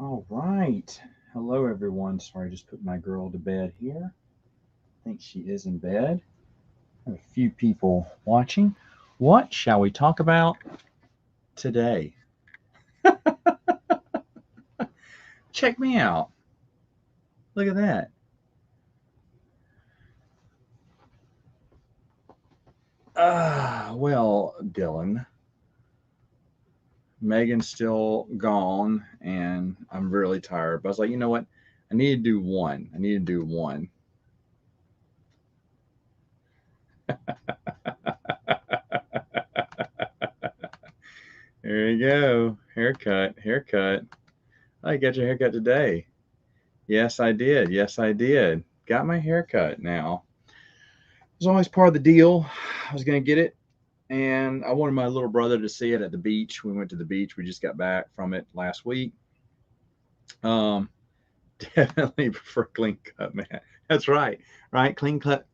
All right. Hello, everyone. Sorry, I just put my girl to bed here. I think she is in bed. I have a few people watching. What shall we talk about today? Check me out. Look at that. Well, Dylan, Megan's still gone, and I'm really tired. But I was like, you know what? I need to do one. I need to do one. There you go. Haircut, haircut. I got your haircut today. Yes, I did. Yes, I did. Got my haircut now. It was always part of the deal. I was going to get it, and I wanted my little brother to see it at the beach. We went to the beach. We just got back from it last week. Um, Definitely prefer clean cut Matt. That's right, right. Clean cut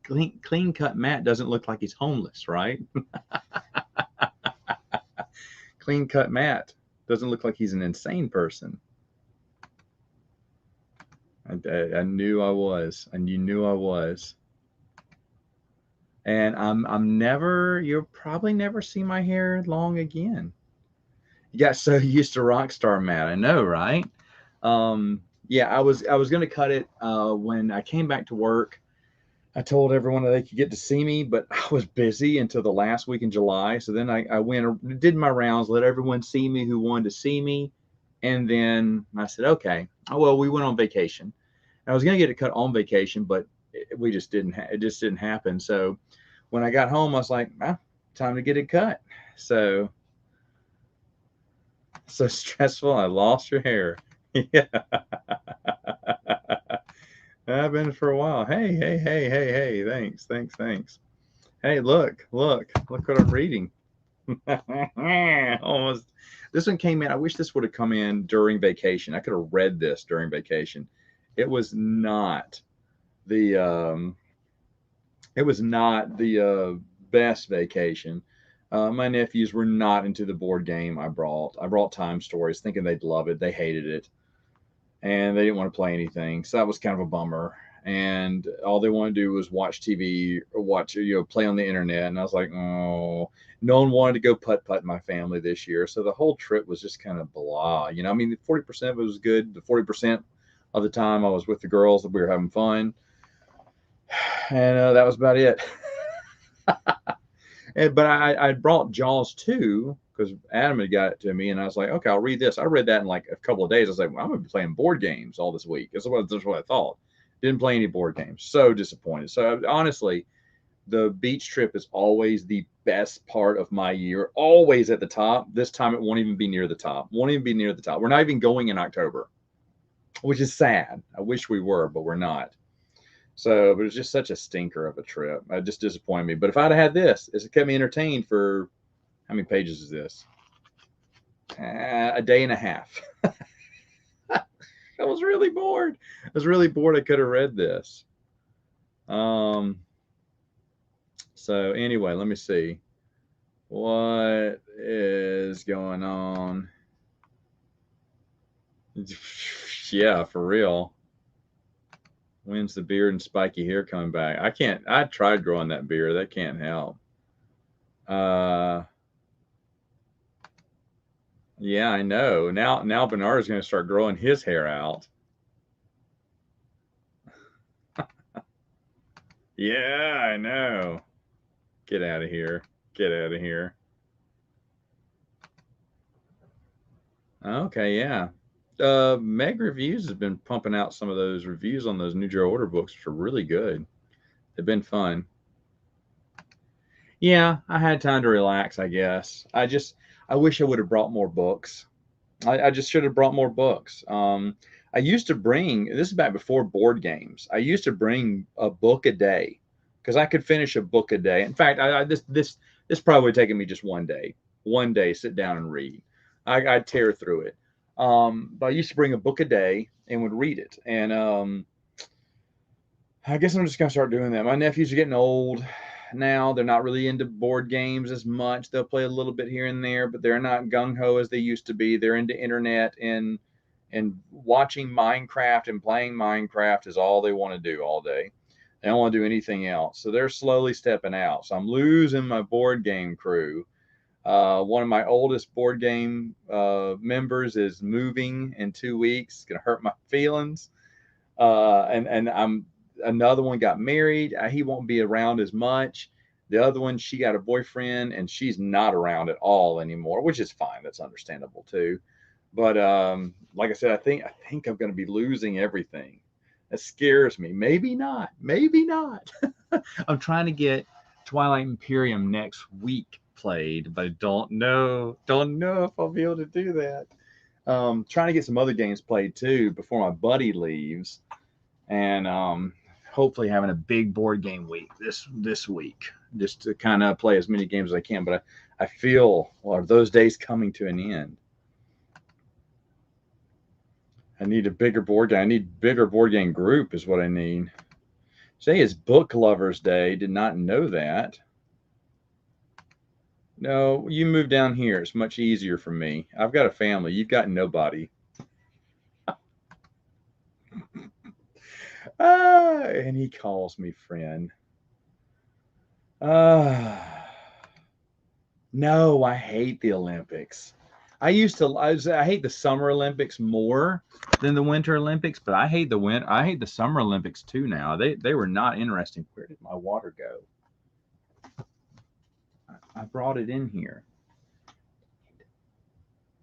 Matt doesn't look like he's homeless, right? Clean cut Matt doesn't look like he's an insane person. I knew I was, and you knew I was. And I'm never. You'll probably never see my hair long again. You got so used to Rockstar Matt. I know, right? Yeah, I was gonna cut it when I came back to work. I told everyone that they could get to see me, but I was busy until the last week in July. So then I went, did my rounds, let everyone see me who wanted to see me. And then I said, okay, oh, well, we went on vacation. I was going to get it cut on vacation, but we just didn't, it just didn't happen. So when I got home, I was like, ah, time to get it cut. So, so stressful. I lost your hair. Yeah. I've been for a while. Hey, hey, hey, hey, hey. Thanks, thanks, thanks. Hey, look what I'm reading. Almost. This one came in. I wish this would have come in during vacation. I could have read this during vacation. It was not the it was not the best vacation. My nephews were not into the board game I brought. I brought Time Stories, thinking they'd love it. They hated it, and they didn't want to play anything. So that was kind of a bummer. And all they wanted to do was watch TV or watch, play on the internet. And I was like, oh, no one wanted to go putt putt in my family this year. So the whole trip was just kind of blah. I mean, 40% of it was good. The 40% of the time I was with the girls that we were having fun. And that was about it. But I brought Jaws 2 because Adam had got it to me, and I was like, okay, I'll read this. I read that in like a couple of days. I was like, well, I'm going to be playing board games all this week. That's what I thought. Didn't play any board games. So disappointed. So honestly, the beach trip is always the best part of my year, always at the top. This time it won't even be near the top. Won't even be near the top. We're not even going in October, which is sad. I wish we were, but we're not. So, but it was just such a stinker of a trip. It just disappointed me. But if I'd have had this, it's kept me entertained for how many pages is this? A day and a half. I was really bored. I was really bored. I could have read this. Um. So anyway, let me see what is going on. Yeah, for real. When's the beard and spiky hair coming back? I can't. I tried growing that beard. That can't help. Uh, yeah, I know. Now Bernard is going to start growing his hair out. Yeah, I know. Get out of here. Get out of here. Okay, yeah. Meg Reviews has been pumping out some of those reviews on those New Joe Order books, which are really good. They've been fun. Yeah, I had time to relax, I guess. I wish I would have brought more books. I just should have brought more books. I used to bring, this is back before board games. I used to bring a book a day because I could finish a book a day. In fact, this probably would have taken me just one day, sit down and read. I'd tear through it. But I used to bring a book a day and would read it. And I guess I'm just gonna start doing that. My nephews are getting old now. They're not really into board games as much. They'll play a little bit here and there, but they're not gung ho as they used to be. They're into internet and and watching Minecraft and playing Minecraft is all they want to do all day. They don't want to do anything else. So they're slowly stepping out. So I'm losing my board game crew. One of my oldest board game members is moving in 2 weeks. It's gonna hurt my feelings. And I'm another one got married. He won't be around as much. The other one, she got a boyfriend, and she's not around at all anymore, which is fine. That's understandable too. But like I said, I think I'm going to be losing everything. That scares me. Maybe not. Maybe not. I'm trying to get Twilight Imperium next week played, but I don't know. Don't know if I'll be able to do that. Trying to get some other games played too before my buddy leaves, and hopefully having a big board game week this week, just to kind of play as many games as I can. But I feel, well, are those days coming to an end? I need a bigger board game. I need bigger board game group is what I need. Today is Book Lovers Day. Did not know that. No, you move down here. It's much easier for me. I've got a family. You've got nobody. And he calls me friend. No, I hate the Olympics. I hate the Summer Olympics more than the Winter Olympics, but I hate the Summer Olympics too now. They were not interesting. Where did my water go? I brought it in here.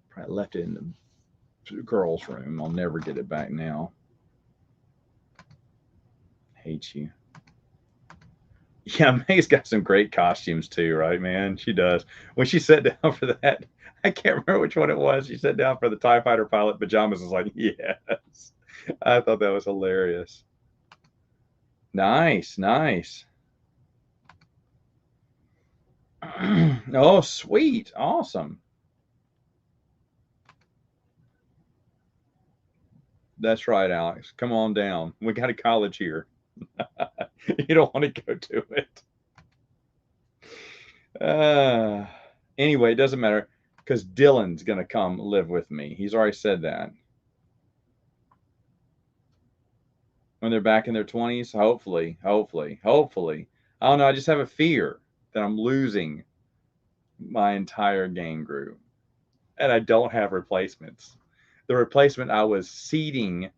Probably left it in the girls' room. I'll never get it back now. Hate you. Yeah, Meg's got some great costumes too, right, man? She does. When she sat down for that, I can't remember which one it was. She sat down for the TIE Fighter pilot pajamas. I was like, yes. I thought that was hilarious. Nice, nice. Oh, sweet. Awesome. That's right, Alex. Come on down. We got a college here. You don't want to go to it. Anyway, it doesn't matter because Dylan's going to come live with me. He's already said that. When they're back in their 20s, hopefully. I don't know. I just have a fear that I'm losing my entire game group and I don't have replacements. The replacement I was seeding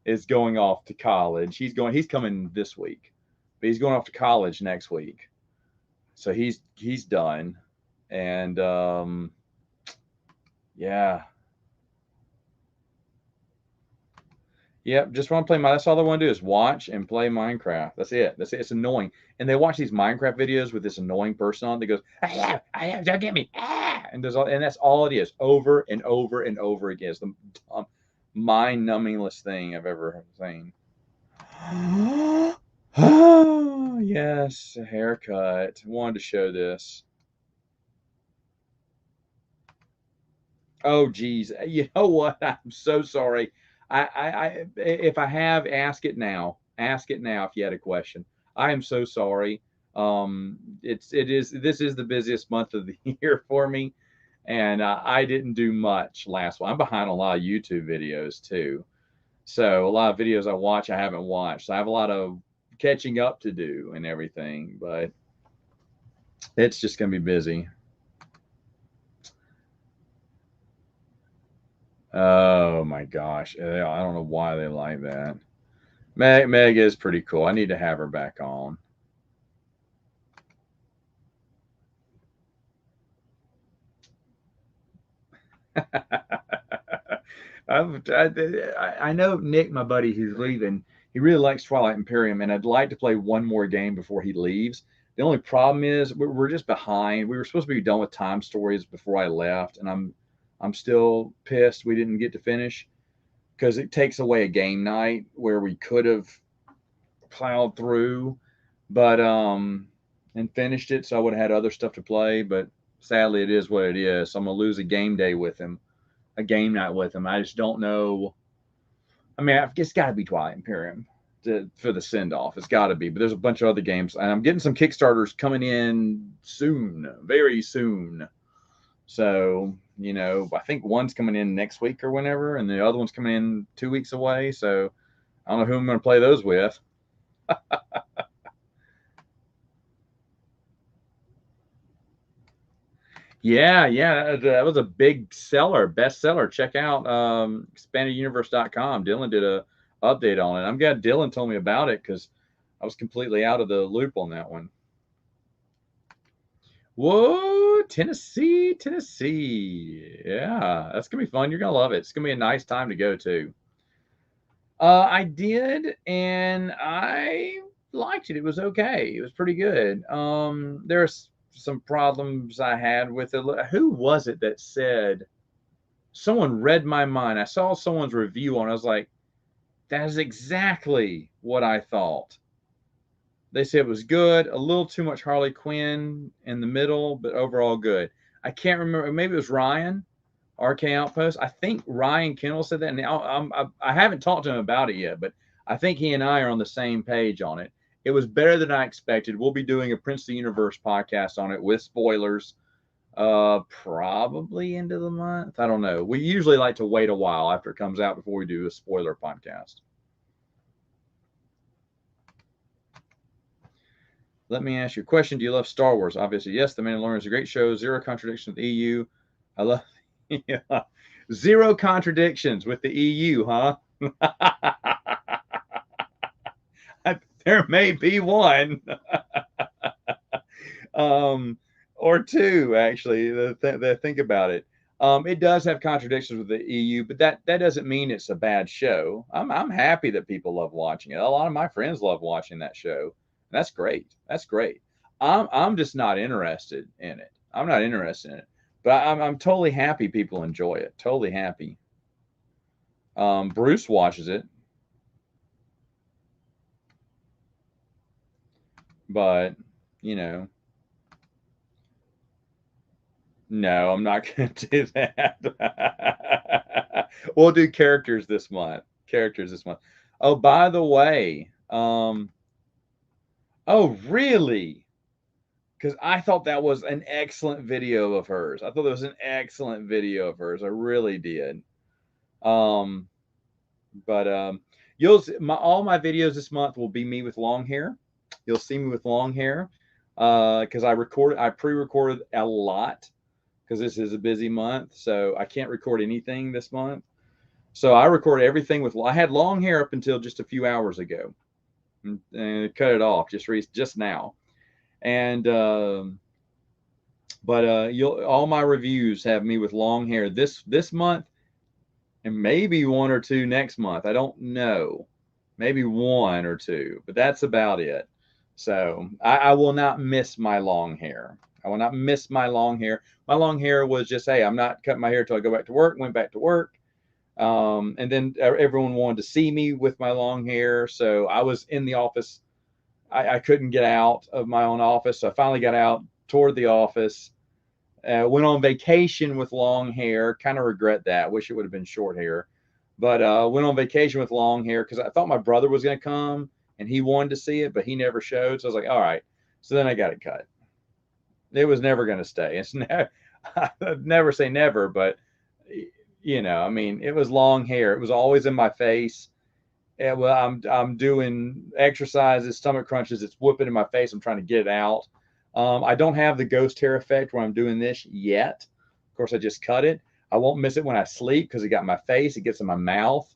is going off to college. He's coming this week, but he's going off to college next week. So he's done. And yeah. Yep, just want to play that's all they want to do is watch and play Minecraft. That's it. It's annoying. And they watch these Minecraft videos with this annoying person on that goes, I have, don't get me. And that's all it is, over and over and over again. It's the mind-numbingless thing I've ever seen. Oh, yes, a haircut. Wanted to show this. Oh, geez. You know what? I'm so sorry. If I have, ask it now. Ask it now if you had a question. I am so sorry. This is the busiest month of the year for me, and I didn't do much last one. I'm behind a lot of YouTube videos too, so a lot of videos I watch I haven't watched. So I have a lot of catching up to do and everything, but it's just gonna be busy. Oh my gosh. I don't know why they like that. Meg is pretty cool. I need to have her back on. I know Nick, my buddy who's leaving, he really likes Twilight Imperium, and I'd like to play one more game before he leaves. The only problem is we're just behind. We were supposed to be done with Time Stories before I left, and I'm still pissed we didn't get to finish because it takes away a game night where we could have plowed through, but and finished it, so I would have had other stuff to play. But sadly, it is what it is. So I'm gonna lose a game day with him, a game night with him. I just don't know. I mean, it's got to be Twilight Imperium for the send off. It's got to be. But there's a bunch of other games, and I'm getting some Kickstarters coming in soon, very soon. So You know, I think one's coming in next week or whenever, and the other one's coming in 2 weeks away. So I don't know who I'm going to play those with. Yeah, yeah, that was a big seller, bestseller. Check out expandeduniverse.com. Dylan did a update on it. I'm glad Dylan told me about it because I was completely out of the loop on that one. Whoa, Tennessee, Tennessee. Yeah, that's gonna be fun. You're gonna love it. It's gonna be a nice time to go to. I did, and I liked it. It was okay. It was pretty good. There's some problems I had with it. Who was it that said? Someone read my mind. I saw someone's review on it. I was like, that is exactly what I thought. They said it was good, a little too much Harley Quinn in the middle, but overall good. I can't remember. Maybe it was Ryan, RK Outpost. I think Ryan Kendall said that. And I haven't talked to him about it yet, but I think he and I are on the same page on it. It was better than I expected. We'll be doing a Prince of the Universe podcast on it with spoilers, probably into the month. I don't know. We usually like to wait a while after it comes out before we do a spoiler podcast. Let me ask you a question. Do you love Star Wars? Obviously, yes. The Mandalorian is a great show. Zero contradiction with the EU. I love yeah. Zero contradictions with the EU, huh? There may be one. Or two, actually. Think about it. It does have contradictions with the EU, but that doesn't mean it's a bad show. I'm happy that people love watching it. A lot of my friends love watching that show. That's great. That's great. I'm just not interested in it. I'm not interested in it. But I'm totally happy people enjoy it. Totally happy. Bruce watches it, but you know, no, I'm not going to do that. We'll do characters this month. Characters this month. Oh, by the way, oh, really? Because I thought that was an excellent video of hers. I thought that was an excellent video of hers. I really did. Um, but all my videos this month will be me with long hair. You'll see me with long hair because I pre-recorded a lot because this is a busy month, so I can't record anything this month. So I recorded everything with. I had long hair up until just a few hours ago, and cut it off just now. And but you'll all my reviews have me with long hair this month, and maybe one or two next month. I don't know, maybe one or two, but that's about it. So I will not miss my long hair. I will not miss my long hair. My long hair was just, hey, I'm not cutting my hair till I go back to work. Went back to work. And then everyone wanted to see me with my long hair. So I was in the office. I couldn't get out of my own office. So I finally got out toward the office. Went on vacation with long hair. Kind of regret that. Wish it would have been short hair. But went on vacation with long hair because I thought my brother was going to come and he wanted to see it, but he never showed. So I was like, all right. So then I got it cut. It was never going to stay. I'd never say never, but I mean, it was long hair. It was always in my face. And well, I'm doing exercises, stomach crunches. It's whooping in my face. I'm trying to get it out. I don't have the ghost hair effect where I'm doing this yet. Of course, I just cut it. I won't miss it when I sleep because it got in my face. It gets in my mouth.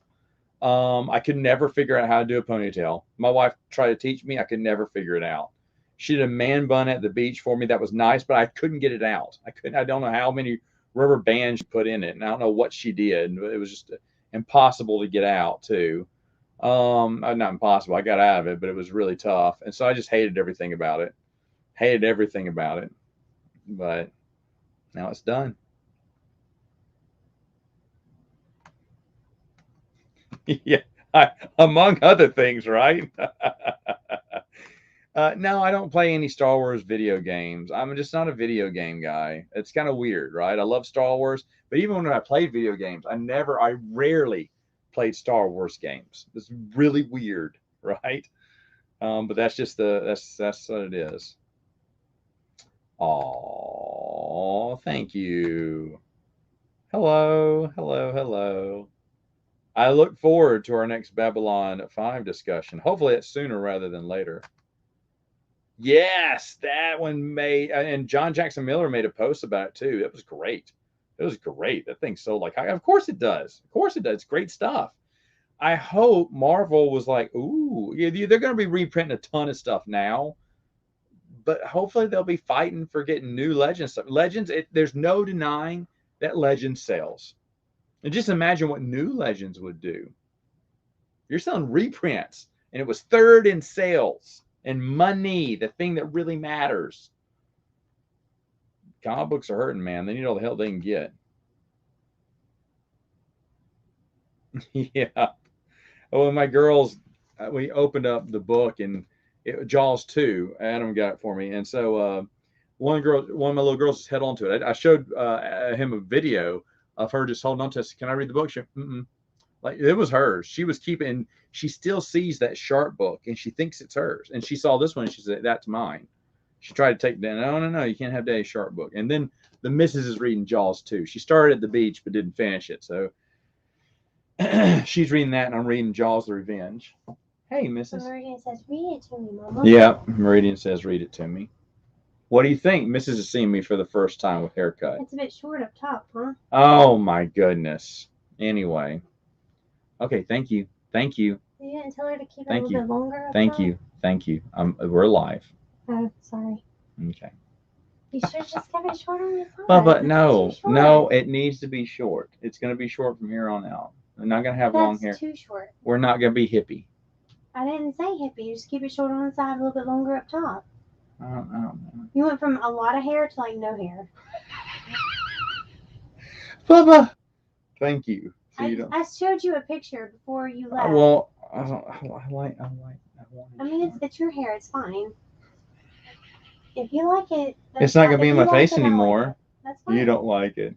I could never figure out how to do a ponytail. My wife tried to teach me. I could never figure it out. She did a man bun at the beach for me. That was nice, but I couldn't get it out. I don't know how many rubber bands she put in it, and I don't know what she did. It was just impossible to get out too. Not impossible. I got out of it, but it was really tough, and so I just hated everything about it. Hated everything about it. But now it's done. Yeah, among other things, right? No, I don't play any Star Wars video games. I'm just not a video game guy. It's kind of weird, right? I love Star Wars, but even when I played video games, I rarely played Star Wars games. It's really weird, right? But that's just that's what it is. Oh, thank you. Hello, hello, hello. I look forward to our next Babylon 5 discussion. Hopefully it's sooner rather than later. Yes, that one made, and John Jackson Miller made a post about it too. It was great. It was great. That thing sold like high. Of course it does. Of course it does. It's great stuff. I hope Marvel was like, ooh, yeah, they're going to be reprinting a ton of stuff now, but hopefully they'll be fighting for getting new Legends stuff. Legends, there's no denying that Legends sells. And just imagine what new Legends would do. You're selling reprints, and it was third in sales and money, the thing that really matters. Comic books are hurting, man. They need all the help they can get. Yeah. Oh, my girls, we opened up the book and Jaws 2. Adam got it for me, and so one of my little girls just held on to it. I showed him a video of her just holding on to it. Can I read the book? She, like it was hers. She was keeping. She still sees that sharp book and she thinks it's hers. And she saw this one and she said, "That's mine." She tried to take it down. No, you can't have Daddy's sharp book. And then the missus is reading Jaws 2. She started at the beach but didn't finish it, so she's reading that, and I'm reading Jaws: The Revenge. Hey, Mrs. Meridian says, read it to me, Mama. Yeah, Meridian says, read it to me. What do you think? Mrs. is seeing me for the first time with haircut. It's a bit short up top, huh? Oh, my goodness. Anyway. Okay, thank you. Thank you. You didn't tell her to keep it a little bit longer up Thank top? you. Thank you. We're live. Oh, sorry. Okay. You should have just kept it short on the side. But no, it needs to be short. It's going to be short from here on out. We're not going to have long hair. That's too short. We're not going to be hippie. I didn't say hippie. Just keep it short on the side, a little bit longer up top. I don't know. You went from a lot of hair to like no hair. Bubba, thank you. So I showed you a picture before you left. Well, I mean, it's your hair. It's fine. If you like it, it's not gonna be in my face anymore. Like that's fine. You don't like it.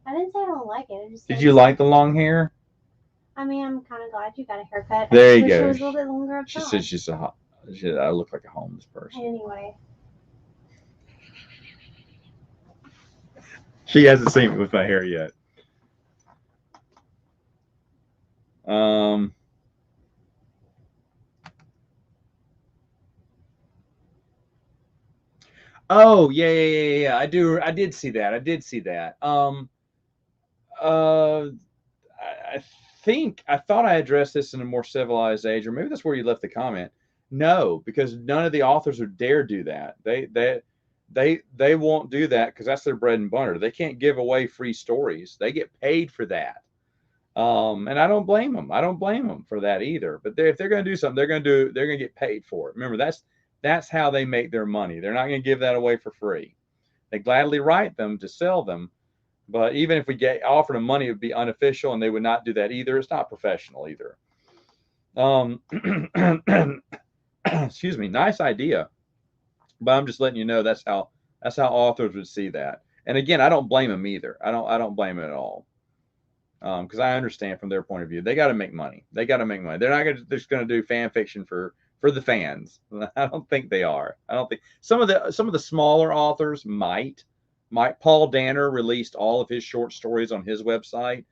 I didn't say I don't like it. I just Did you like the long hair? I mean, I'm kind of glad you got a haircut. There you go. It was a little bit longer up top. She said she's I look like a homeless person. Anyway. She hasn't seen me with my hair yet. Oh yeah. I did see that. I thought I addressed this in a more civilized age, or maybe that's where you left the comment. No, because none of the authors would dare do that. They won't do that because that's their bread and butter. They can't give away free stories. They get paid for that. And I don't blame them. I don't blame them for that either. But if they're going to do something, they're going to get paid for it. Remember, that's how they make their money. They're not going to give that away for free. They gladly write them to sell them. But even if we get offered them money, it would be unofficial, and they would not do that either. It's not professional either. Excuse me. Nice idea. But I'm just letting you know that's how authors would see that. And again, I don't blame them either. I don't blame it at all. Because I understand from their point of view, they got to make money. They're not just going to do fan fiction for the fans. I don't think they are. I don't think some of the smaller authors might. Paul Danner released all of his short stories on his website.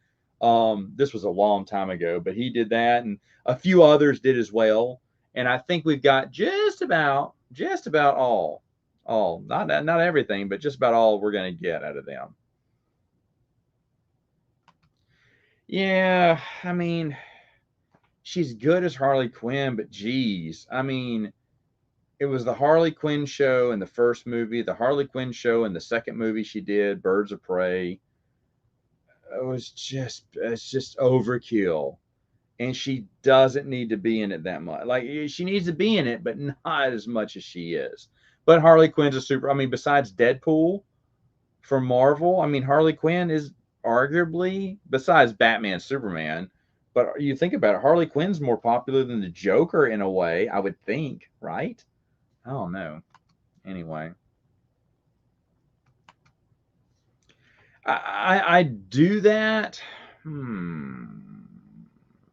This was a long time ago, but he did that, and a few others did as well. And I think we've got just about all, not everything, but just about all we're going to get out of them. Yeah, I mean, she's good as Harley Quinn, but geez, I mean, it was the Harley Quinn show in the first movie, the Harley Quinn show in the second movie she did, Birds of Prey. It's just overkill. And she doesn't need to be in it that much. Like, she needs to be in it, but not as much as she is. But Harley Quinn's besides Deadpool from Marvel, Harley Quinn is arguably, besides Batman, Superman, but you think about it, Harley Quinn's more popular than the Joker in a way, I would think, right? I don't know. Anyway, I do that.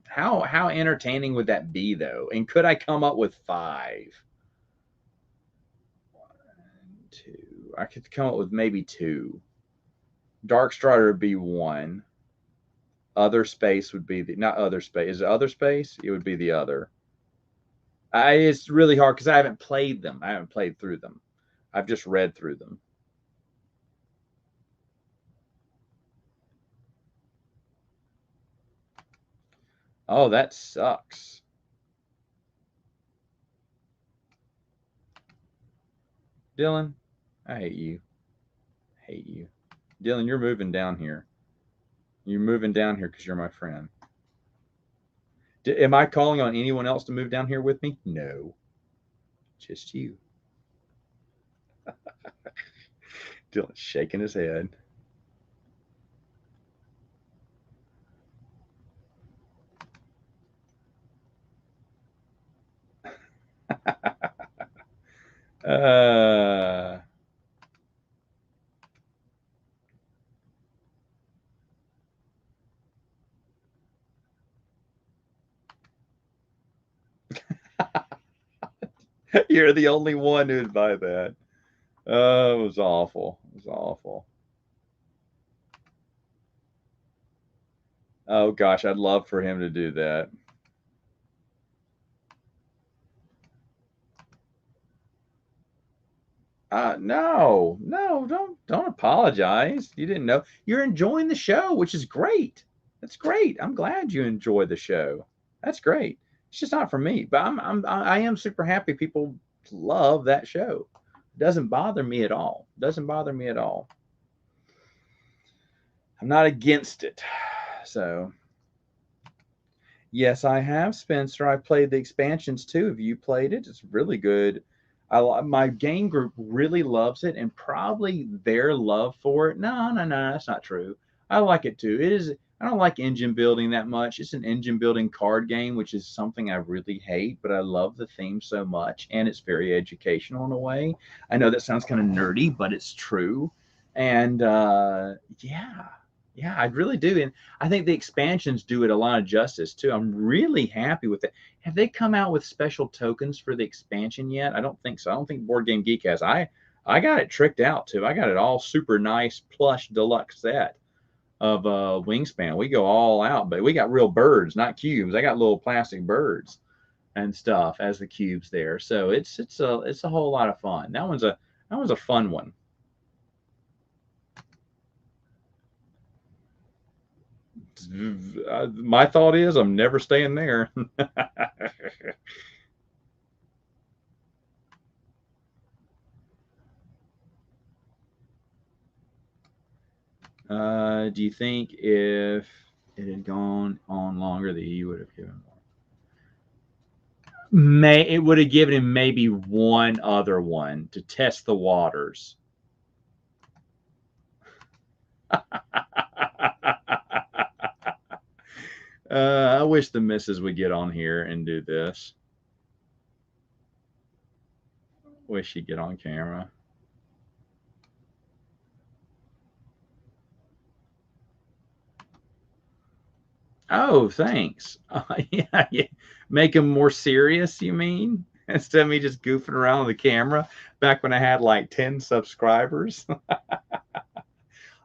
How entertaining would that be, though? And could I come up with 5? 1, 2. I could come up with maybe 2. Dark Strider would be one. Other Space would be the, not Other Space. Is it Other Space? It would be the other. It's really hard because I haven't played them. I haven't played through them. I've just read through them. Oh, that sucks. Dylan, I hate you. Hate you. Dylan, you're moving down here. You're moving down here because you're my friend. Am I calling on anyone else to move down here with me? No. Just you. Dylan's shaking his head. uh, you're the only one who'd buy that. Oh, it was awful. It was awful. Oh gosh, I'd love for him to do that. No, don't apologize. You didn't know. You're enjoying the show, which is great. That's great. I'm glad you enjoy the show. That's great. It's just not for me, but I am super happy people love that show. Doesn't bother me at all. Doesn't bother me at all. I'm not against it. So, yes, I have, Spencer. I played the expansions too. Have you played it? It's really good. My game group really loves it, and probably their love for it. No, that's not true. I like it too. It is. I don't like engine building that much. It's an engine building card game, which is something I really hate, but I love the theme so much, and it's very educational in a way. I know that sounds kind of nerdy, but it's true. And yeah, yeah, I really do. And I think the expansions do it a lot of justice too. I'm really happy with it. Have they come out with special tokens for the expansion yet? I don't think so. I don't think Board Game Geek has. I got it tricked out too. I got it all super nice plush deluxe set of Wingspan. We go all out, but we got real birds, not cubes. I got little plastic birds and stuff as the cubes there. So it's a whole lot of fun. That one's a fun one. My thought is I'm never staying there. Do you think if it had gone on longer that he would have given more? It would have given him maybe one other one to test the waters. I wish the missus would get on here and do this. Wish she'd get on camera. Oh, thanks. Yeah, yeah. Make him more serious, you mean? Instead of me just goofing around with the camera back when I had like 10 subscribers.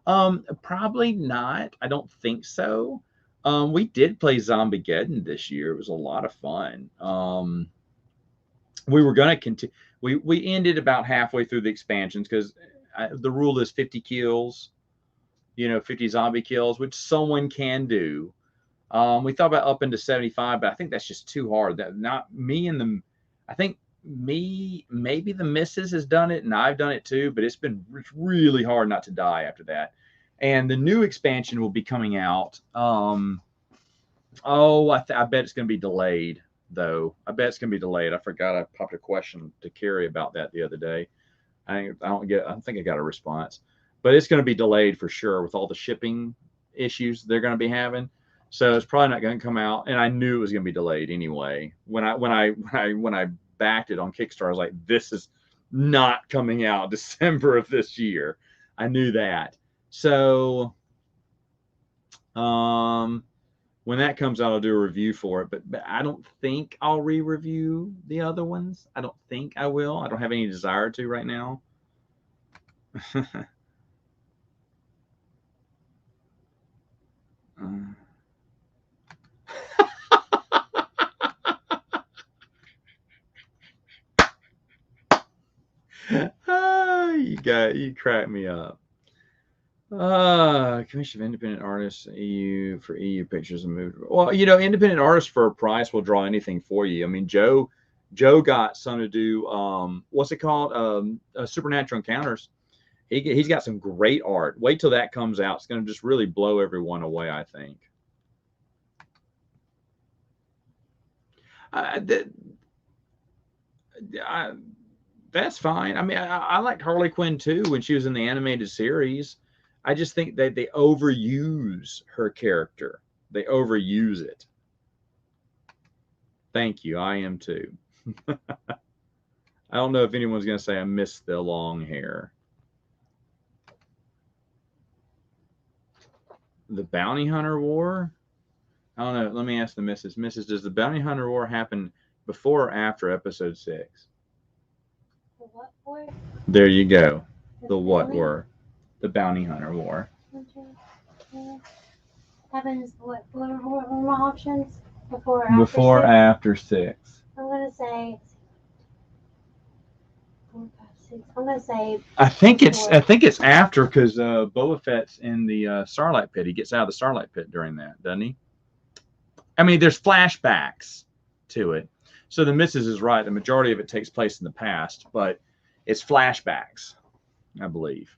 Probably not. I don't think so. We did play Zombiegeddon this year. It was a lot of fun. We were gonna continue. We ended about halfway through the expansions because the rule is 50 kills, 50 zombie kills, which someone can do. We thought about up into 75, but I think that's just too hard. That not me and the, I think me maybe the missus has done it and I've done it too, but it's been really hard not to die after that. And the new expansion will be coming out. I bet it's going to be delayed though. I bet it's going to be delayed. I forgot I popped a question to Carrie about that the other day. I don't think I got a response, but it's going to be delayed for sure with all the shipping issues they're going to be having. So it's probably not going to come out. And I knew it was going to be delayed anyway. When I backed it on Kickstarter, I was like, this is not coming out December of this year. I knew that. So when that comes out, I'll do a review for it. But I don't think I'll re-review the other ones. I don't think I will. I don't have any desire to right now. You crack me up. Commission of Independent Artists EU for EU pictures and movies. Well, you know, independent artists for a price will draw anything for you. I mean, Joe got some to do what's it called? Supernatural Encounters. He's got some great art. Wait till that comes out. It's going to just really blow everyone away, I think. That's fine. I mean, I liked Harley Quinn too when she was in the animated series. I just think that they overuse her character. They overuse it. Thank you. I am too. I don't know if anyone's going to say I miss the long hair. The Bounty Hunter War? I don't know. Let me ask the missus. Missus, does the Bounty Hunter War happen before or after episode 6? The what war? There you go. The what war? The Bounty Hunter War. Happens what more options? Before or after 6? I'm gonna say 4, 5, 6. I'm gonna say I think it's after, because Boba Fett's in the Starlight Pit. He gets out of the Starlight Pit during that, doesn't he? I mean, there's flashbacks to it. So the missus is right. The majority of it takes place in the past, but it's flashbacks, I believe.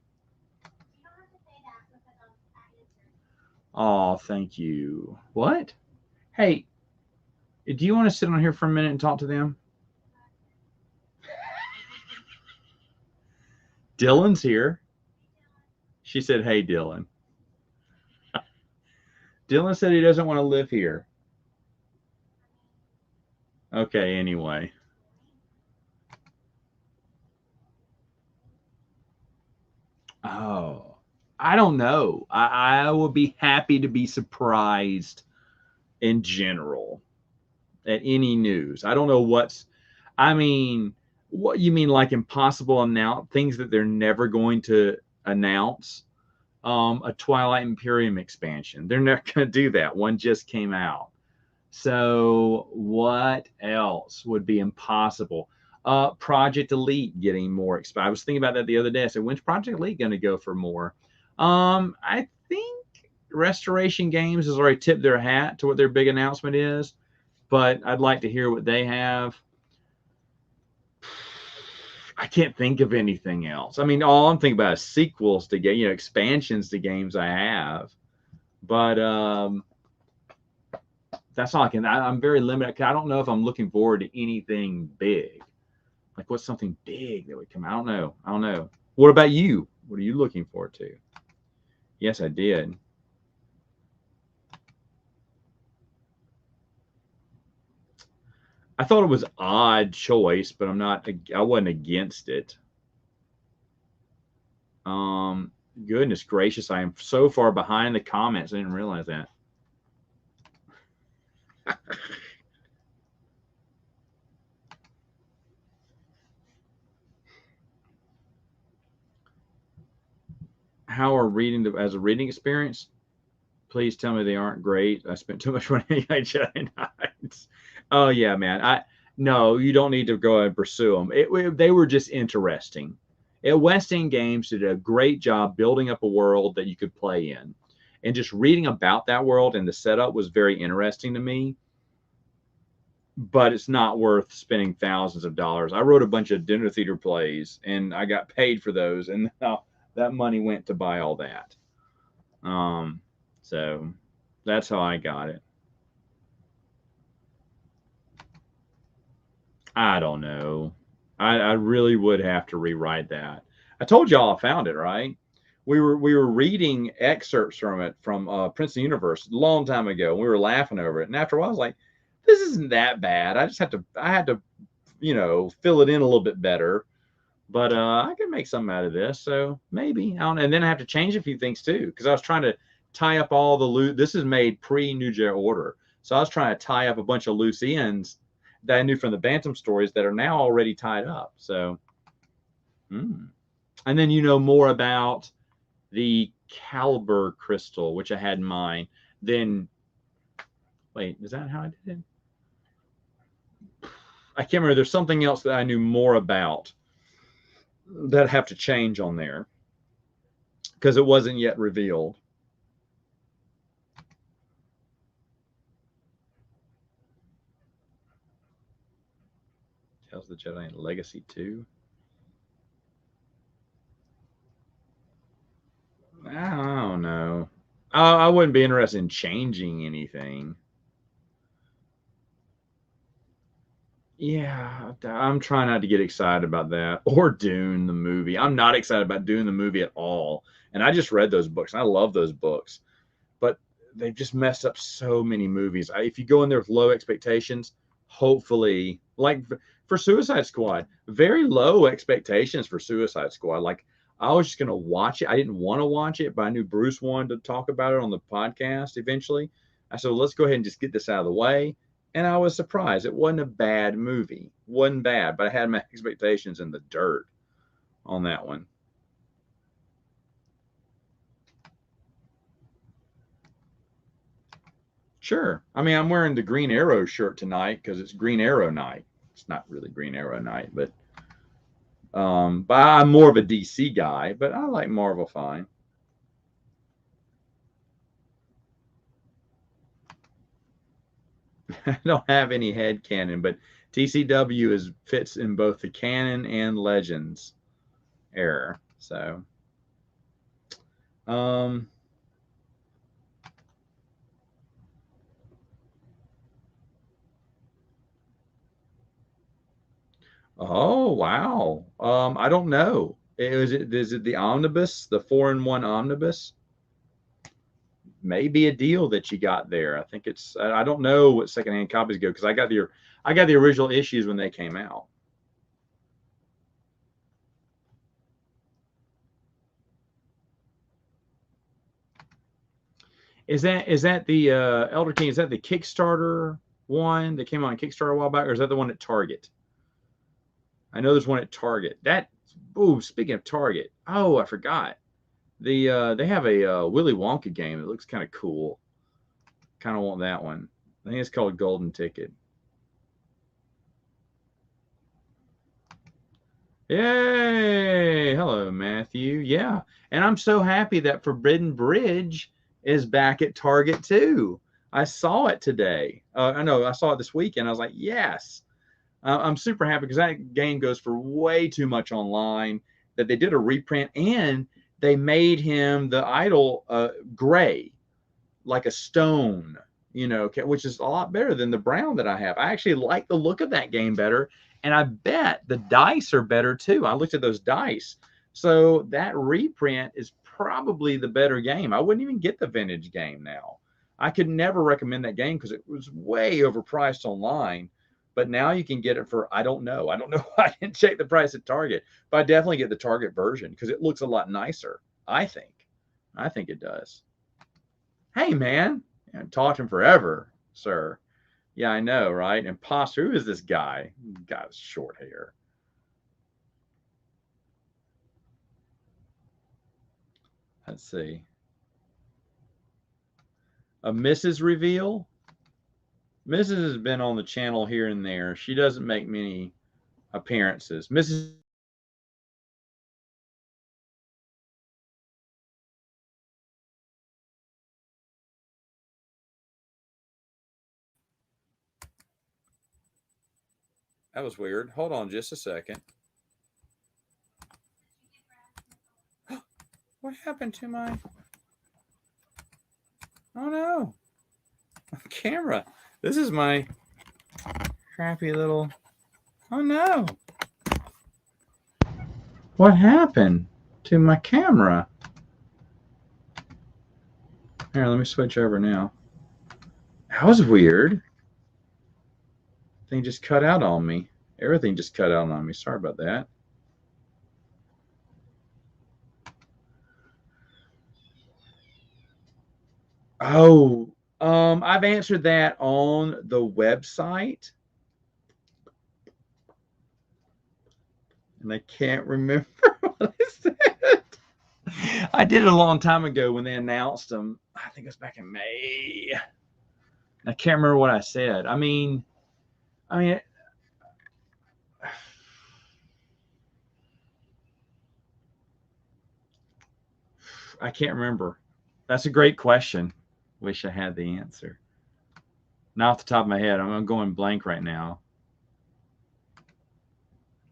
Oh, thank you. What? Hey, do you want to sit on here for a minute and talk to them? Dylan's here. She said, hey, Dylan. Dylan said he doesn't want to live here. Okay, anyway. Oh, I don't know. I will be happy to be surprised in general at any news. I don't know what you mean, like impossible things that they're never going to announce? A Twilight Imperium expansion. They're not going to do that. One just came out. So what else would be impossible? Project Elite getting more expensive. I was thinking about that the other day. I said, when's Project Elite going to go for more? I think Restoration Games has already tipped their hat to what their big announcement is, but I'd like to hear what they have. I can't think of anything else. I mean, all I'm thinking about is sequels to get, expansions to games I have. But that's all I can. I'm very limited. I don't know if I'm looking forward to anything big. Like, what's something big that would come out? I don't know. What about you? What are you looking forward to? Yes, I did. I thought it was an odd choice, but I wasn't against it. Goodness gracious, I am so far behind the comments. I didn't realize that. How are as a reading experience? Please tell me they aren't great. I spent too much money on Jedi Knights. Oh yeah, man. No, you don't need to go and pursue them. They were just interesting. West End Games did a great job building up a world that you could play in, and just reading about that world and the setup was very interesting to me. But it's not worth spending thousands of dollars. I wrote a bunch of dinner theater plays, and I got paid for those, and that money went to buy all that. So that's how I got it. I don't know. I really would have to rewrite that. I told y'all I found it, right? We were reading excerpts from it from Prince of the Universe a long time ago. We were laughing over it, and after a while, I was like, "This isn't that bad." I had to, fill it in a little bit better. But I can make something out of this, so maybe. And then I have to change a few things too, because I was trying to tie up all the loose. This is made pre-New Jedi Order, so I was trying to tie up a bunch of loose ends that I knew from the Bantam stories that are now already tied up. So, and then more about the Caliber crystal, which I had in mind. Then, wait, is that how I did it? I can't remember. There's something else that I knew more about. that have to change on there because it wasn't yet revealed. Tales of the Jedi and Legacy 2. I don't know. I wouldn't be interested in changing anything. Yeah, I'm trying not to get excited about that. Or Dune, the movie. I'm not excited about Dune, the movie at all. And I just read those books, and I love those books. But they've just messed up so many movies. If you go in there with low expectations, hopefully, like for Suicide Squad, very low expectations for Suicide Squad. Like, I was just going to watch it. I didn't want to watch it, but I knew Bruce wanted to talk about it on the podcast eventually. I said, well, let's go ahead and just get this out of the way. And I was surprised. It wasn't a bad movie. Wasn't bad, but I had my expectations in the dirt on that one. Sure. I mean, I'm wearing the Green Arrow shirt tonight because it's Green Arrow night. It's not really Green Arrow night, but I'm more of a DC guy, but I like Marvel fine. I don't have any head canon, but TCW fits in both the canon and Legends era. So, oh wow. I don't know. Is it the omnibus, the 4-in-1 omnibus? Maybe a deal that you got there. I think it's. I don't know what secondhand copies go because I got the original issues when they came out. Is that the Elder King? Is that the Kickstarter one that came on Kickstarter a while back, or is that the one at Target? I know there's one at Target. Speaking of Target, I forgot. They have a Willy Wonka game that looks kind of cool. Kind of want that one. I think it's called Golden Ticket. Yay! Hello, Matthew. Yeah, and I'm so happy that Forbidden Bridge is back at Target too. I saw it today. I know I saw it this weekend. I was like, yes. I'm super happy because that game goes for way too much online. That they did a reprint and they made him the idol gray, like a stone, which is a lot better than the brown that I have. I actually like the look of that game better, and I bet the dice are better too. I looked at those dice. So that reprint is probably the better game. I wouldn't even get the vintage game now. I could never recommend that game because it was way overpriced online. But now you can get it for, I don't know. I didn't check the price at Target, but I definitely get the Target version because it looks a lot nicer, I think. I think it does. Hey, man. I've talked to him forever, sir. Yeah, I know, right? Imposter. Who is this guy? Got short hair. Let's see. A Mrs. reveal. Mrs. has been on the channel here and there. She doesn't make many appearances. Mrs. That was weird. Hold on just a second. What happened to my... Oh no. My camera. This is my crappy little... Oh no. What happened to my camera? Here, let me switch over now. That was weird. Thing just cut out on me. Everything just cut out on me. Sorry about that. Oh, I've answered that on the website. And I can't remember what I said. I did it a long time ago when they announced them. I think it was back in May. I can't remember what I said. I mean, I can't remember. That's a great question. Wish I had the answer. Not off the top of my head. I'm going blank right now.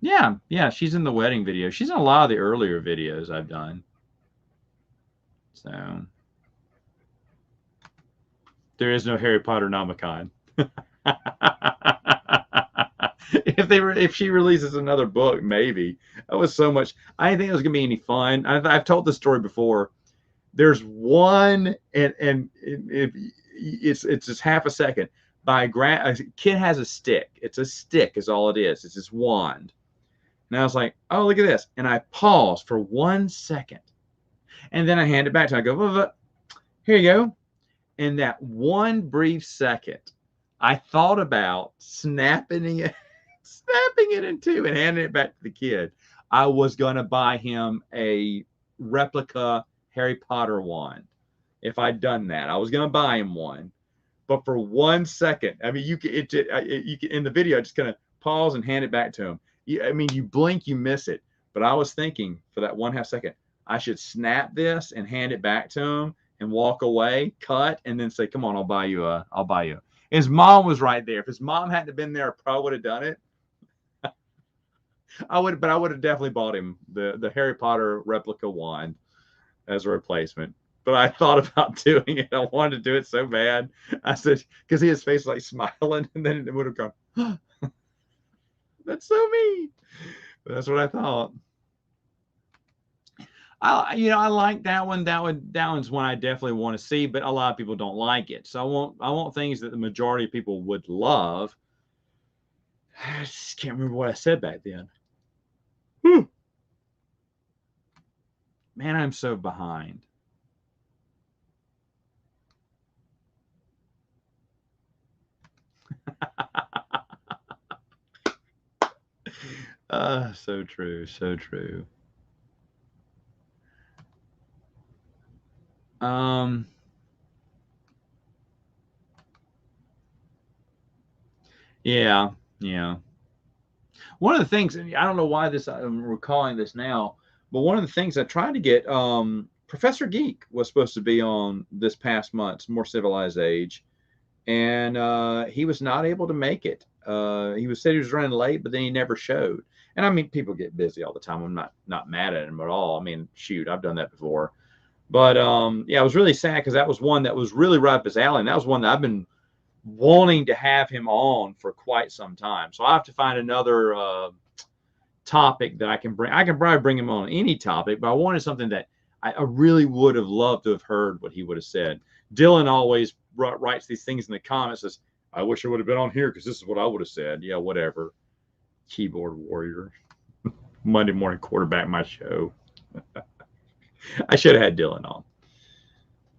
Yeah, she's in the wedding video. She's in a lot of the earlier videos I've done. So there is no Harry Potter Nomin-Con. If she releases another book, maybe. That was so much. I didn't think it was gonna be any fun. I've told this story before. There's one, and it's just half a second. A kid has a stick. It's a stick, is all it is. It's this wand. And I was like, oh, look at this. And I paused for 1 second. And then I hand it back to him. I go, here you go. In that one brief second, I thought about snapping it in two and handing it back to the kid. I was going to buy him a replica Harry Potter wand. If I'd done that, I was going to buy him one. But for 1 second, I mean, you can in the video, just kind of pause and hand it back to him. I mean, you blink, you miss it. But I was thinking for that 1/2 second, I should snap this and hand it back to him and walk away, cut, and then say, come on, I'll buy you. His mom was right there. If his mom hadn't been there, I probably would have done it. I would have definitely bought him the Harry Potter replica wand as a replacement. But I thought about doing it. I wanted to do it so bad. I said, because his face was like smiling, and then it would have gone, that's so mean. But that's what I thought. I like that one. That one's one I definitely want to see, but a lot of people don't like it. So I want things that the majority of people would love. I just can't remember what I said back then. Man, I'm so behind. So true, so true. Yeah. One of the things, and I don't know why I'm recalling this now, but one of the things I tried to get, Professor Geek was supposed to be on this past month's More Civilized Age, and he was not able to make it. He said he was running late, but then he never showed. And I mean, people get busy all the time. I'm not mad at him at all. I mean, shoot, I've done that before. But yeah, I was really sad because that was one that was really right up his alley. And that was one that I've been wanting to have him on for quite some time. So I have to find another topic that I can bring. I can probably bring him on any topic, but I wanted something that I really would have loved to have heard what he would have said. Dylan always writes these things in the comments, says, I wish I would have been on here because this is what I would have said. Yeah, whatever. Keyboard warrior. Monday morning quarterback my show. I should have had Dylan on.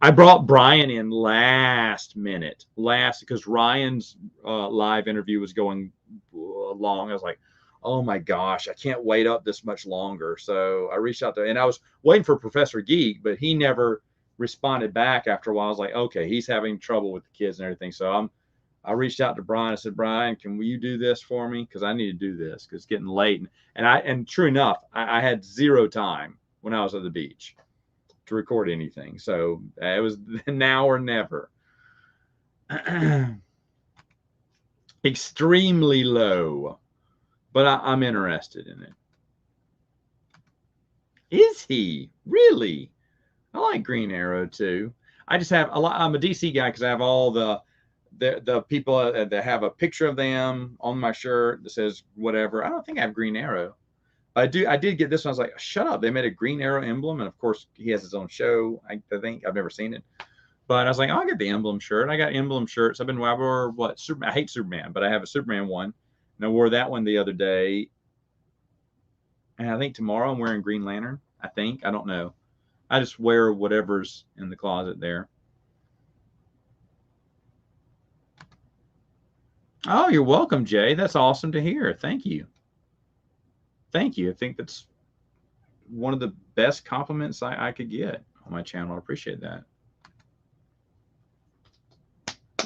I brought Brian in last because Ryan's live interview was going long. I was like, oh my gosh, I can't wait up this much longer. So I reached out to, and I was waiting for Professor Geek, but he never responded back after a while. I was like, okay, he's having trouble with the kids and everything. So I reached out to Brian. I said, Brian, can you do this for me? Because I need to do this because it's getting late. And true enough, I had zero time when I was at the beach to record anything. So it was now or never. Extremely low, but I'm interested in it. Is he really? I like Green Arrow too. I just have a lot. I'm a DC guy because I have all the people that have a picture of them on my shirt that says whatever. I don't think I have Green Arrow. I did get this one. I was like, shut up. They made a Green Arrow emblem. And of course, he has his own show. I think I've never seen it. But I was like, oh, I'll get the emblem shirt. I got emblem shirts. I wore what? Superman. I hate Superman, but I have a Superman one. And I wore that one the other day. And I think tomorrow I'm wearing Green Lantern. I think. I don't know. I just wear whatever's in the closet there. Oh, you're welcome, Jay. That's awesome to hear. Thank you. Thank you. I think that's one of the best compliments I could get on my channel. I appreciate that.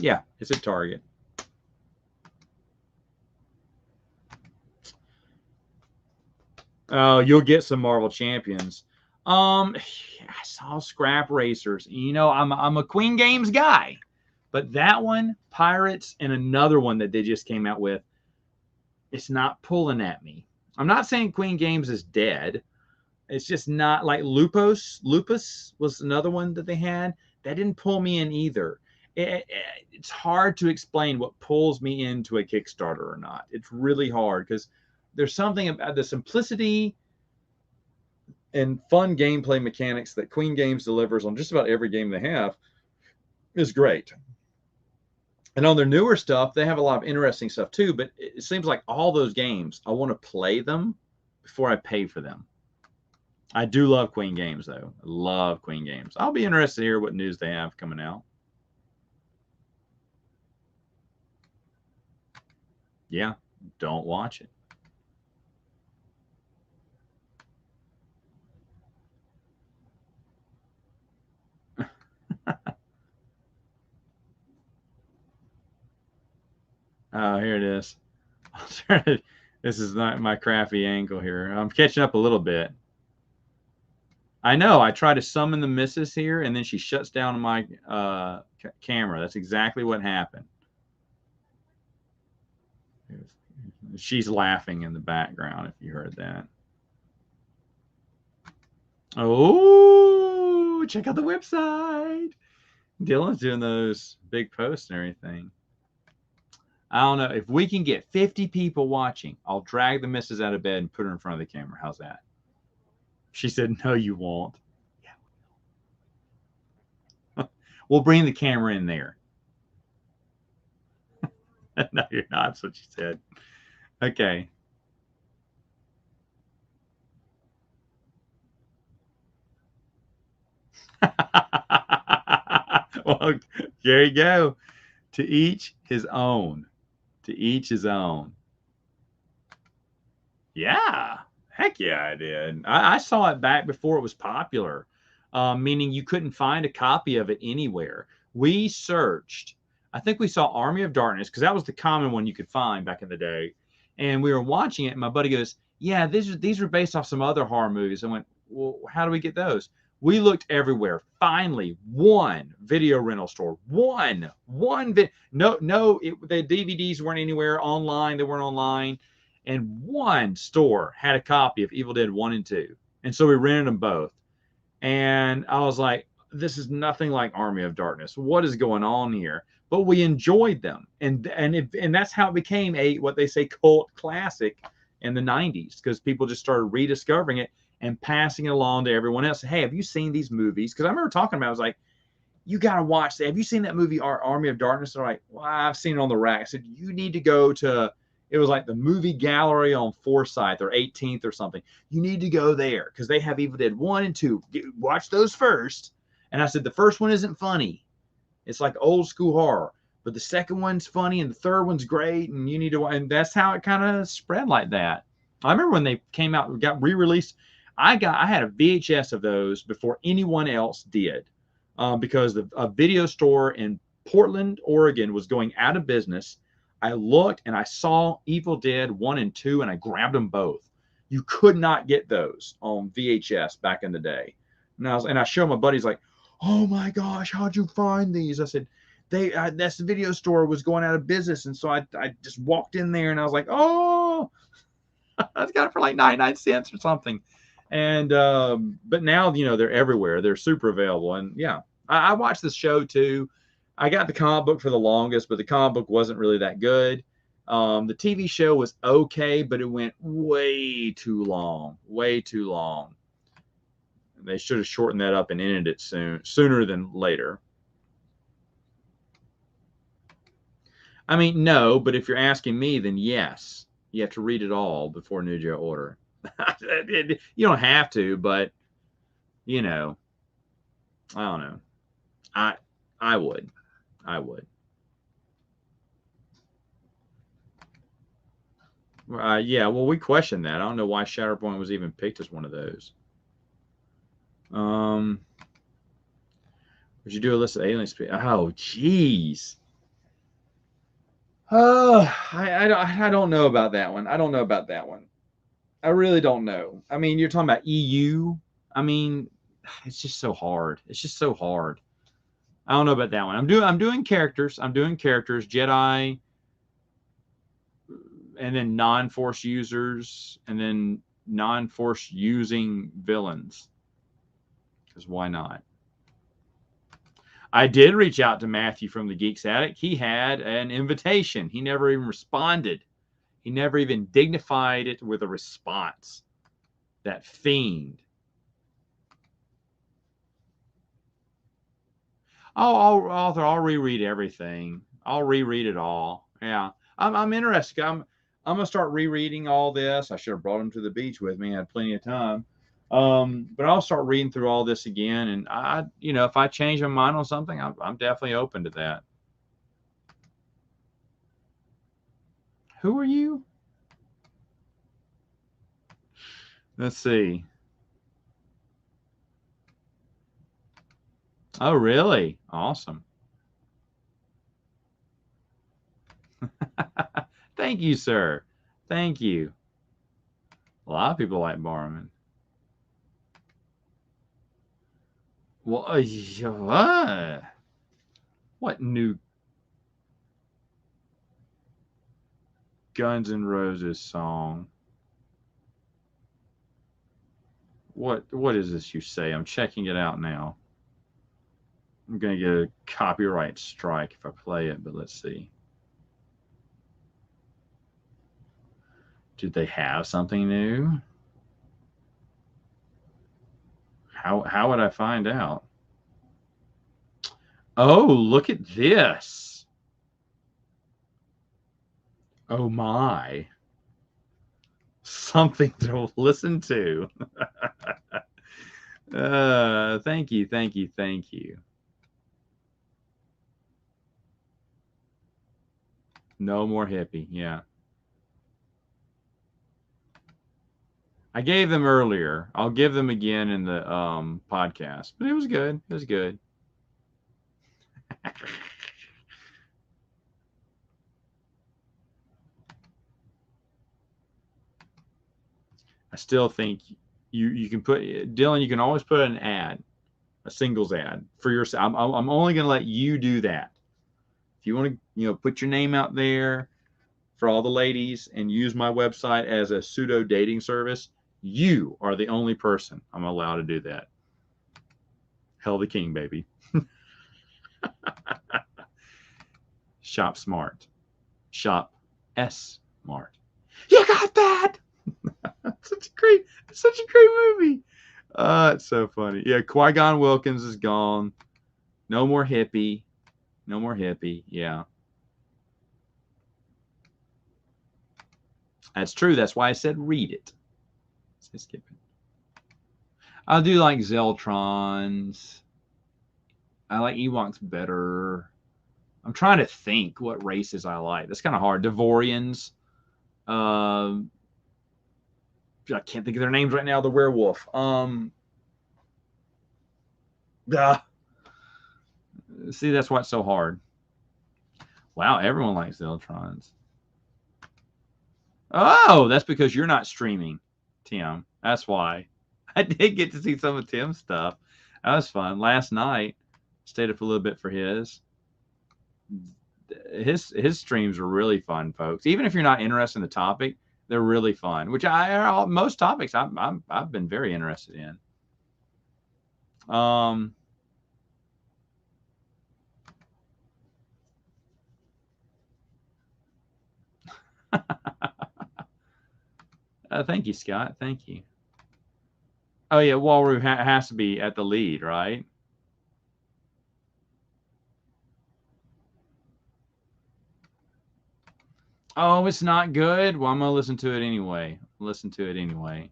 Yeah, it's at Target. Oh, you'll get some Marvel Champions. I saw Scrap Racers. You know, I'm a Queen Games guy, but that one, Pirates, and another one that they just came out with, it's not pulling at me. I'm not saying Queen Games is dead. It's just not like Lupus. Lupus was another one that they had that didn't pull me in either. It's hard to explain what pulls me into a Kickstarter or not. It's really hard because there's something about the simplicity and fun gameplay mechanics that Queen Games delivers on just about every game they have is great. And on their newer stuff, they have a lot of interesting stuff too, but it seems like all those games, I want to play them before I pay for them. I do love Queen Games, though. I love Queen Games. I'll be interested to hear what news they have coming out. Yeah, don't watch it. Oh, here it is. This is not my crafty angle here. I'm catching up a little bit. I know. I try to summon the missus here, and then she shuts down my camera. That's exactly what happened. She's laughing in the background, if you heard that. Oh, check out the website. Dylan's doing those big posts and everything. I don't know. If we can get 50 people watching, I'll drag the missus out of bed and put her in front of the camera. How's that? She said, no, you won't. Yeah. We'll bring the camera in there. No, you're not. That's what she said. Okay. Well, there you go. To each his own. To each his own. Yeah. Heck yeah, I did. I saw it back before it was popular, meaning you couldn't find a copy of it anywhere. We searched. I think we saw Army of Darkness because that was the common one you could find back in the day. And we were watching it, and my buddy goes, yeah, these are based off some other horror movies. I went, well, how do we get those? We looked everywhere. Finally, one video rental store. One. The DVDs weren't anywhere online. They weren't online. And one store had a copy of Evil Dead 1 and 2. And so we rented them both. And I was like, this is nothing like Army of Darkness. What is going on here? But we enjoyed them. And that's how it became what they say cult classic in the 90s, because people just started rediscovering it and passing it along to everyone else. Hey, have you seen these movies? Because I remember talking about it. I was like, you got to watch that. Have you seen that movie, Army of Darkness? They're like, well, I've seen it on the rack. I said, you need to go to, it was like the movie gallery on Forsyth or 18th or something. You need to go there because they have Evil Dead 1 and 2. Watch those first. And I said, the first one isn't funny. It's like old school horror. But the second one's funny and the third one's great. And you need to, and that's how it kind of spread like that. I remember when they came out, got re-released. I had a VHS of those before anyone else did, because a video store in Portland, Oregon was going out of business. I looked and I saw Evil Dead 1 and 2 and I grabbed them both. You could not get those on VHS back in the day. And I showed my buddies like, oh my gosh, how'd you find these? I said, that's the video store was going out of business. And so I just walked in there and I was like, oh, I got it for like 99 cents or something. And but now, they're everywhere. They're super available. And yeah, I watched this show too. I got the comic book for the longest, but the comic book wasn't really that good. The TV show was okay, but it went way too long. They should have shortened that up and ended it sooner than later. I mean, no, but if you're asking me, then yes. You have to read it all before New Joe Order. You don't have to, but I don't know. I would. Yeah, well, we questioned that. I don't know why Shatterpoint was even picked as one of those. Would you do a list of alien species? Oh, jeez. I don't know about that one. I really don't know. I mean, you're talking about EU. I mean, it's just so hard. It's just so hard. I don't know about that one. I'm doing characters. I'm doing characters, Jedi, and then non-force users, and then non-force using villains. Because why not? I did reach out to Matthew from the Geeks Atic. He had an invitation. He never even responded. He never even dignified it with a response. That fiend. Oh, I'll reread everything. I'll reread it all. Yeah, I'm interested. I'm gonna start rereading all this. I should have brought him to the beach with me. I had plenty of time. But I'll start reading through all this again, and if I change my mind on something, I'm definitely open to that. Who are you? Let's see. Oh, really? Awesome. Thank you, sir. Thank you. A lot of people like Barman. Well, what new Guns N' Roses song? What is this you say? I'm checking it out now. I'm going to get a copyright strike if I play it, but let's see. Did they have something new? How would I find out? Oh, look at this. Oh my. Something to listen to. Thank you, thank you, thank you. No more hippie, yeah. I gave them earlier. I'll give them again in the podcast. But it was good. It was good. I still think you can put, Dylan, you can always put an ad, a singles ad for yourself. I'm only going to let you do that. If you want to, put your name out there for all the ladies and use my website as a pseudo dating service, you are the only person I'm allowed to do that. Hell the king, baby. Shop smart. Shop smart. You got that? Such a great movie. It's so funny. Yeah, Qui-Gon Wilkins is gone. No more hippie. No more hippie. Yeah. That's true. That's why I said read it. Let's skip it. I do like Zeltrons. I like Ewoks better. I'm trying to think what races I like. That's kind of hard. Devorians. I can't think of their names right now. The werewolf. See, that's why it's so hard. Wow, everyone likes Zeltrons. Oh, that's because you're not streaming, Tim. That's why. I did get to see some of Tim's stuff. That was fun. Last night, stayed up a little bit for his. His streams were really fun, folks. Even if you're not interested in the topic, they're really fun. Which most topics I've been very interested in. Thank you, Scott. Thank you. Oh yeah, Walroo has to be at the lead, right? Oh, it's not good? Well, I'm going to listen to it anyway. Listen to it anyway.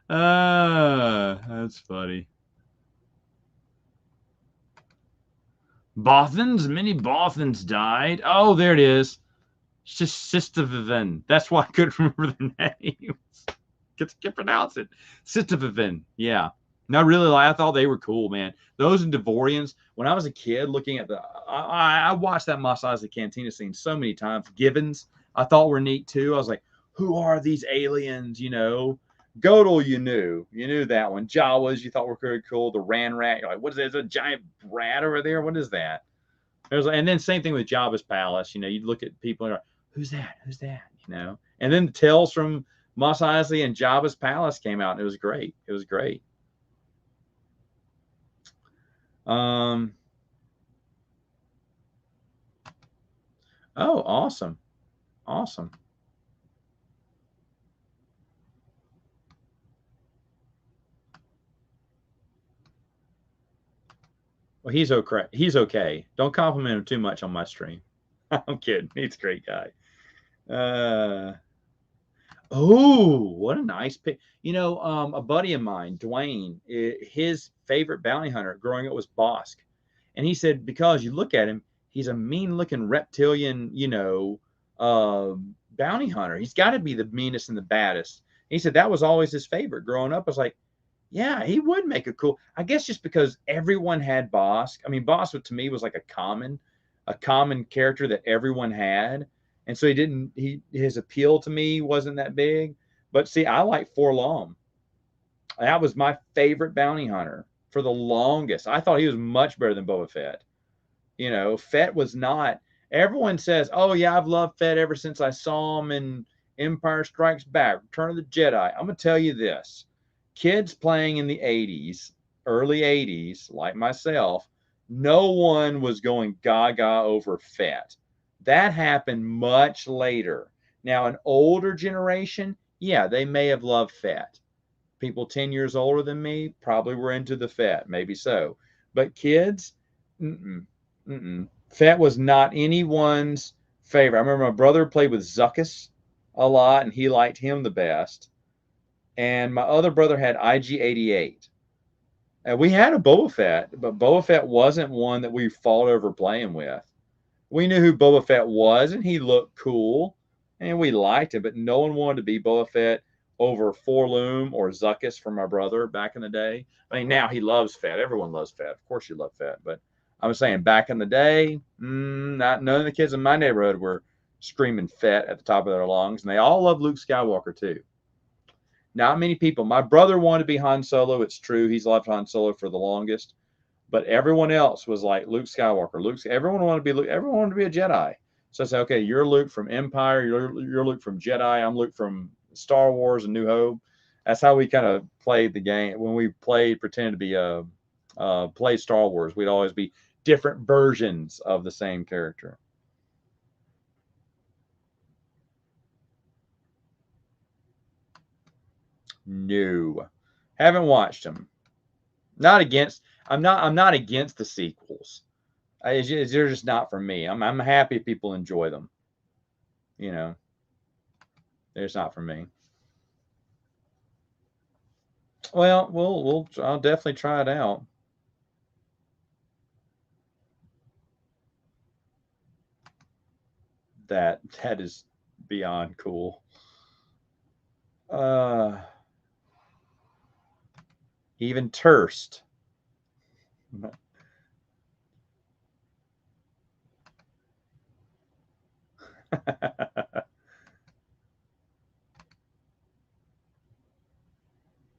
That's funny. Bothans? Many Bothans died. Oh, there it is. It's just Sistavivin. That's why I couldn't remember the names. Can't pronounce it. Sistavivin. Yeah. No, really, I thought they were cool, man. Those and Devorians. When I was a kid, looking at I watched that Mos Eisley Cantina scene so many times. Givens, I thought were neat too. I was like, who are these aliens? You know, Godel, you knew that one. Jawas, you thought were very cool. The Ran Rat, you're like, what is that? Is a giant rat over there? What is that? And then same thing with Jabba's palace. You know, you'd look at people and like, who's that? Who's that? You know, and then the tales from Mos Eisley and Jabba's palace came out, and it was great. It was great. Oh, awesome. Awesome. Well, he's okay. He's okay. Don't compliment him too much on my stream. I'm kidding. He's a great guy. Oh, what a nice pick. You know, a buddy of mine, Dwayne, his favorite bounty hunter growing up was Bosk. And he said, because you look at him, he's a mean looking reptilian, you know, bounty hunter. He's got to be the meanest and the baddest. He said that was always his favorite growing up. I was like, yeah, he would make a cool, I guess just because everyone had Bosk. I mean, Bosk to me was like a common character that everyone had. And so his appeal to me wasn't that big. But see, I like Forlom. That was my favorite bounty hunter for the longest. I thought he was much better than Boba Fett. You know, Fett was not. Everyone says, oh, yeah, I've loved Fett ever since I saw him in Empire Strikes Back, Return of the Jedi. I'm going to tell you this. Kids playing in the 80s, early 80s, like myself, no one was going gaga over Fett. That happened much later. Now, an older generation, yeah, they may have loved Fett. People 10 years older than me probably were into the Fett, maybe so. But kids, Fett was not anyone's favorite. I remember my brother played with Zuckuss a lot, and he liked him the best. And my other brother had IG-88. And we had a Boba Fett, but Boba Fett wasn't one that we fought over playing with. We knew who Boba Fett was, and he looked cool, and we liked him, but no one wanted to be Boba Fett over Forloom or Zuckuss for my brother back in the day. I mean, now he loves Fett. Everyone loves Fett. Of course you love Fett, but I was saying back in the day, none of the kids in my neighborhood were screaming Fett at the top of their lungs, and they all love Luke Skywalker too. Not many people. My brother wanted to be Han Solo. It's true. He's loved Han Solo for the longest. But everyone else was like Luke Skywalker. Everyone wanted to be Luke. Everyone wanted to be a Jedi. So I said, okay, you're Luke from Empire. You're Luke from Jedi. I'm Luke from Star Wars and New Hope. That's how we kind of played the game. When we pretended to be play Star Wars, we'd always be different versions of the same character. No, haven't watched them. Not against. I'm not against the sequels. They're just not for me. I'm happy if people enjoy them. You know, they're just not for me. Well, I'll definitely try it out. That is beyond cool. Even Turst.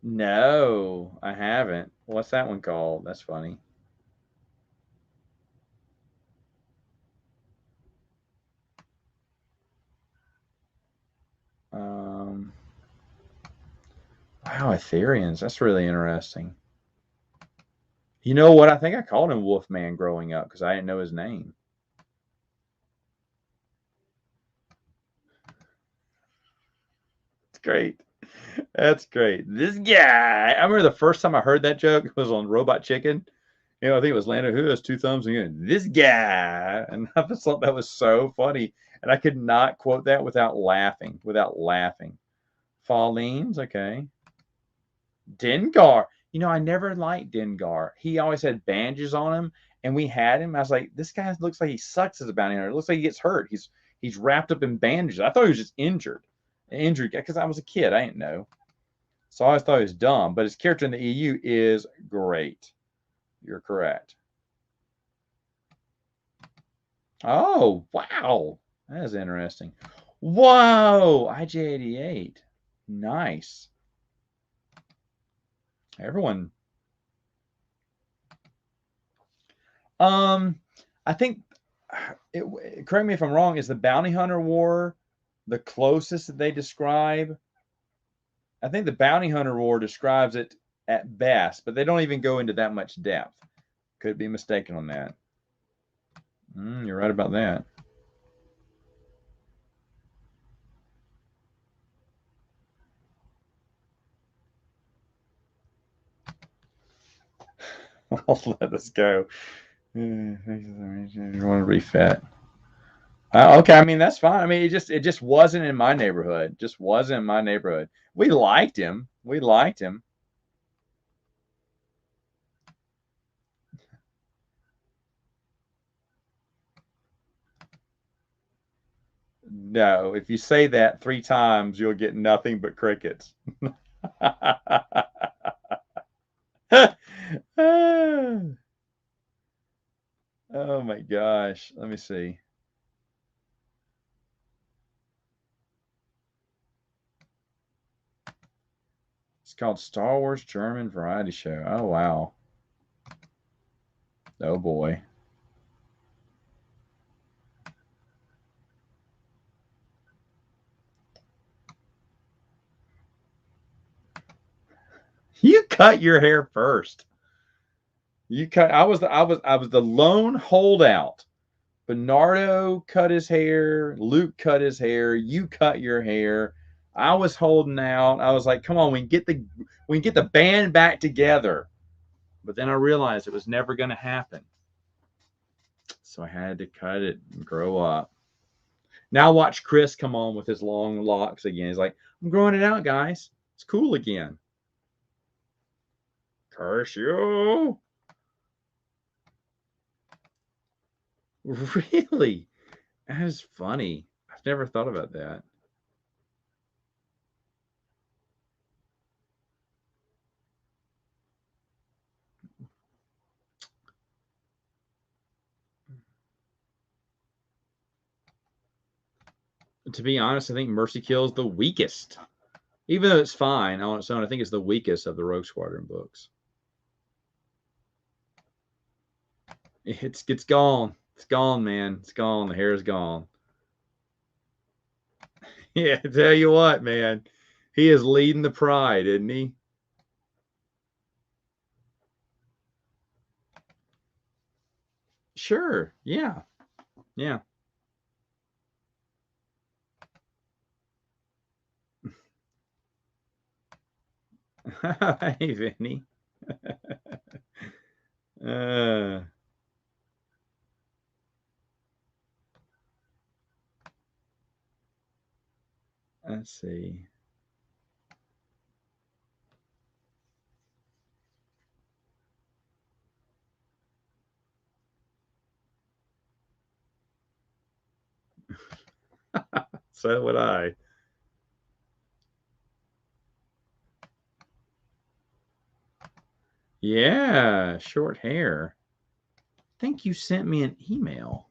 No, I haven't. What's that one called? That's funny. Wow, Ethereans. That's really interesting. You know what? I think I called him Wolfman growing up because I didn't know his name. It's great. That's great. This guy. I remember the first time I heard that joke was on Robot Chicken. You know, I think it was Lando who has two thumbs and this guy. And I just thought that was so funny. And I could not quote that without laughing. Fallines, okay. Dengar. You know, I never liked Dengar. He always had bandages on him, and we had him. I was like, this guy looks like he sucks as a bounty hunter. It looks like he gets hurt. He's wrapped up in bandages. I thought he was just injured because I was a kid. I didn't know. So I always thought he was dumb. But his character in the EU is great. You're correct. Oh, wow. That is interesting. Whoa, IJ88. Nice. Everyone. I think, correct me if I'm wrong, is the Bounty Hunter War the closest that they describe? I think the Bounty Hunter War describes it at best, but they don't even go into that much depth. Could be mistaken on that. You're right about that. I'll let this go. You want to refit? Okay, I mean that's fine. I mean it just wasn't in my neighborhood. Just wasn't in my neighborhood. We liked him. We liked him. No, if you say that 3 times, you'll get nothing but crickets. Oh my gosh. Let me see. It's called Star Wars German Variety Show. Oh, wow. Oh, boy. You cut your hair first. You cut. I was the lone holdout. Bernardo cut his hair. Luke cut his hair. You cut your hair. I was holding out. I was like, "Come on, we can get the band back together." But then I realized it was never going to happen. So I had to cut it and grow up. Now watch Chris come on with his long locks again. He's like, "I'm growing it out, guys. It's cool again." Curse you. Really? That is funny. I've never thought about that. To be honest, I think Mercy Kill is the weakest. Even though it's fine on its own, I think it's the weakest of the Rogue Squadron books. It's gone. It's gone, man. It's gone. The hair is gone. Yeah, I tell you what, man. He is leading the pride, isn't he? Sure. Yeah. Yeah. Hey, Vinny. uh, let's see. So would I. Yeah, short hair. I think you sent me an email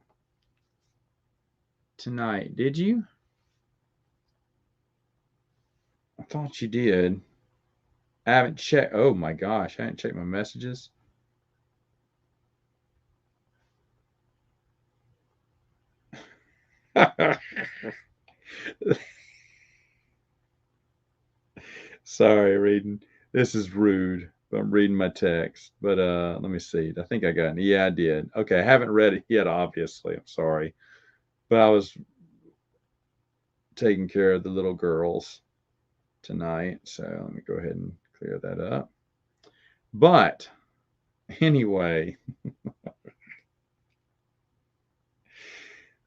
tonight, did you? I thought you did. I haven't checked. Oh my gosh, I haven't checked my messages. Sorry, reading. This is rude. I'm reading my text. But let me see. I think I got it. Yeah, I did. Okay, I haven't read it yet, obviously. I'm sorry. But I was taking care of the little girls tonight. So let me go ahead and clear that up. But anyway.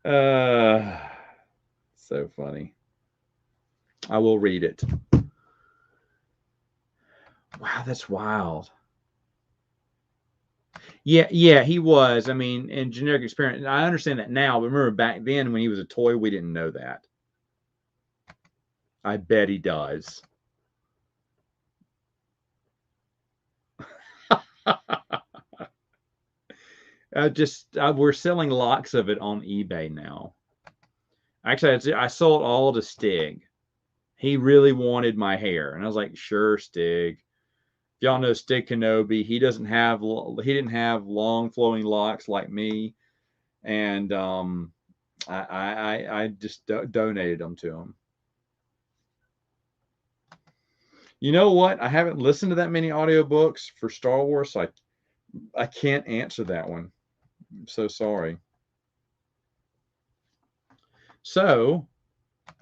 So funny. I will read it. Wow, that's wild. Yeah, he was. I mean, in generic experiment, I understand that now, but remember back then when he was a toy, we didn't know that. I bet he does. We're selling lots of it on eBay now. Actually, I sold all to Stig. He really wanted my hair, and I was like, "Sure, Stig." If y'all know Stig Kenobi, he didn't have long flowing locks like me, and I just donated them to him. You know what? I haven't listened to that many audiobooks for Star Wars, so I can't answer that one. I'm so sorry. So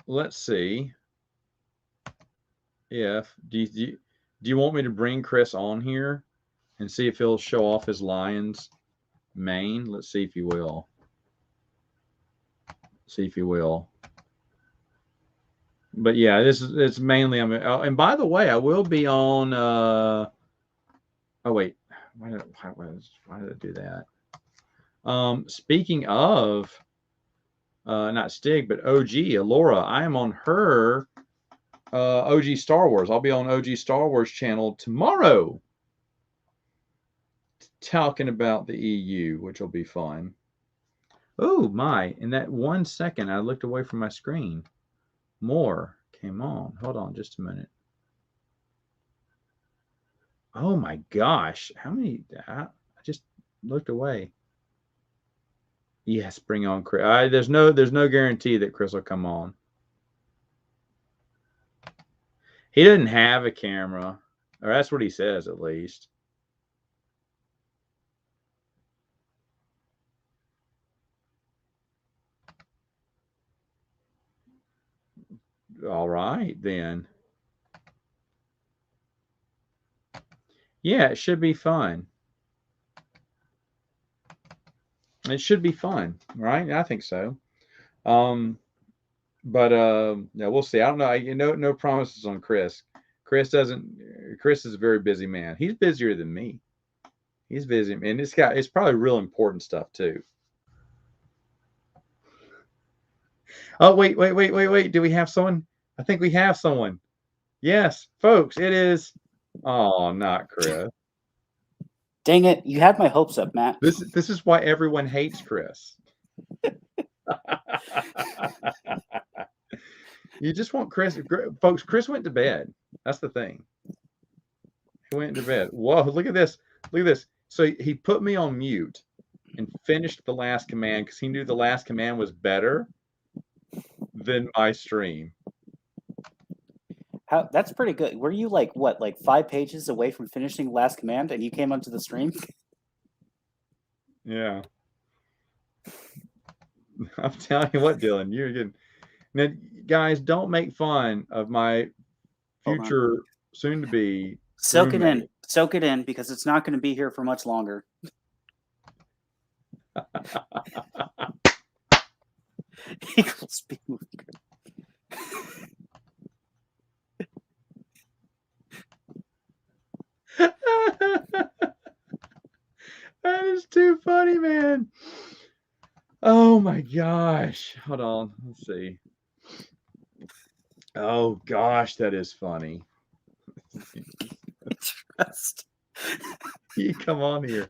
let's see if do you want me to bring Chris on here and see if he'll show off his lion's mane? Let's see if he will. See if he will. But yeah, it's mainly and by the way, I will be on oh wait, why did I do that? Speaking of not Stig, but OG Alora, I am on her OG Star Wars. I'll be on OG Star Wars channel tomorrow talking about the EU, which will be fun. Oh my, in that 1 second I looked away from my screen. More came on. Hold on just a minute. Oh my gosh, how many? I just looked away. Yes, bring on Chris. There's no guarantee that Chris will come on. He doesn't have a camera, or that's what he says at least. All right then. Yeah, it should be fun. It should be fun, right? I think so. But yeah, we'll see. I don't know. No promises on Chris. Chris is a very busy man. He's busier than me. He's busy, and it's probably real important stuff too. Oh wait. Do we have someone? I think we have someone. Yes, folks, it is. Oh, not Chris. Dang it! You had my hopes up, Matt. This is why everyone hates Chris. You just want Chris, folks. Chris went to bed. That's the thing. He went to bed. Whoa! Look at this. Look at this. So he put me on mute and finished the last command because he knew the last command was better than my stream. That's pretty good. Were you like 5 pages away from finishing last command, and you came onto the stream? Yeah. I'm telling you what, Dylan, you're good. Now, guys, don't make fun of my future soon-to-be. Soak it in, because it's not going to be here for much longer. Equal speed moving. That is too funny, man. Oh my gosh. Hold on. Let's see. Oh gosh, that is funny. You come on here.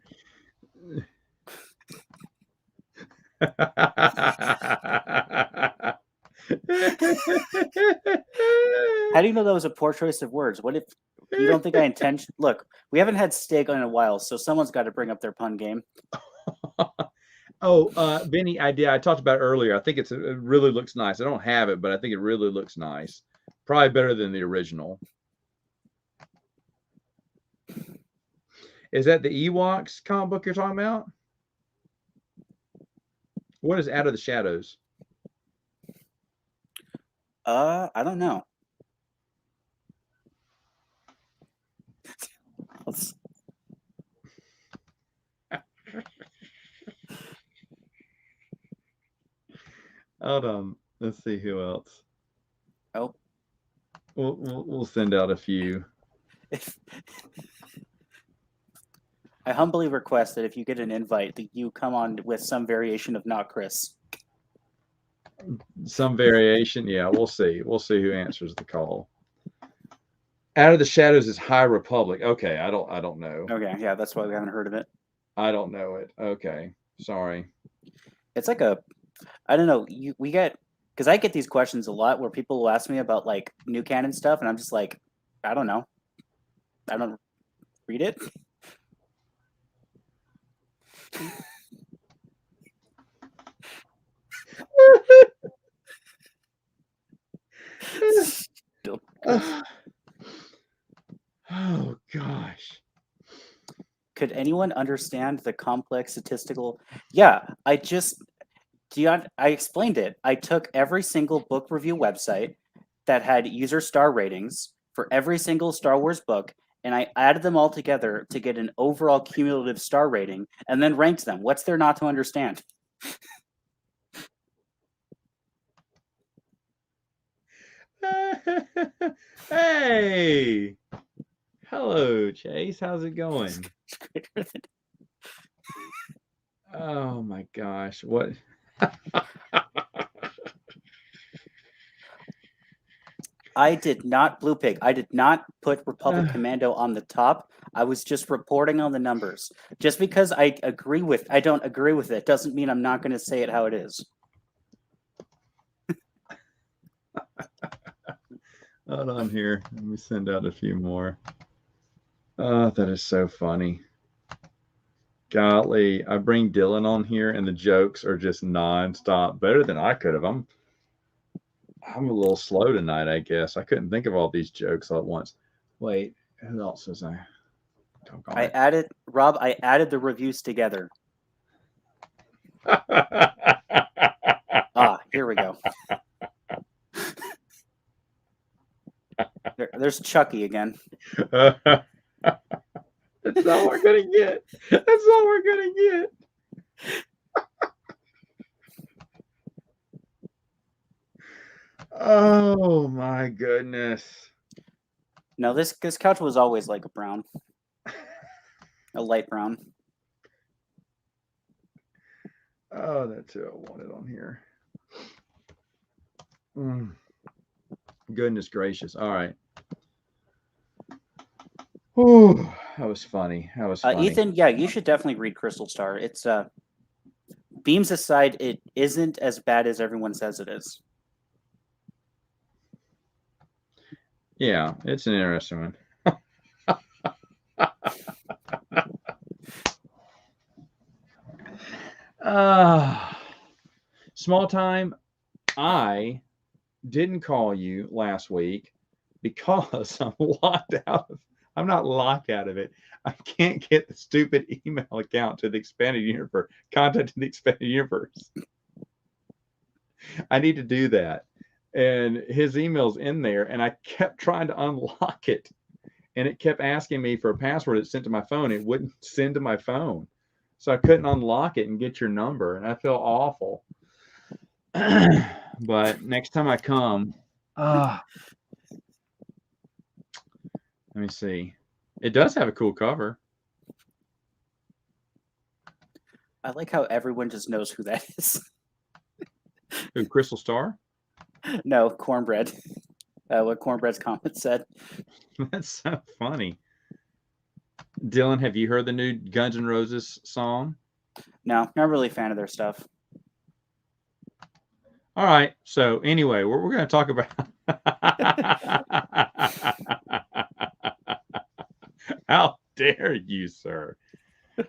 How do you know that was a poor choice of words? What if you don't think I intention? Look, we haven't had Stig on in a while, so someone's got to bring up their pun game. Oh, Benny, I talked about it earlier. I think it really looks nice. I don't have it, but I think it really looks nice. Probably better than the original. Is that the Ewoks comic book you're talking about? What is Out of the Shadows? I don't know. Hold on. Let's see who else. Oh, we'll send out a few. I humbly request that if you get an invite, that you come on with some variation of not Chris. Some variation. Yeah, we'll see. We'll see who answers the call. Out of the Shadows is High Republic. Okay, I don't know. Okay, yeah, that's why we haven't heard of it. I don't know it. Okay, sorry. It's like a, I don't know. We get, because I get these questions a lot where people will ask me about like new canon stuff, and I'm just like, I don't know. I don't read it. Oh gosh. Could anyone understand the complex statistical? Yeah, I explained it. I took every single book review website that had user star ratings for every single Star Wars book, and I added them all together to get an overall cumulative star rating, and then ranked them. What's there not to understand? Hey, hello, Chase. How's it going? Oh my gosh, what? I did not, Blue Pig, I did not put Republic Commando on the top. I was just reporting on the numbers. Just because I don't agree with it doesn't mean I'm not going to say it how it is. Hold on here. Let me send out a few more. Oh, that is so funny. Golly, I bring Dylan on here and the jokes are just nonstop. Better than I could have. I'm a little slow tonight, I guess. I couldn't think of all these jokes all at once. Wait, who else was I? I added the reviews together. Here we go. There's Chucky again. That's all we're gonna get. That's all we're gonna get. Oh my goodness. No, this couch was always like a brown. A light brown. Oh, that's who I wanted on here. Goodness gracious. All right. Oh, that was funny. That was funny. Ethan, yeah, you should definitely read Crystal Star. It's beams aside, it isn't as bad as everyone says it is. Yeah, it's an interesting one. Small time. I didn't call you last week because I'm locked out of. I'm not locked out of it. I can't get the stupid email account to the expanded universe. Content in the expanded universe. I need to do that. And his email's in there, and I kept trying to unlock it. And it kept asking me for a password it sent to my phone. It wouldn't send to my phone. So I couldn't unlock it and get your number. And I feel awful. But next time I come, let me see. It does have a cool cover. I like how everyone just knows who that is. Who, Crystal Star? No, Cornbread. What Cornbread's comment said. That's so funny. Dylan, have you heard the new Guns N' Roses song? No, not really a fan of their stuff. All right. So anyway, we're going to talk about how dare you, sir?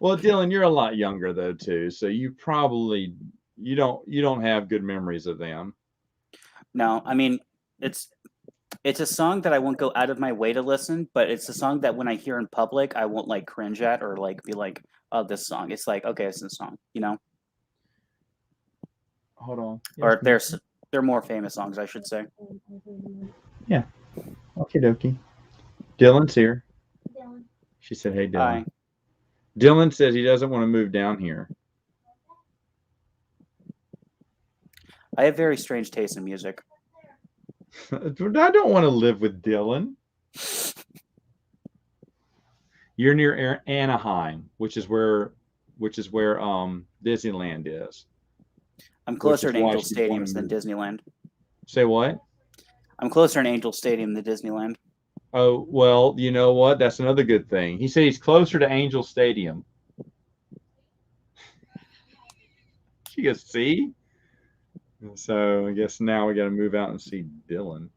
Well, Dylan, you're a lot younger though too, so you probably you don't have good memories of them. No, I mean it's a song that I won't go out of my way to listen, but it's a song that when I hear in public, I won't like cringe at or like be like, "Oh, this song." It's like, okay, it's a song, you know. Hold on. Or they're more famous songs, I should say. Yeah. Okie dokie. Dylan's here. Dylan. She said, "Hey, Dylan." Hi. Dylan says he doesn't want to move down here. I have very strange taste in music. I don't want to live with Dylan. You're near Anaheim, which is where Disneyland is. I'm closer to why Angel she'd Stadiums wanna than Disneyland. Say what? I'm closer to Angel Stadium than Disneyland. Oh, well, you know what? That's another good thing. He said he's closer to Angel Stadium. She goes, see? So I guess now we got to move out and see Dylan.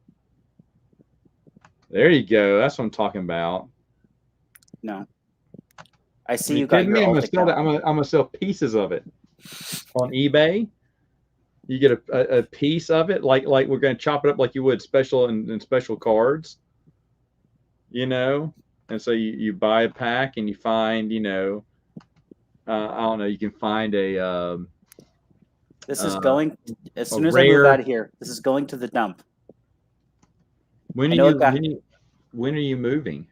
There you go. That's what I'm talking about. No. I see Are you got kidding your me? I'm alt gonna sell that. account. I'm gonna sell pieces of it on eBay. You get a piece of it, like we're gonna chop it up like you would special and special cards, you know. And so you buy a pack and you find, you know, I don't know, you can find a This is going as soon as I move rare. out of here. This is going to the dump. When I are know you it got- when are you moving?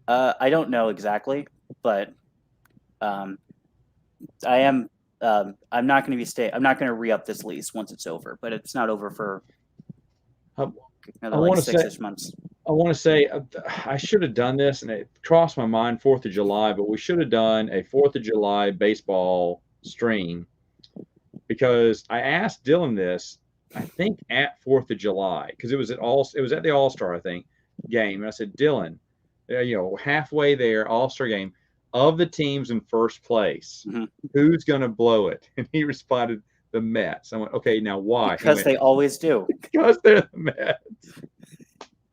I don't know exactly, but I am. I'm not going to be I'm not going to re-up this lease once it's over, but it's not over for another like wanna 6-ish months. I want to say I should have done this, and it crossed my mind 4th of July, but we should have done a 4th of July baseball stream because I asked Dylan this, I think at 4th of July, because it was at the All-Star, I think, game. And I said, Dylan, you know, halfway there, All-Star game, of the teams in first place, who's going to blow it? And he responded, the Mets. I went, okay, now why? Because they always do. Because they're the Mets.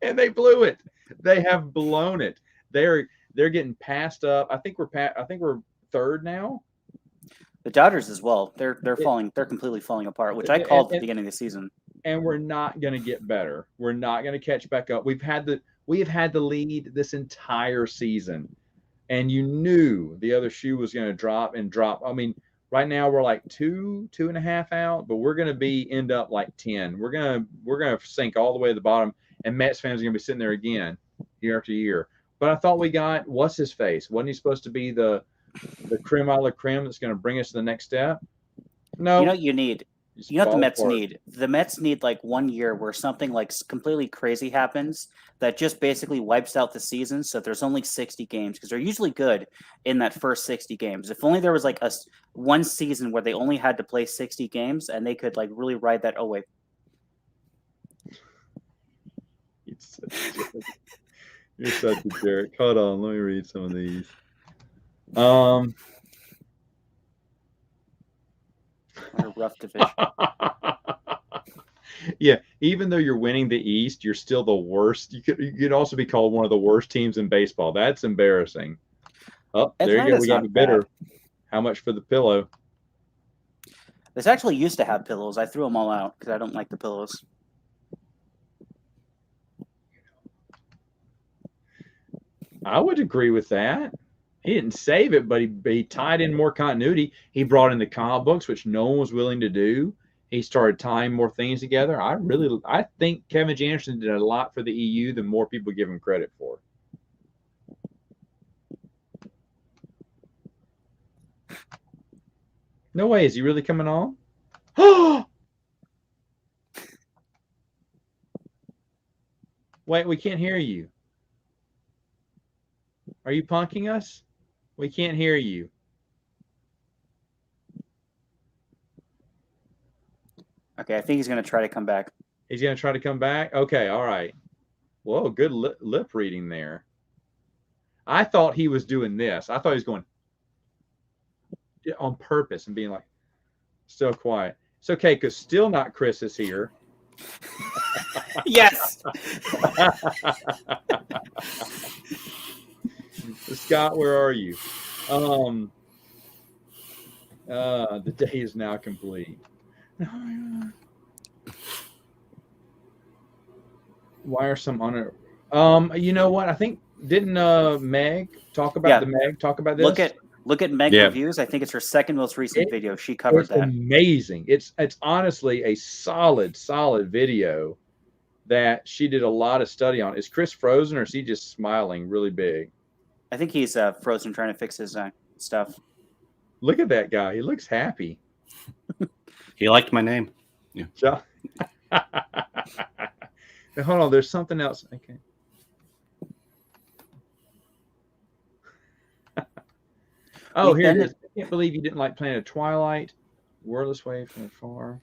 And they blew it. They have blown it. They're getting passed up. I think we're third now. The Dodgers as well. They're falling. They're completely falling apart, which I called at the beginning of the season. And we're not going to get better. We're not going to catch back up. We have had the lead this entire season, and you knew the other shoe was going to drop and drop. I mean, right now we're like 2.5 out, but we're going to end up like 10. We're gonna sink all the way to the bottom. And Mets fans are going to be sitting there again year after year. But I thought we got, what's his face? Wasn't he supposed to be the creme a la creme that's going to bring us to the next step? No. You know what you need? You know what the Mets need? The Mets need like 1 year where something like completely crazy happens that just basically wipes out the season. So there's only 60 games because they're usually good in that first 60 games. If only there was like one season where they only had to play 60 games and they could like really ride that. Oh, wait. You're such a jerk. Hold on, let me read some of these. What a rough division. Yeah, even though you're winning the East, you're still the worst. You could also be called one of the worst teams in baseball. That's embarrassing. Oh, there you go. We got the bidder. How much for the pillow? This actually used to have pillows. I threw them all out because I don't like the pillows. I would agree with that. He didn't save it, but he tied in more continuity. He brought in the comic books, which no one was willing to do. He started tying more things together. I think Kevin J. Anderson did a lot for the EU than more people give him credit for. No way. Is he really coming on? Wait, we can't hear you. Are you punking us? We can't hear you. Okay, I think he's going to try to come back. He's going to try to come back? Okay, all right. Whoa, good lip reading there. I thought he was doing this. I thought he was going on purpose and being like, still quiet. It's okay, because still not Chris is here. Yes. Scott, where are you? The day is now complete. Why are some on it? You know what? I think didn't Meg talk about talk about this? Look at Meg reviews. I think it's her second most recent video. She covered that. Amazing. It's honestly a solid video that she did a lot of study on. Is Chris frozen or is he just smiling really big? I think he's frozen trying to fix his stuff. Look at that guy. He looks happy. He liked my name. Yeah. Hold on. There's something else. Okay. Oh, here it then is. I can't believe you didn't like Planet Twilight. Wordless Wave from Afar.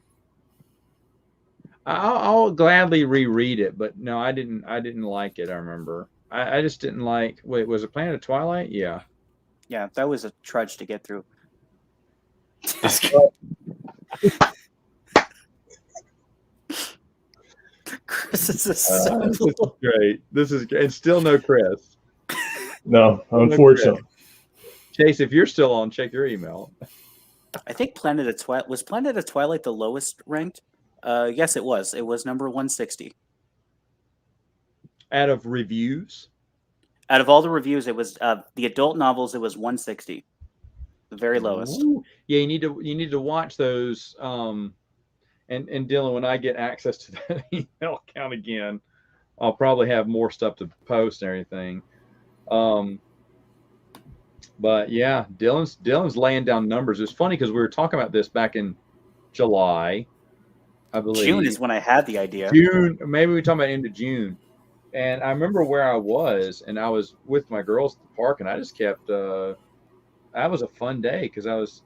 I'll gladly reread it, but no, I didn't like it. I remember. I just didn't like. Wait, was it Planet Twilight? Yeah. Yeah, that was a trudge to get through. Chris is a This is great. This is great. And still no Chris. No, unfortunately. Chase, if you're still on, check your email. I think Planet of Twilight was Planet of Twilight the lowest ranked. Yes, it was. It was number 160. Out of reviews. Out of all the reviews, it was the adult novels. It was 160, the very lowest. Ooh. Yeah, you need to watch those. And Dylan, when I get access to that email account again, I'll probably have more stuff to post and everything. But yeah, Dylan's laying down numbers. It's funny because we were talking about this back in July, I believe. June is when I had the idea. June, maybe we talking about into June. And I remember where I was, and I was with my girls at the park, and I just kept. That was a fun day because I was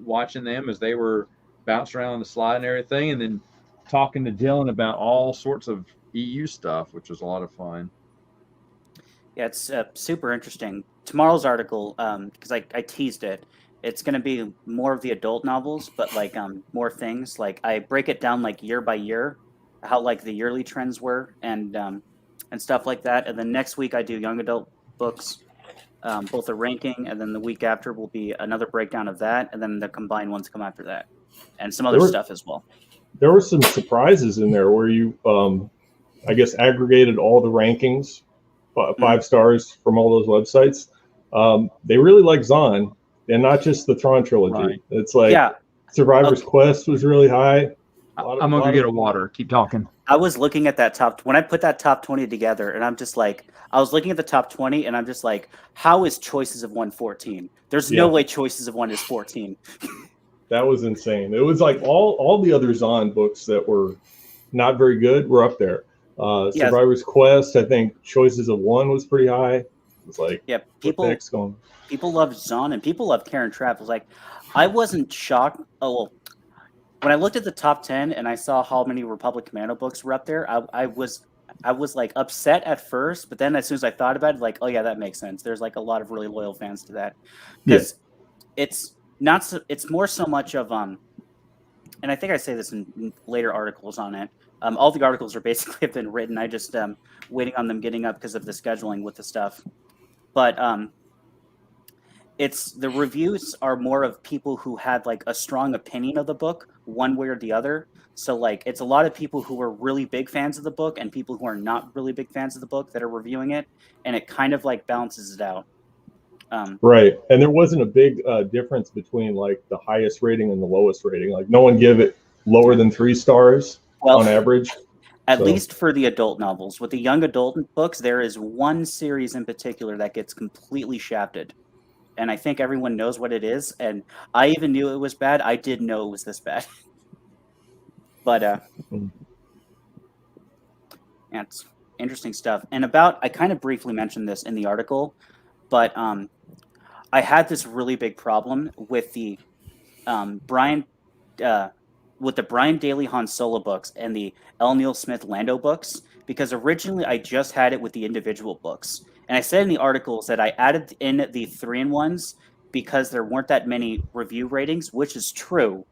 watching them as they were bouncing around on the slide and everything, and then talking to Dylan about all sorts of EU stuff, which was a lot of fun. Yeah, it's super interesting. Tomorrow's article, because I teased it, it's going to be more of the adult novels, but like more things. Like I break it down like year by year, how like the yearly trends were, and stuff like that. And then next week I do young adult books, both a ranking, and then the week after will be another breakdown of that, and then the combined ones come after that, and some other stuff as well. There were some surprises in there where you, I guess, aggregated all the rankings, 5 stars from all those websites. They really like Zahn, and not just the Tron trilogy. Right. It's like Survivor's Quest was really high. I'm gonna go get a water. Keep talking. I was looking at that when I put that top 20 together, and I'm just like, I was looking at the top 20, and I'm just like, how is Choices of 114? There's no way Choices of 1 is 14. That was insane. It was like all the other Zahn books that were not very good were up there. Survivor's Quest, I think Choices of 1 was pretty high. It's like, people love Zahn, and people love Karen Trapp. It was like, I wasn't shocked. Oh, well, when I looked at the top 10 and I saw how many Republic Commando books were up there, I was like upset at first, but then as soon as I thought about it, like, oh yeah, that makes sense. There's like a lot of really loyal fans to that, because it's more so much of and I think I say this in later articles on it. All the articles are basically have been written. I just waiting on them getting up because of the scheduling with the stuff, but it's the reviews are more of people who had like a strong opinion of the book one way or the other. So like it's a lot of people who are really big fans of the book and people who are not really big fans of the book that are reviewing it, and it kind of like balances it out. Right, and there wasn't a big difference between like the highest rating and the lowest rating. Like no one gave it lower than 3 stars on average. At least for the adult novels. With the young adult books, there is one series in particular that gets completely shafted. And I think everyone knows what it is. And I even knew it was bad. I didn't know it was this bad. But it's interesting stuff. And I kind of briefly mentioned this in the article, but I had this really big problem with the Brian Daly Han Solo books and the L. Neil Smith Lando books, because originally I just had it with the individual books. And I said in the articles that I added in the 3-in-1s because there weren't that many review ratings, which is true.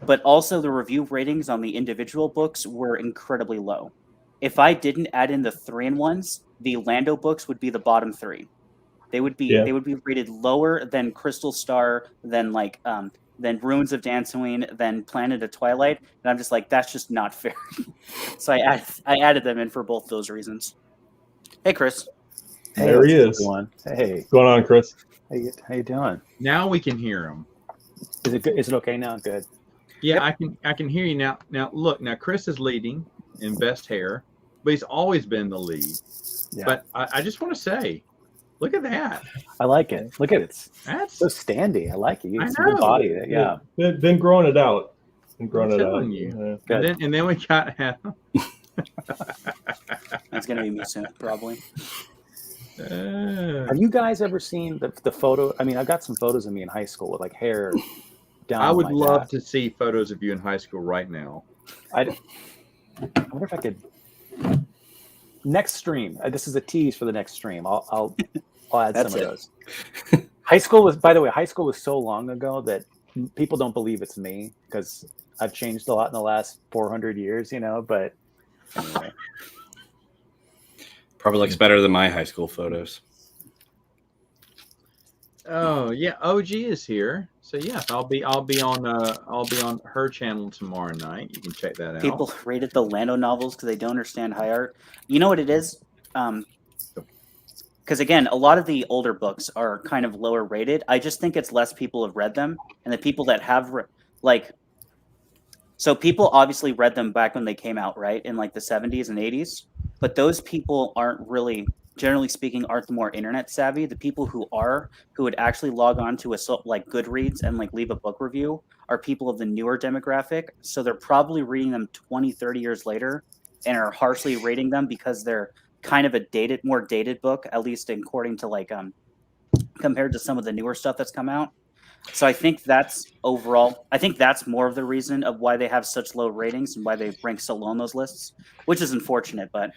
But also the review ratings on the individual books were incredibly low. If I didn't add in the 3-in-1s, the Lando books would be the bottom 3. They would be rated lower than Crystal Star, than Ruins of Dantooine, than Planet of Twilight. And I'm just like, that's just not fair. So I added them in for both those reasons. Hey, Chris. Hey, there he is. Everyone. Hey, what's going on, Chris? How you doing? Now we can hear him. Is it good? Is it okay now? Good. Yeah, I can hear you now. Now look, Chris is leading in best hair, but he's always been the lead. Yeah. But I just want to say, look at that. I like it. Look at it. That's so standy. I like it. I It's a good body. Yeah. Been growing it out. I'm telling you. Good. And then we got That's gonna be me soon, probably. Have you guys ever seen the photo? I mean, I've got some photos of me in high school with like hair down. I would my love back. to see photos of you in high school right now. I wonder if I could. Next stream. This is a tease for the next stream. I'll add That's some of it. those. High school was, by the way, high school was so long ago that people don't believe it's me because I've changed a lot in the last 400 years, you know. But anyway, Probably looks better than my high school photos. Oh yeah, OG is here. So yes, I'll be on her channel tomorrow night. You can check that out. People rated the Lando novels because they don't understand high art. You know what it is? Because again, a lot of the older books are kind of lower rated. I just think it's less people have read them, and the people that have so people obviously read them back when they came out, right, in like the 70s and 80s. But those people aren't really, generally speaking, aren't the more internet savvy. The people who would actually log on to like Goodreads and like leave a book review are people of the newer demographic. So they're probably reading them 20, 30 years later and are harshly rating them because they're kind of a more dated book, at least according to like compared to some of the newer stuff that's come out. So I think that's more of the reason of why they have such low ratings and why they rank so low on those lists, which is unfortunate. But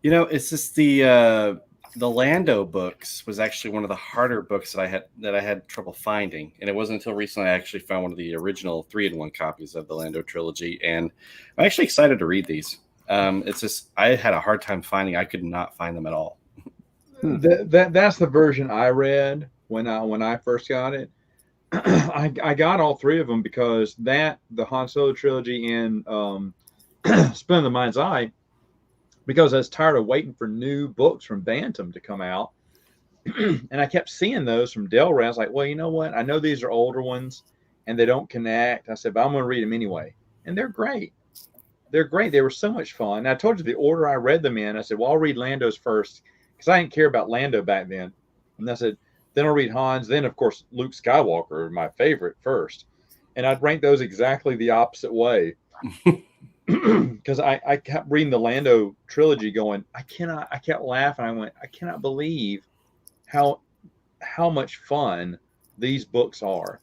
You know, it's just the Lando books was actually one of the harder books that I had trouble finding, and it wasn't until recently I actually found one of the original 3-in-1 copies of the Lando trilogy, and I'm actually excited to read these. It's just I had a hard time finding; I could not find them at all. That's the version I read when I first got it. I got all three of them because the Han Solo trilogy and Spin of the Mind's Eye, because I was tired of waiting for new books from Bantam to come out. And I kept seeing those from Delray. I was like, well, you know what? I know these are older ones and they don't connect. I said, but I'm going to read them anyway. And they're great. They're great. They were so much fun. And I told you the order I read them in. I said, well, I'll read Lando's first because I didn't care about Lando back then. And I said, then I'll read Han's. Then, of course, Luke Skywalker, my favorite, first. And I'd rank those exactly the opposite way. Because I kept reading the Lando trilogy going, I kept laughing. I went, I cannot believe how much fun these books are.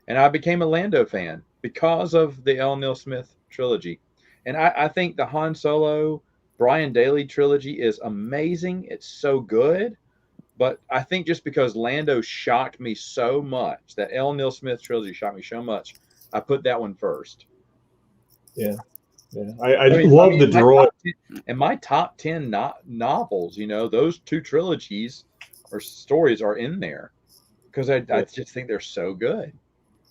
And I became a Lando fan because of the L. Neil Smith trilogy. And I think the Han Solo, Brian Daley trilogy is amazing. It's so good. But I think just because Lando shocked me so much, that L. Neil Smith trilogy shocked me so much, I put that one first. Yeah. Yeah, I love the droid. And my top 10 novels, you know, those two trilogies or stories are in there because I just think they're so good.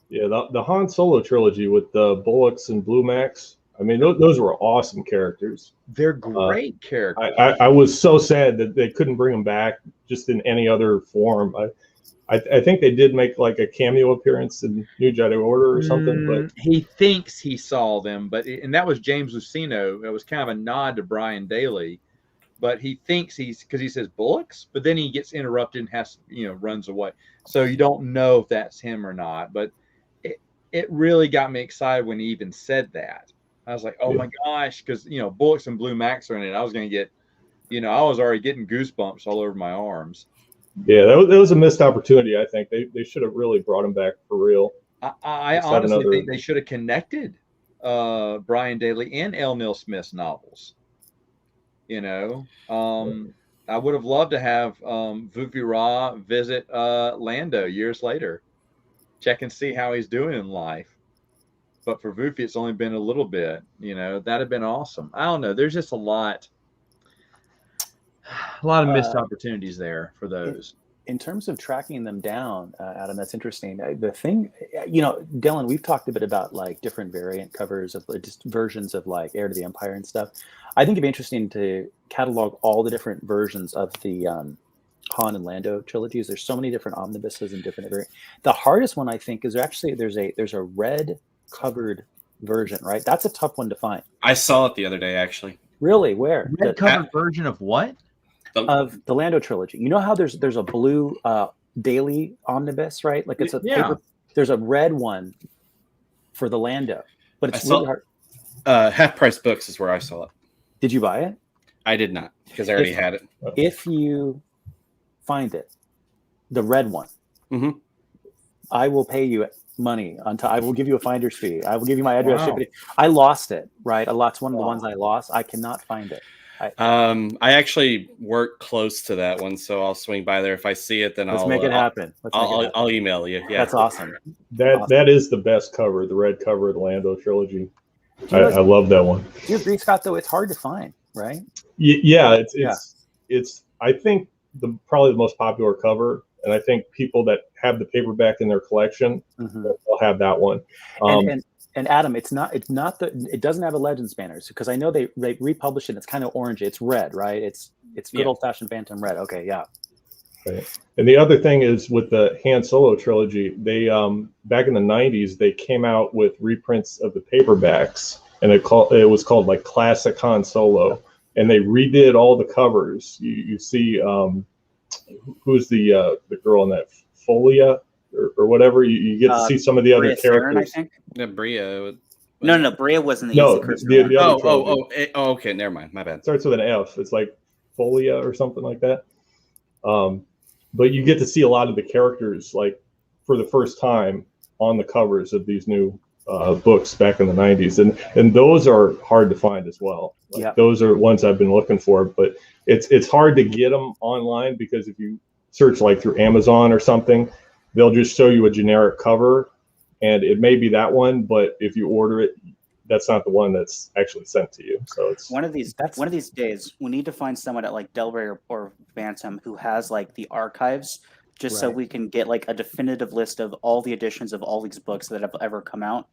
Yeah, the Han Solo trilogy with the Bullocks and Blue Max. I mean, those were awesome characters. They're great characters. I was so sad that they couldn't bring them back just in any other form. I think they did make like a cameo appearance in New Jedi Order or something, but he thinks he saw them, and that was James Luceno. It was kind of a nod to Brian Daley, but he thinks because he says Bullocks, but then he gets interrupted and runs away. So you don't know if that's him or not, but it really got me excited when he even said that. I was like, oh my gosh, because Bullocks and Blue Max are in it. I was going to get, I was already getting goosebumps all over my arms. Yeah, that was a missed opportunity. I think they should have really brought him back for real. I honestly think they should have connected Brian Daley and L. Neil Smith's novels. I would have loved to have Vufi Ra visit Lando years later, check and see how he's doing in life. But for Vufi, it's only been a little bit. That'd have been awesome. I don't know. There's just a lot of missed opportunities there for those. In terms of tracking them down, Adam, that's interesting. The thing, Dylan, we've talked a bit about like different variant covers of just versions of like Heir to the Empire and stuff. I think it'd be interesting to catalog all the different versions of the Han and Lando trilogies. There's so many different omnibuses and different variants. The hardest one, I think, is actually there's a red covered version, right? That's a tough one to find. I saw it the other day, actually. Really? Where? Red covered version of what? Of the Lando trilogy. You know how there's a blue daily omnibus, right? Like it's a paper. There's a red one for the Lando, but it's really hard. Half Price Books is where I saw it. Did you buy it? I did not because I already had it. If you find it. The red one. Mhm. I will pay you money. I will give you a finder's fee. I will give you my address. Wow. I lost it, right? It's one of the ones I lost. I cannot find it. I actually work close to that one, so I'll swing by there if I see it. Then Let's I'll make it happen. I'll email you. Yeah, That's awesome. That is the best cover, the red cover of the Lando trilogy. Do you guys- I love that one. Do you agree, Scott? Though it's hard to find, right? Yeah, it's I think probably the most popular cover, and I think people that have the paperback in their collection will have that one. And Adam, it doesn't have a Legends banner because I know they republished it. It's kind of orange. It's red, right? It's good old fashioned Phantom red. Okay, yeah. Right. And the other thing is with the Han Solo trilogy, they back in the 90s they came out with reprints of the paperbacks, and it was called like Classic Han Solo, and they redid all the covers. You see who's the girl in that Folia or whatever. You get to see some of the other characters. I think. Yeah, Bria. No, Bria wasn't the No, easy Chris. the other trilogy. Okay, never mind. My bad. Starts with an F. It's like Folia or something like that. But you get to see a lot of the characters like for the first time on the covers of these new books back in the 90s, and those are hard to find as well. Those are ones I've been looking for, but it's hard to get them online because if you search like through Amazon or something, they'll just show you a generic cover, and it may be that one, but if you order it, that's not the one that's actually sent to you. So it's one of these days we need to find someone at like Delray or Bantam who has like the archives, just so we can get like a definitive list of all the editions of all these books that have ever come out.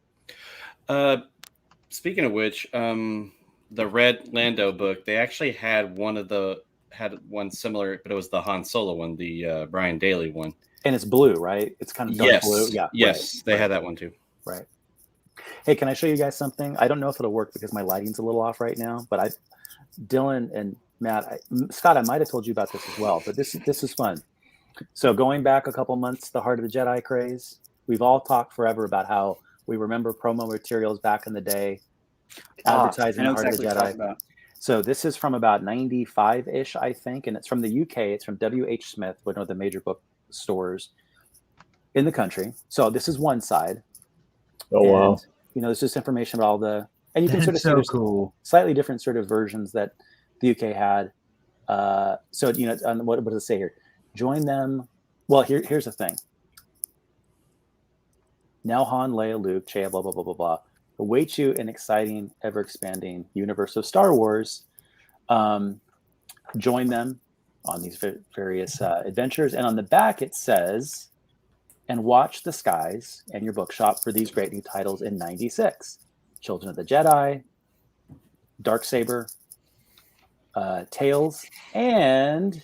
Speaking of which, the Red Lando book, they actually had one similar, but it was the Han Solo one, the Brian Daly one. And it's blue, right? It's kind of dark blue. Yeah. Yes, they had that one too. Right. Hey, can I show you guys something? I don't know if it'll work because my lighting's a little off right now, but Dylan and Matt, Scott, I might have told you about this as well, but this is fun. So going back a couple months, the Heart of the Jedi craze, we've all talked forever about how we remember promo materials back in the day, advertising the Heart of the Jedi. So this is from about 95-ish, I think, and it's from the UK. It's from W.H. Smith, one of the major bookstores in the country. So this is one side. Oh, wow. You know, there's just information about all the, and you can sort of see so cool. Slightly different sort of versions that the UK had. So, you know, what does it say here? Join them. Well, here's the thing. Now Han, Leia, Luke, Cheia, blah, blah, blah, blah, blah. Await you an exciting, ever-expanding universe of Star Wars. Join them on these various adventures. And on the back, it says, and watch the skies and your bookshop for these great new titles in 96. Children of the Jedi, Darksaber, Tales, and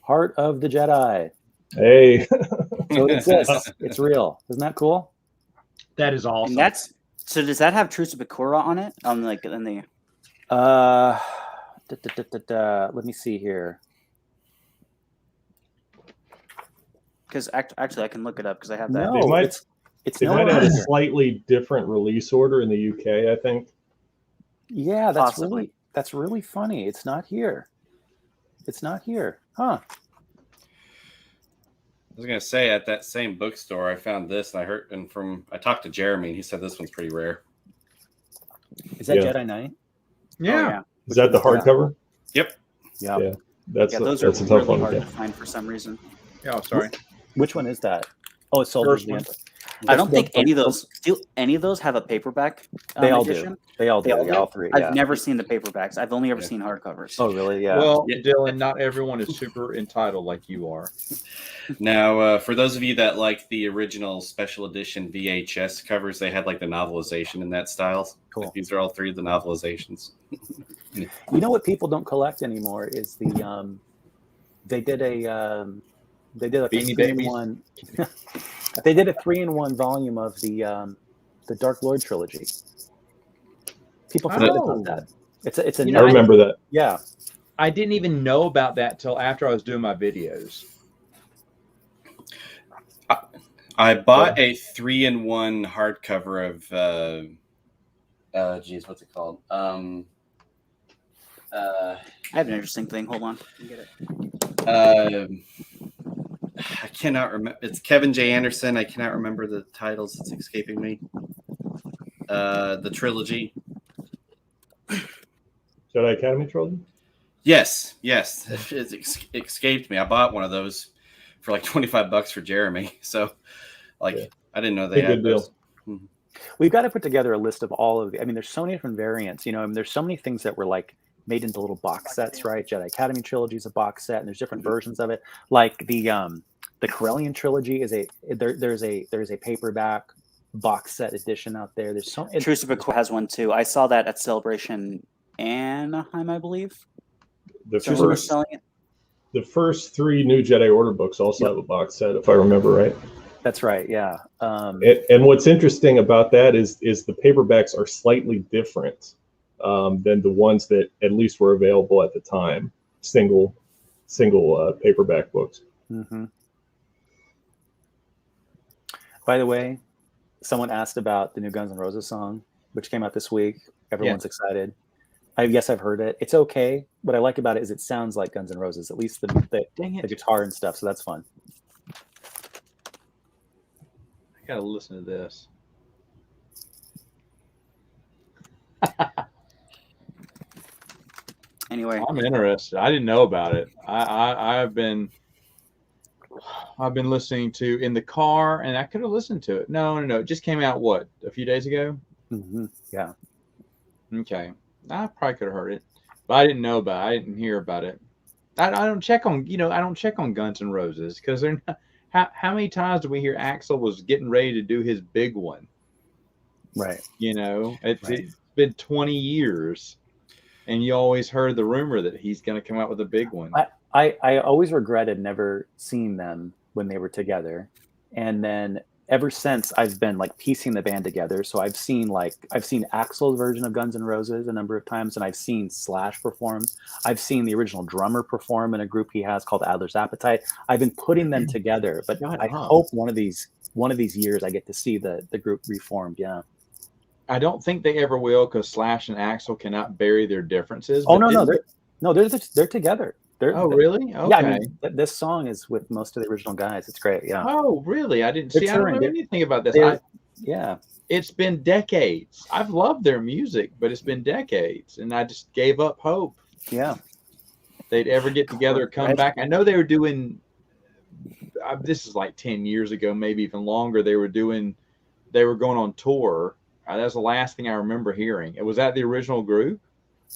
Heart of the Jedi. Hey. So it exists. It's real. Isn't that cool? That is awesome. And so does that have Truce of Bakura on it? On like in the let me see here. Because actually I can look it up because I have that. No, They might, it's they might nowhere have a here. slightly different release order in the UK, I think. Yeah, Possibly. that's really funny. It's not here. It's not here. Huh. I was gonna say at that same bookstore I found this, and I talked to Jeremy, and he said this one's pretty rare. Is that Yeah. Jedi Knight? Yeah. Is that the hardcover? Yep. Yeah. Yeah. That's Those that's are a tough really one. hard Yeah. to find for some reason. Oh, sorry. Which one is that? Oh, it's Soldiers of the one. Empire. I don't think any of those. Do any of those have a paperback? They all edition? do. They all do. They all Yeah, do? all three. Yeah. I've never seen the paperbacks. I've only ever seen hardcovers. Oh, really? Yeah. Well, Yeah. Dylan, not everyone is super entitled like you are. Now, for those of you that like the original special edition VHS covers, they had like the novelization in that style. Cool. These are all three of the novelizations. You know what people don't collect anymore is the they did a Beanie 3-in-1. They did a 3-in-1 volume of the Dark Lord trilogy. People forget about that. It's a I remember that. Yeah. I didn't even know about that till after I was doing my videos. I bought a 3-in-1 hardcover of what's it called? I have an interesting thing. Hold on. Let me get it. I cannot remember. It's Kevin J. Anderson. I cannot remember the titles. It's escaping me. The trilogy. Jedi Academy trilogy? Yes. It escaped me. I bought one of those for like $25 for Jeremy. So, like, yeah. I didn't know they had those. Mm-hmm. We've got to put together a list of all of the. I mean, there's so many different variants. You know, I mean, there's so many things that were like made into little box sets, right? Jedi Academy trilogy is a box set, and there's different versions of it. Like the Corellian trilogy is there's a paperback box set edition out there. There's so Truce of Aquila has one too. I saw that at Celebration Anaheim, I believe. The first 3 New Jedi Order books also have a box set, if I remember right. That's right, yeah. And what's interesting about that is the paperbacks are slightly different than the ones that at least were available at the time. Single paperback books. Mm-hmm. By the way, someone asked about the new Guns N' Roses song, which came out this week. Everyone's excited. Yes, I've heard it. It's okay. What I like about it is it sounds like Guns N' Roses, at least the guitar and stuff. So that's fun. I gotta listen to this. Anyway, I'm interested. I didn't know about it. I've been listening to in the car, and I could have listened to it. No. It just came out a few days ago. Mm-hmm. Yeah. Okay. I probably could have heard it, but I didn't know about it. I didn't hear about it. I don't check on Guns N' Roses because they're not. How many times do we hear Axl was getting ready to do his big one? Right. It's been 20 years, and you always heard the rumor that he's going to come out with a big one. I always regretted never seeing them when they were together, and then ever since I've been like piecing the band together. So I've seen Axl's version of Guns N' Roses a number of times, and I've seen Slash perform. I've seen the original drummer perform in a group he has called Adler's Appetite. I've been putting them together, but I hope one of these years I get to see the group reformed. Yeah. I don't think they ever will because Slash and Axl cannot bury their differences. Oh they're together. Really? Okay. Yeah, I mean, this song is with most of the original guys. It's great. Yeah. Oh, really? I didn't see. I don't know anything about this. Yeah. It's been decades. I've loved their music, but it's been decades, and I just gave up hope. Yeah. They'd ever get together, come back. I know they were doing. This is like 10 years ago, maybe even longer. They were going on tour. That's the last thing I remember hearing. It was that the original group.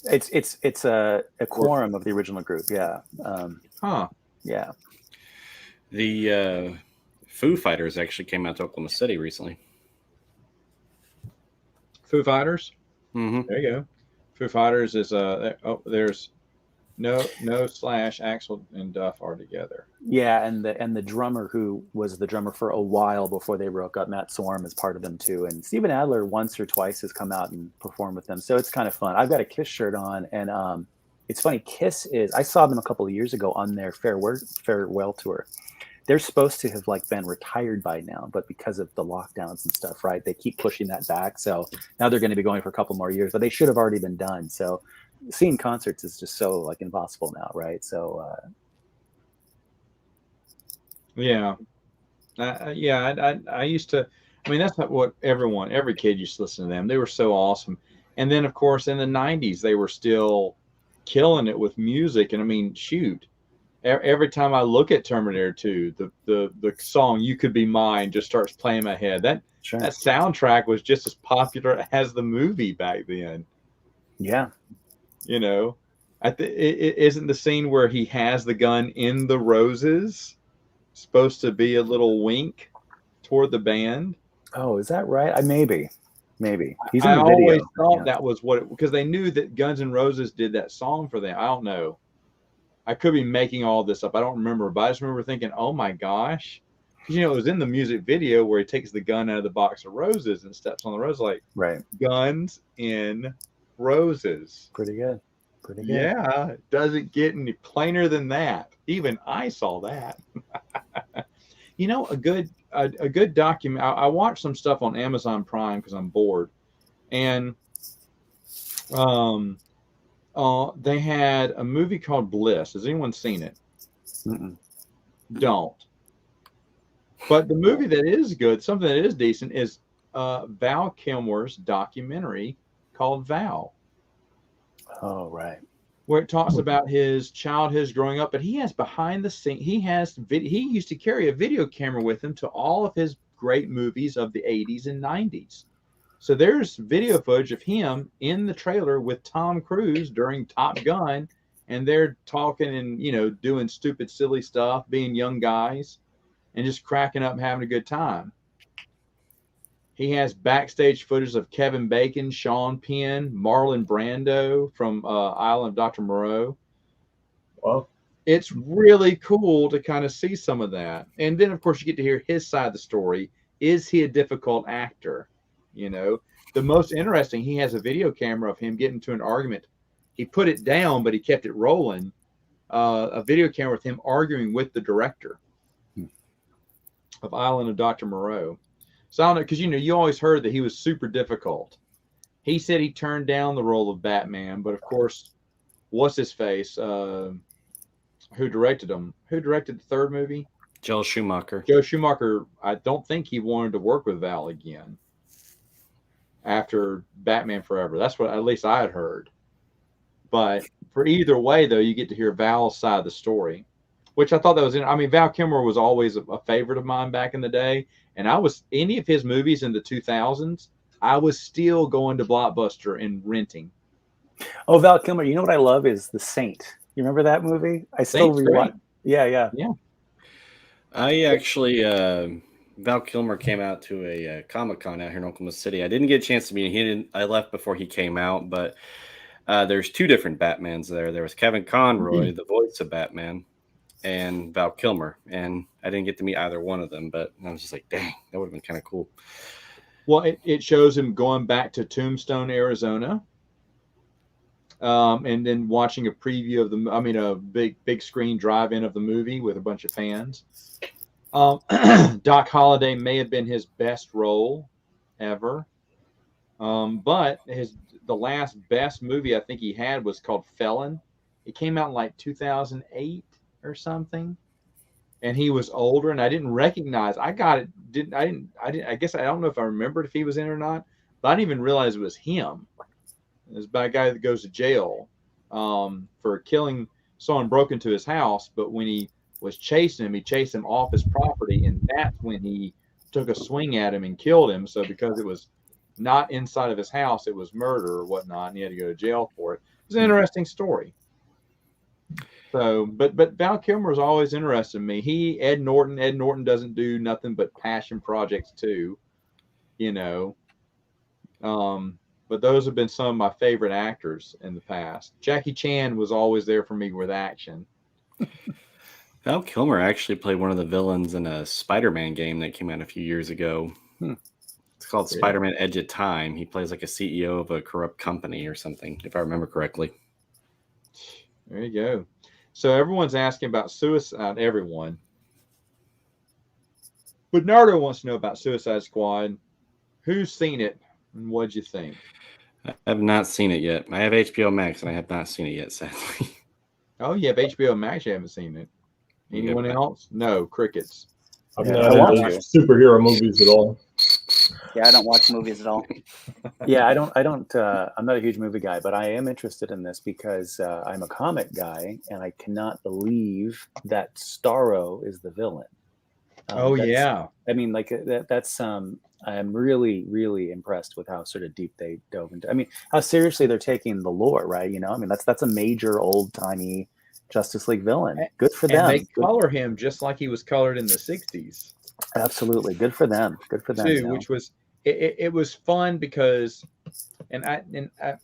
It's a quorum of the original group. Yeah. Yeah. The Foo Fighters actually came out to Oklahoma City recently. Foo Fighters. Mm-hmm. There you go. Foo Fighters is there's no Slash, Axl, and Duff are together. Yeah, and the drummer who was the drummer for a while before they broke up, Matt Sorum, is part of them too. And Steven Adler once or twice has come out and performed with them, so it's kind of fun. I've got a Kiss shirt on, and it's funny. Kiss I saw them a couple of years ago on their farewell tour. They're supposed to have been retired by now, but because of the lockdowns and stuff, right? They keep pushing that back. So now they're going to be going for a couple more years, but they should have already been done. So seeing concerts is just so impossible now, right? So I used to. I mean, that's what every kid used to listen to them. They were so awesome. And then, of course, in the 90s, they were still killing it with music. And I mean, shoot, every time I look at Terminator 2, the song "You Could Be Mine" just starts playing in my head. That soundtrack was just as popular as the movie back then. Yeah. It isn't the scene where he has the gun in the roses supposed to be a little wink toward the band? Oh, is that right? Maybe. He's I in the video. always thought that was because they knew that Guns N' Roses did that song for them. I don't know. I could be making all this up. I don't remember, but I just remember thinking, oh my gosh. Because, it was in the music video where he takes the gun out of the box of roses and steps on the rose right. Guns in Roses. Pretty good. Yeah, it doesn't get any plainer than that. Even I saw that. A good document. I watched some stuff on Amazon Prime because I'm bored, and they had a movie called Bliss. Has anyone seen it? Don't. But the movie that is good, something that is decent, is Val Kilmer's documentary called Val. Oh, right. Where it talks about his childhood growing up, but he has behind the scene. He used to carry a video camera with him to all of his great movies of the 80s and 90s. So there's video footage of him in the trailer with Tom Cruise during Top Gun, and they're talking and, you know, doing stupid, silly stuff, being young guys, and just cracking up and having a good time. He has backstage footage of Kevin Bacon, Sean Penn, Marlon Brando from Island of Dr. Moreau. Wow. It's really cool to kind of see some of that. And then, of course, you get to hear his side of the story. Is he a difficult actor? You know, the most interesting, he has a video camera of him getting into an argument. He put it down, but he kept it rolling. A video camera with him arguing with the director of Island of Dr. Moreau. So I don't know, because, you know, you always heard that he was super difficult. He said he turned down the role of Batman, but of course, what's his face? Who directed him? Who directed the third movie? Joel Schumacher. Joe Schumacher. I don't think he wanted to work with Val again after Batman Forever. That's what at least I had heard. But for either way, though, you get to hear Val's side of the story, which I thought that was I mean, Val Kilmer was always a favorite of mine back in the day. And I was, any of his movies in the 2000s, I was still going to Blockbuster and renting. Oh, Val Kilmer. You know what I love is The Saint. You remember that movie? I still rewatch. Yeah. I actually, Val Kilmer came out to a Comic-Con out here in Oklahoma City. I didn't get a chance to meet him. I left before he came out, but there's two different Batmans there. There was Kevin Conroy, the voice of Batman, and Val Kilmer. And I didn't get to meet either one of them, but I was just like, dang, that would have been kind of cool. Well, it shows him going back to Tombstone, Arizona, and then watching a preview of a big screen drive-in of the movie with a bunch of fans. Doc Holliday may have been his best role ever, but the last best movie I think he had was called Felon. It came out in like 2008 or something, and he was older, and I didn't recognize. I guess I don't know if I remembered if he was in it or not, but I didn't even realize it was him. It's about a guy that goes to jail for killing someone, broke into his house, but when he was chasing him, he chased him off his property, and that's when he took a swing at him and killed him. So because it was not inside of his house, it was murder or whatnot, and he had to go to jail for it. It's an interesting story. So, but Val Kilmer was always interested in me. Ed Norton doesn't do nothing but passion projects too, you know. But those have been some of my favorite actors in the past. Jackie Chan was always there for me with action. Val Kilmer actually played one of the villains in a Spider-Man game that came out a few years ago. It's called Spider-Man Edge of Time. He plays like a CEO of a corrupt company or something, if I remember correctly. There you go. So everyone's asking about Suicide. Everyone. Bernardo wants to know about Suicide Squad. Who's seen it, and what'd you think? I have not seen it yet. I have HBO Max, and I have not seen it yet, sadly. Oh, you have HBO Max. You haven't seen it. Anyone else? No, crickets. I'm not into superhero movies at all. Yeah, I don't watch movies at all. Yeah, I don't. I'm not a huge movie guy, but I am interested in this because I'm a comic guy, and I cannot believe that Starro is the villain. Yeah. I mean, like that's. I'm really, really impressed with how sort of deep they dove into. I mean, how seriously they're taking the lore, right? You know, I mean, that's a major old timey Justice League villain. Good for them. And they color him just like he was colored in the 60s. Absolutely. Good for them. Good for them. Too, which was it was fun because, and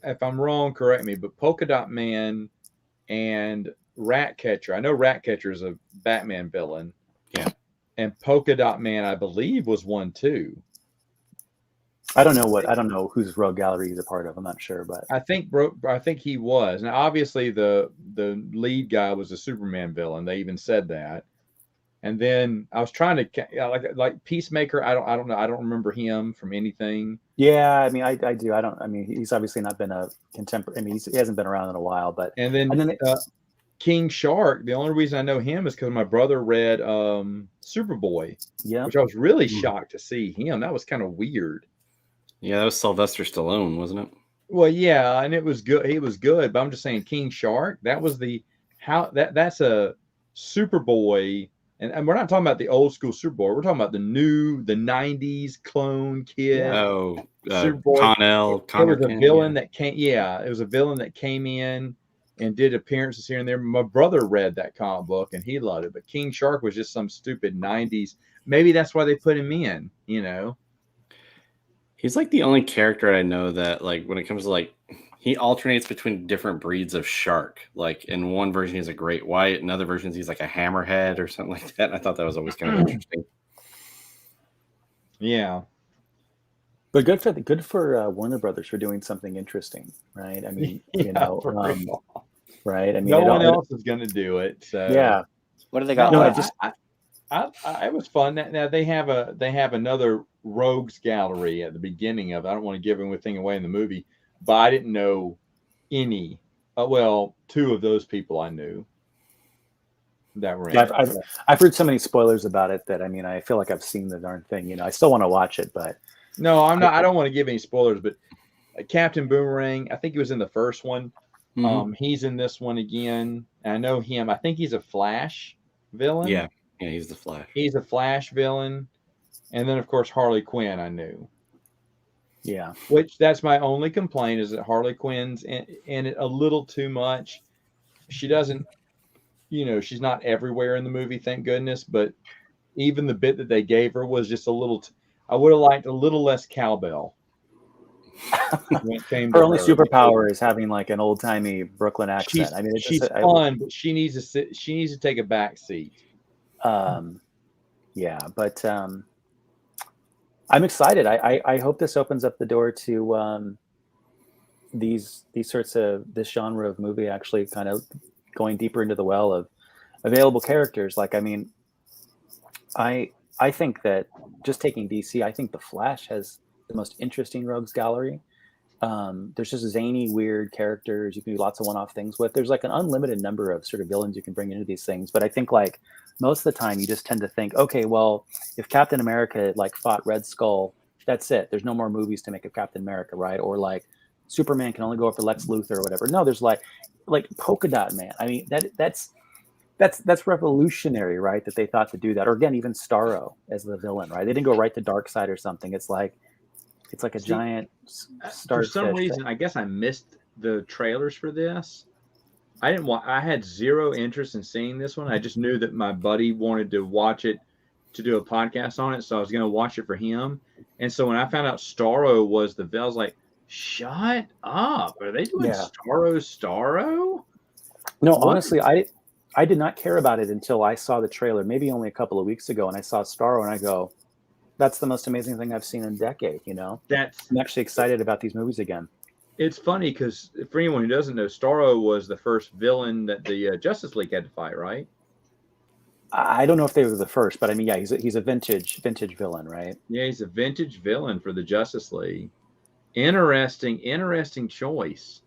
if I'm wrong, correct me, but Polka Dot Man and Ratcatcher. I know Ratcatcher is a Batman villain. Yeah. And Polka Dot Man, I believe, was one too. I don't know whose rogue gallery he's a part of. I'm not sure, but I think he was. Now, obviously, the lead guy was a Superman villain. They even said that. And then I was trying to like Peacemaker. I don't know. I don't remember him from anything. Yeah, I mean, I do. I mean, he's obviously not been a contemporary. I mean, he hasn't been around in a while. But and then King Shark, the only reason I know him is because my brother read Superboy, Yeah. which I was really shocked to see him. That was kind of weird. Yeah, that was Sylvester Stallone, wasn't it? Well, yeah, and it was good. He was good, but I'm just saying King Shark, that was that's a Superboy, and we're not talking about the old school Superboy. We're talking about the 90s clone kid. Oh, Superboy. Connell. It was a villain that came. Yeah, it was a villain that came in and did appearances here and there. My brother read that comic book and he loved it, but King Shark was just some stupid 90s. Maybe that's why they put him in. He's like the only character I know that, like, when it comes to, like, he alternates between different breeds of shark. Like, in one version he's a great white, in other versions he's like a hammerhead or something like that. And I thought that was always kind of interesting. Yeah. But good for Warner Brothers for doing something interesting, right? I mean, right? I mean, no one else is going to do it. So yeah. What do they got? No, left? it was fun. Now they have another rogues gallery at the beginning of it. I don't want to give anything away in the movie, but I didn't know any. Two of those people I knew that were in it. I've heard so many spoilers about it that, I mean, I feel like I've seen the darn thing. I still want to watch it, but no, I'm not. I don't want to give any spoilers, but Captain Boomerang, I think he was in the first one. Mm-hmm. He's in this one again. I know him. I think he's a Flash villain. Yeah, he's the Flash. He's a Flash villain. And then, of course, Harley Quinn, I knew. Yeah. Which, that's my only complaint, is that Harley Quinn's in it a little too much. She doesn't, she's not everywhere in the movie, thank goodness. But even the bit that they gave her was just a little, I would have liked a little less cowbell. Her only superpower is having like an old timey Brooklyn accent. She's fun, but she needs to sit. She needs to take a back seat. Yeah, but I'm excited. I hope this opens up the door to these sorts of this genre of movie actually kind of going deeper into the well of available characters. Like, I mean, I think that just taking DC, I think the Flash has the most interesting rogues gallery. There's just zany, weird characters you can do lots of one-off things with. There's like an unlimited number of sort of villains you can bring into these things. But I think like most of the time you just tend to think, okay, well, if Captain America like fought Red Skull, that's it. There's no more movies to make of Captain America, right? Or like Superman can only go after Lex Luthor or whatever. No, there's like Polka Dot Man. I mean, that's revolutionary, right? That they thought to do that. Or again, even Starro as the villain, right? They didn't go right to Darkseid or something. It's like a giant star. For some reason, I guess I missed the trailers for this. I had zero interest in seeing this one. I just knew that my buddy wanted to watch it to do a podcast on it, so I was going to watch it for him. And so when I found out Starro was the villain, I was like, "Shut up! Are they doing Starro?" No, honestly, I did not care about it until I saw the trailer, maybe only a couple of weeks ago, and I saw Starro, and I go, that's the most amazing thing I've seen in a decade, I'm actually excited about these movies again. It's funny because for anyone who doesn't know, Starro was the first villain that the Justice League had to fight, right? I don't know if they were the first, but I mean, yeah, he's a vintage villain, right? Yeah, he's a vintage villain for the Justice League. Interesting choice.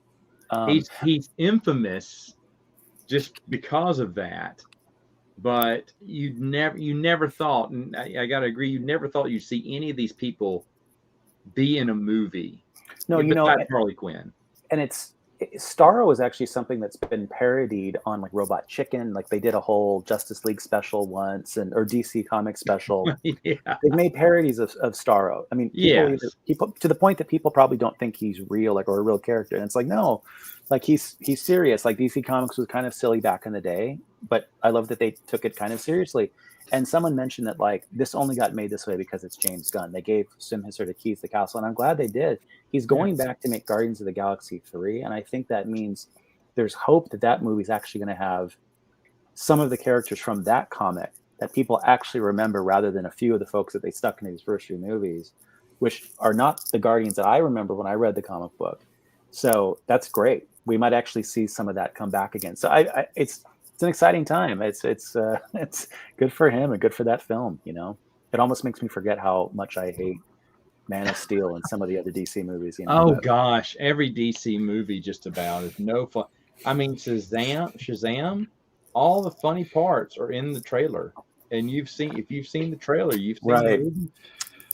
He's infamous just because of that. But you never thought, and I got to agree, you never thought you'd see any of these people be in a movie. No, Harley Quinn. And Starro is actually something that's been parodied on like Robot Chicken. Like they did a whole Justice League special once, or DC Comics special. Yeah. They've made parodies of Starro. I mean, people to the point that people probably don't think he's real, or a real character. And it's like, no, like he's serious. Like DC Comics was kind of silly back in the day, but I love that they took it kind of seriously. And someone mentioned that like this only got made this way because it's James Gunn. They gave him his sort of keys to the castle, and I'm glad they did. He's going back to make Guardians of the Galaxy 3, and I think that means there's hope that movie's actually going to have some of the characters from that comic that people actually remember, rather than a few of the folks that they stuck in these first few movies, which are not the Guardians that I remember when I read the comic book. So that's great. We might actually see some of that come back again. So it's an exciting time. It's good for him and good for that film. It almost makes me forget how much I hate Man of Steel and some of the other DC movies. Oh gosh, every DC movie just about is no fun. I mean, Shazam, all the funny parts are in the trailer. And if you've seen the trailer, you've seen the Right. movie.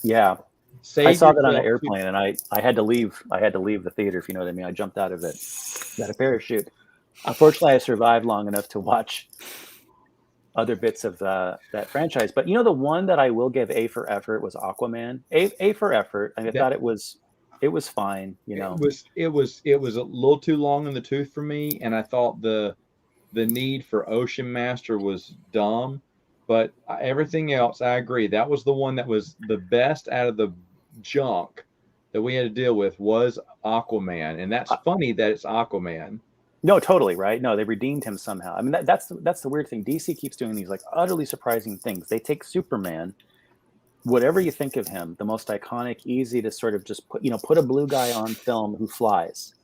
Yeah. Save I saw that on an yourself airplane, and I had to leave. I had to leave the theater, if you know what I mean. I jumped out of it. Got a parachute. Unfortunately, I survived long enough to watch other bits of that franchise. But the one that I will give A for effort was Aquaman. A for effort. And I thought it was fine. It was a little too long in the tooth for me, and I thought the need for Ocean Master was dumb. But everything else, I agree. That was the one that was the best out of the junk that we had to deal with was Aquaman, and that's funny that it's Aquaman. No, totally right. No, they redeemed him somehow. I mean, that's the weird thing. DC keeps doing these like utterly surprising things. They take Superman, whatever you think of him, the most iconic, easy to sort of just put a blue guy on film who flies,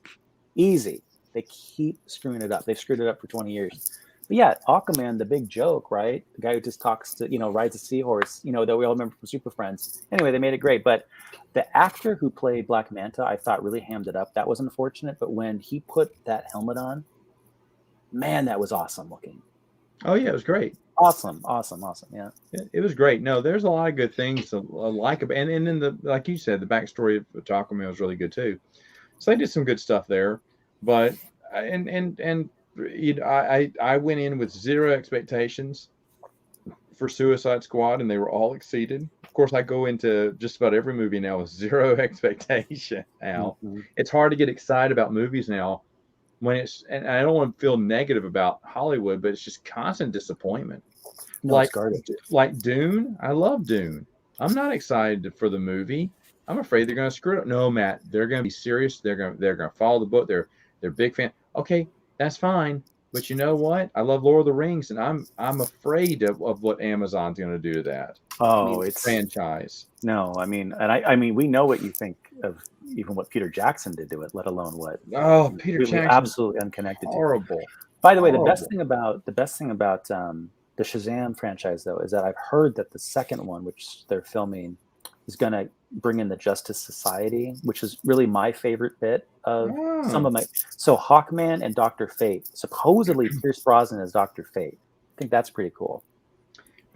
easy. They keep screwing it up. They've screwed it up for 20 years. But yeah, Aquaman, the big joke, right? The guy who just talks to, rides a seahorse, that we all remember from Super Friends. Anyway, they made it great. But the actor who played Black Manta, I thought really hammed it up. That was unfortunate. But when he put that helmet on, man, that was awesome looking. Oh, yeah, it was great. Awesome. Yeah. It was great. No, there's a lot of good things to like. And then, like you said, the backstory of Aquaman was really good, too. So they did some good stuff there. But, I went in with zero expectations for Suicide Squad, and they were all exceeded. Of course, I go into just about every movie now with zero expectation. Now, It's hard to get excited about movies now and I don't want to feel negative about Hollywood, but it's just constant disappointment. No, like Dune. I love Dune. I'm not excited for the movie. I'm afraid they're going to screw it up. No, Matt, they're going to be serious. They're going to follow the book. They're big fan. Okay, that's fine. But you know what? I love Lord of the Rings, and I'm afraid of what Amazon's going to do to that. It's franchise. No, I mean, we know what you think of even what Peter Jackson did to it, let alone what. Oh, Peter Jackson, absolutely unconnected. Horrible. By the way, the best thing about the Shazam franchise, though, is that I've heard that the second one, which they're filming, is going to bring in the Justice Society, which is really my favorite bit of some of my. So Hawkman and Dr. Fate, supposedly Pierce Brosnan as Dr. Fate. I think that's pretty cool.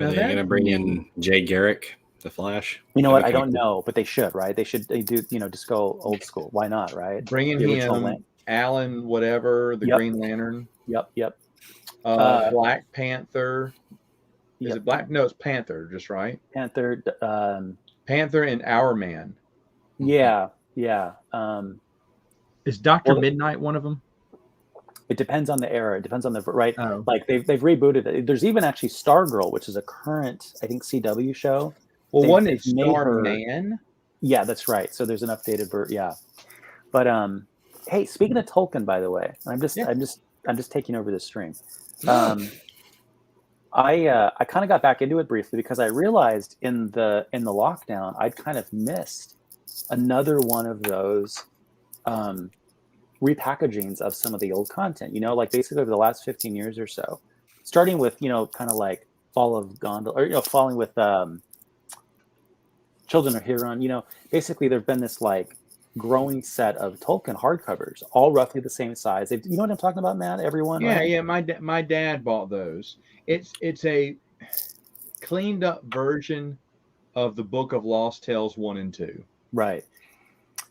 Are they going to bring in Jay Garrick, the Flash? You know what? I don't know, but they should, right? They do, just go old school. Why not, right? Bringing him, Alan, whatever, the Green Lantern. Yep. Black Panther. Is it Black? No, it's Panther, just right. Panther. Panther and Hourman. Yeah. Is Dr. Midnight one of them? It depends on the era. It depends on the right. Oh. Like they've rebooted it. There's even actually Stargirl, which is a current, I think, CW show. Well, one is Starman. Yeah, that's right. So there's an updated version. Yeah, but hey, speaking of Tolkien, by the way, I'm just taking over this stream. I kind of got back into it briefly because I realized in the lockdown I'd kind of missed another one of those repackagings of some of the old content, like basically over the last 15 years or so, starting with, kind of like Fall of Gondor, or, falling with Children of Huron, basically there've been this like growing set of Tolkien hardcovers, all roughly the same size. You know what I'm talking about, Matt? Everyone? Yeah, right? yeah. My dad bought those. It's a cleaned up version of the Book of Lost Tales 1 and 2. Right.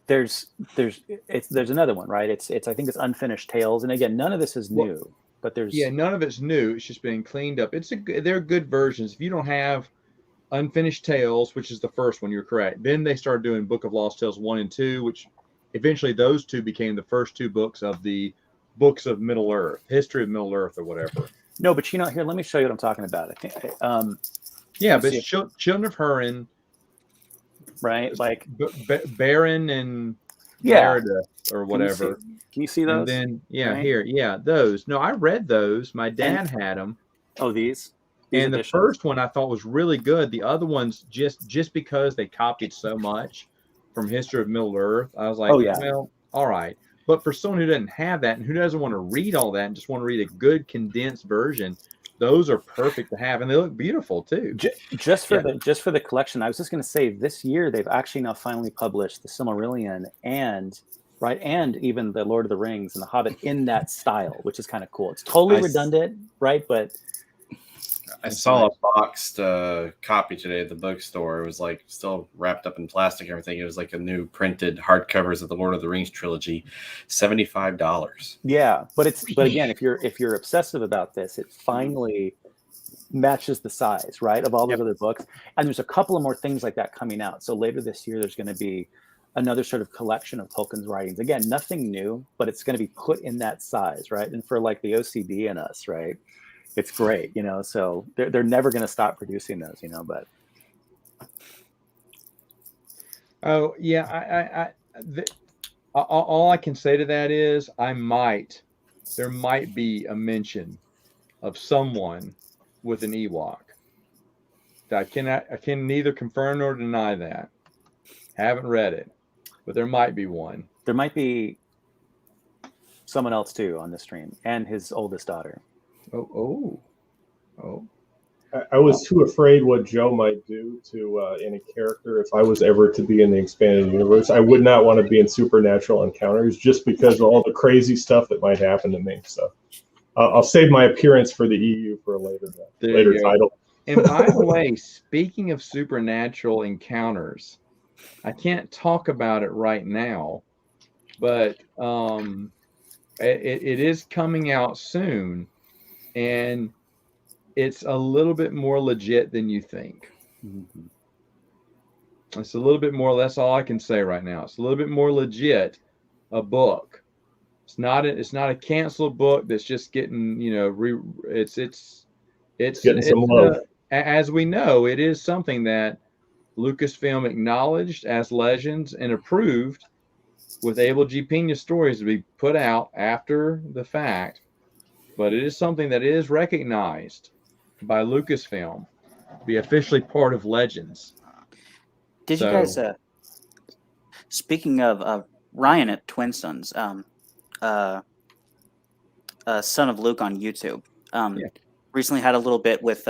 There's another one, right? It's I think it's Unfinished Tales, and again, none of this is new, but there's none of it's new. It's just being cleaned up. They're good versions. If you don't have Unfinished Tales, which is the first one, you're correct. Then they started doing Book of Lost Tales 1 and 2, which eventually those two became the first two books of the books of Middle Earth, History of Middle Earth, or whatever. No, but here, let me show you what I'm talking about. I think, but Children of Huron, right? Like Baron and Meredith or whatever. Can you see those? And then right? Those. No, I read those. My dad had them. Oh, these and editions. The first one I thought was really good. The other ones, just because they copied so much from History of Middle Earth, I was like, well, all right. But for someone who doesn't have that and who doesn't want to read all that and just want to read a good condensed version, those are perfect to have, and they look beautiful too. Just for the collection, I was just going to say this year they've actually now finally published the Silmarillion and right? And even the Lord of the Rings and the Hobbit in that style, which is kind of cool. It's totally redundant, right? But I saw a boxed copy today at the bookstore. It was like still wrapped up in plastic and everything. It was like a new printed hardcovers of the Lord of the Rings trilogy, $75. yeah, but again, if you're obsessive about this, it finally matches the size, right, of all those other books. And there's a couple of more things like that coming out. So later this year, there's going to be another sort of collection of Tolkien's writings. Again, nothing new, but it's going to be put in that size, right? And for like the OCD in us, right? It's great, you know, so they're never going to stop producing those, you know, but. Oh, yeah. All I can say to that is there might be a mention of someone with an Ewok. I can neither confirm nor deny that. Haven't read it, but there might be one. There might be someone else too on the stream, and his oldest daughter. Oh. I was too afraid what Joe might do to any character if I was ever to be in the expanded universe. I would not want to be in Supernatural Encounters just because of all the crazy stuff that might happen to me. So I'll save my appearance for the EU for a later title. And by the way, speaking of Supernatural Encounters, I can't talk about it right now, but it is coming out soon, and it's a little bit more legit than you think. Mm-hmm. It's a little bit more. That's all I can say right now. It's a little bit more legit. A book. It's not a canceled book that's just getting, you know, it's getting some love. As we know, it is something that Lucasfilm acknowledged as legends and approved with Abel G. Pena stories to be put out after the fact. But it is something that is recognized by Lucasfilm to be officially part of Legends. Did you guys, speaking of Ryan at Twin Sons, son of Luke on YouTube, recently had a little bit with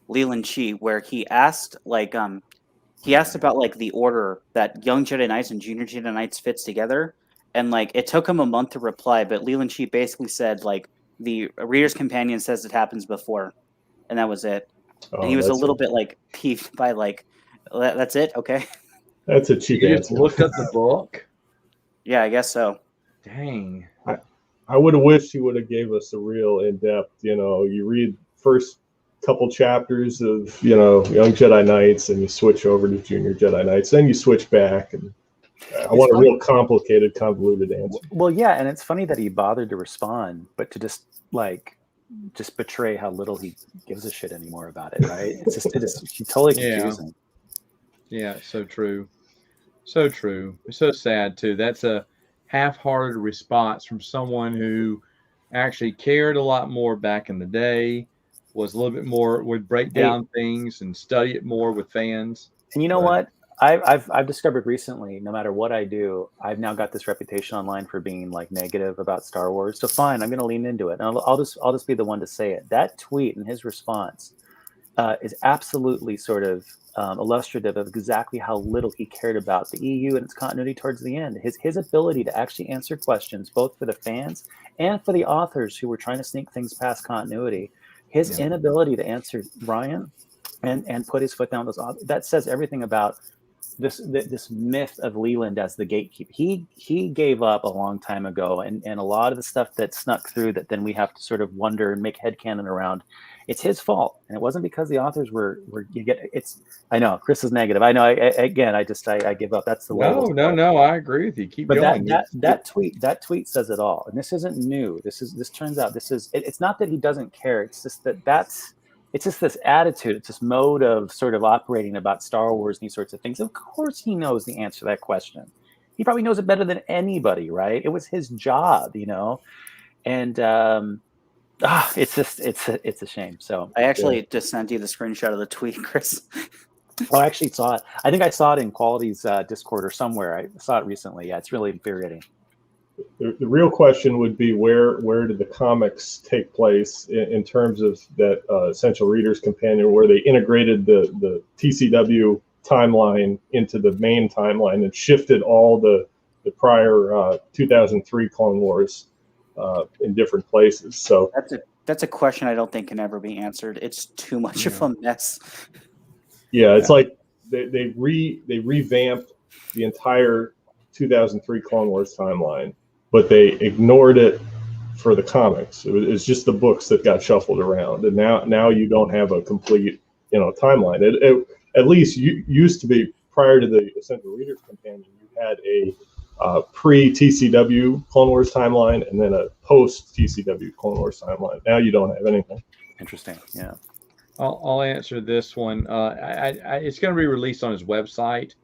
Leland Chi where he asked about like the order that Young Jedi Knights and Junior Jedi Knights fits together, and like it took him a month to reply, but Leland Chi basically said like the Reader's Companion says it happens before, and that was it. Oh, and he was a little bit like peeved by like, that's it, okay. That's a cheap You answer. just looked up the book. Yeah, I guess so. Dang. I would have wished he would have gave us a real in-depth, you know, you read first couple chapters of, you know, Young Jedi Knights and you switch over to Junior Jedi Knights, then you switch back, and I want a real complicated, convoluted answer. Well, yeah, and it's funny that he bothered to respond, but to just betray how little he gives a shit anymore about it, right? It's totally confusing. Yeah, so true. So true. It's so sad too. That's a half-hearted response from someone who actually cared a lot more back in the day, was a little bit more, would break down things and study it more with fans. And you know what? I've discovered recently, no matter what I do, I've now got this reputation online for being like negative about Star Wars. So fine, I'm going to lean into it. And I'll just be the one to say it. That tweet and his response is absolutely sort of illustrative of exactly how little he cared about the EU and its continuity towards the end. His ability to actually answer questions, both for the fans and for the authors who were trying to sneak things past continuity. His inability to answer Ryan and put his foot down those, that says everything about this myth of Leland as the gatekeeper. He gave up a long time ago, and a lot of the stuff that snuck through that then we have to sort of wonder and make headcanon around. It's his fault, and it wasn't because the authors were. I know Chris is negative. I know. I give up. That's the way. No. I agree with you. Keep going. That tweet says it all. And this isn't new. This turns out it's not that he doesn't care. It's just it's just this attitude. It's this mode of sort of operating about Star Wars and these sorts of things. Of course, he knows the answer to that question. He probably knows it better than anybody, right? It was his job, you know, and. It's a shame. So I actually just sent you the screenshot of the tweet, Chris. I actually saw it. I think I saw it in Quality's Discord or somewhere. I saw it recently. Yeah, it's really infuriating. The real question would be where did the comics take place in terms of that Essential Reader's Companion, where they integrated the TCW timeline into the main timeline and shifted all the the prior 2003 Clone Wars in different places. So that's a question I don't think can ever be answered. It's too much of a mess. Yeah, it's like they revamped the entire 2003 Clone Wars timeline, but they ignored it for the comics. It's just the books that got shuffled around, and now you don't have a complete timeline. It at least used to be, prior to the Essential Readers Companion, you had a pre-TCW Clone Wars timeline and then a post-TCW Clone Wars timeline. Now you don't have anything. Interesting. Yeah. I'll answer this one. It's going to be released on his website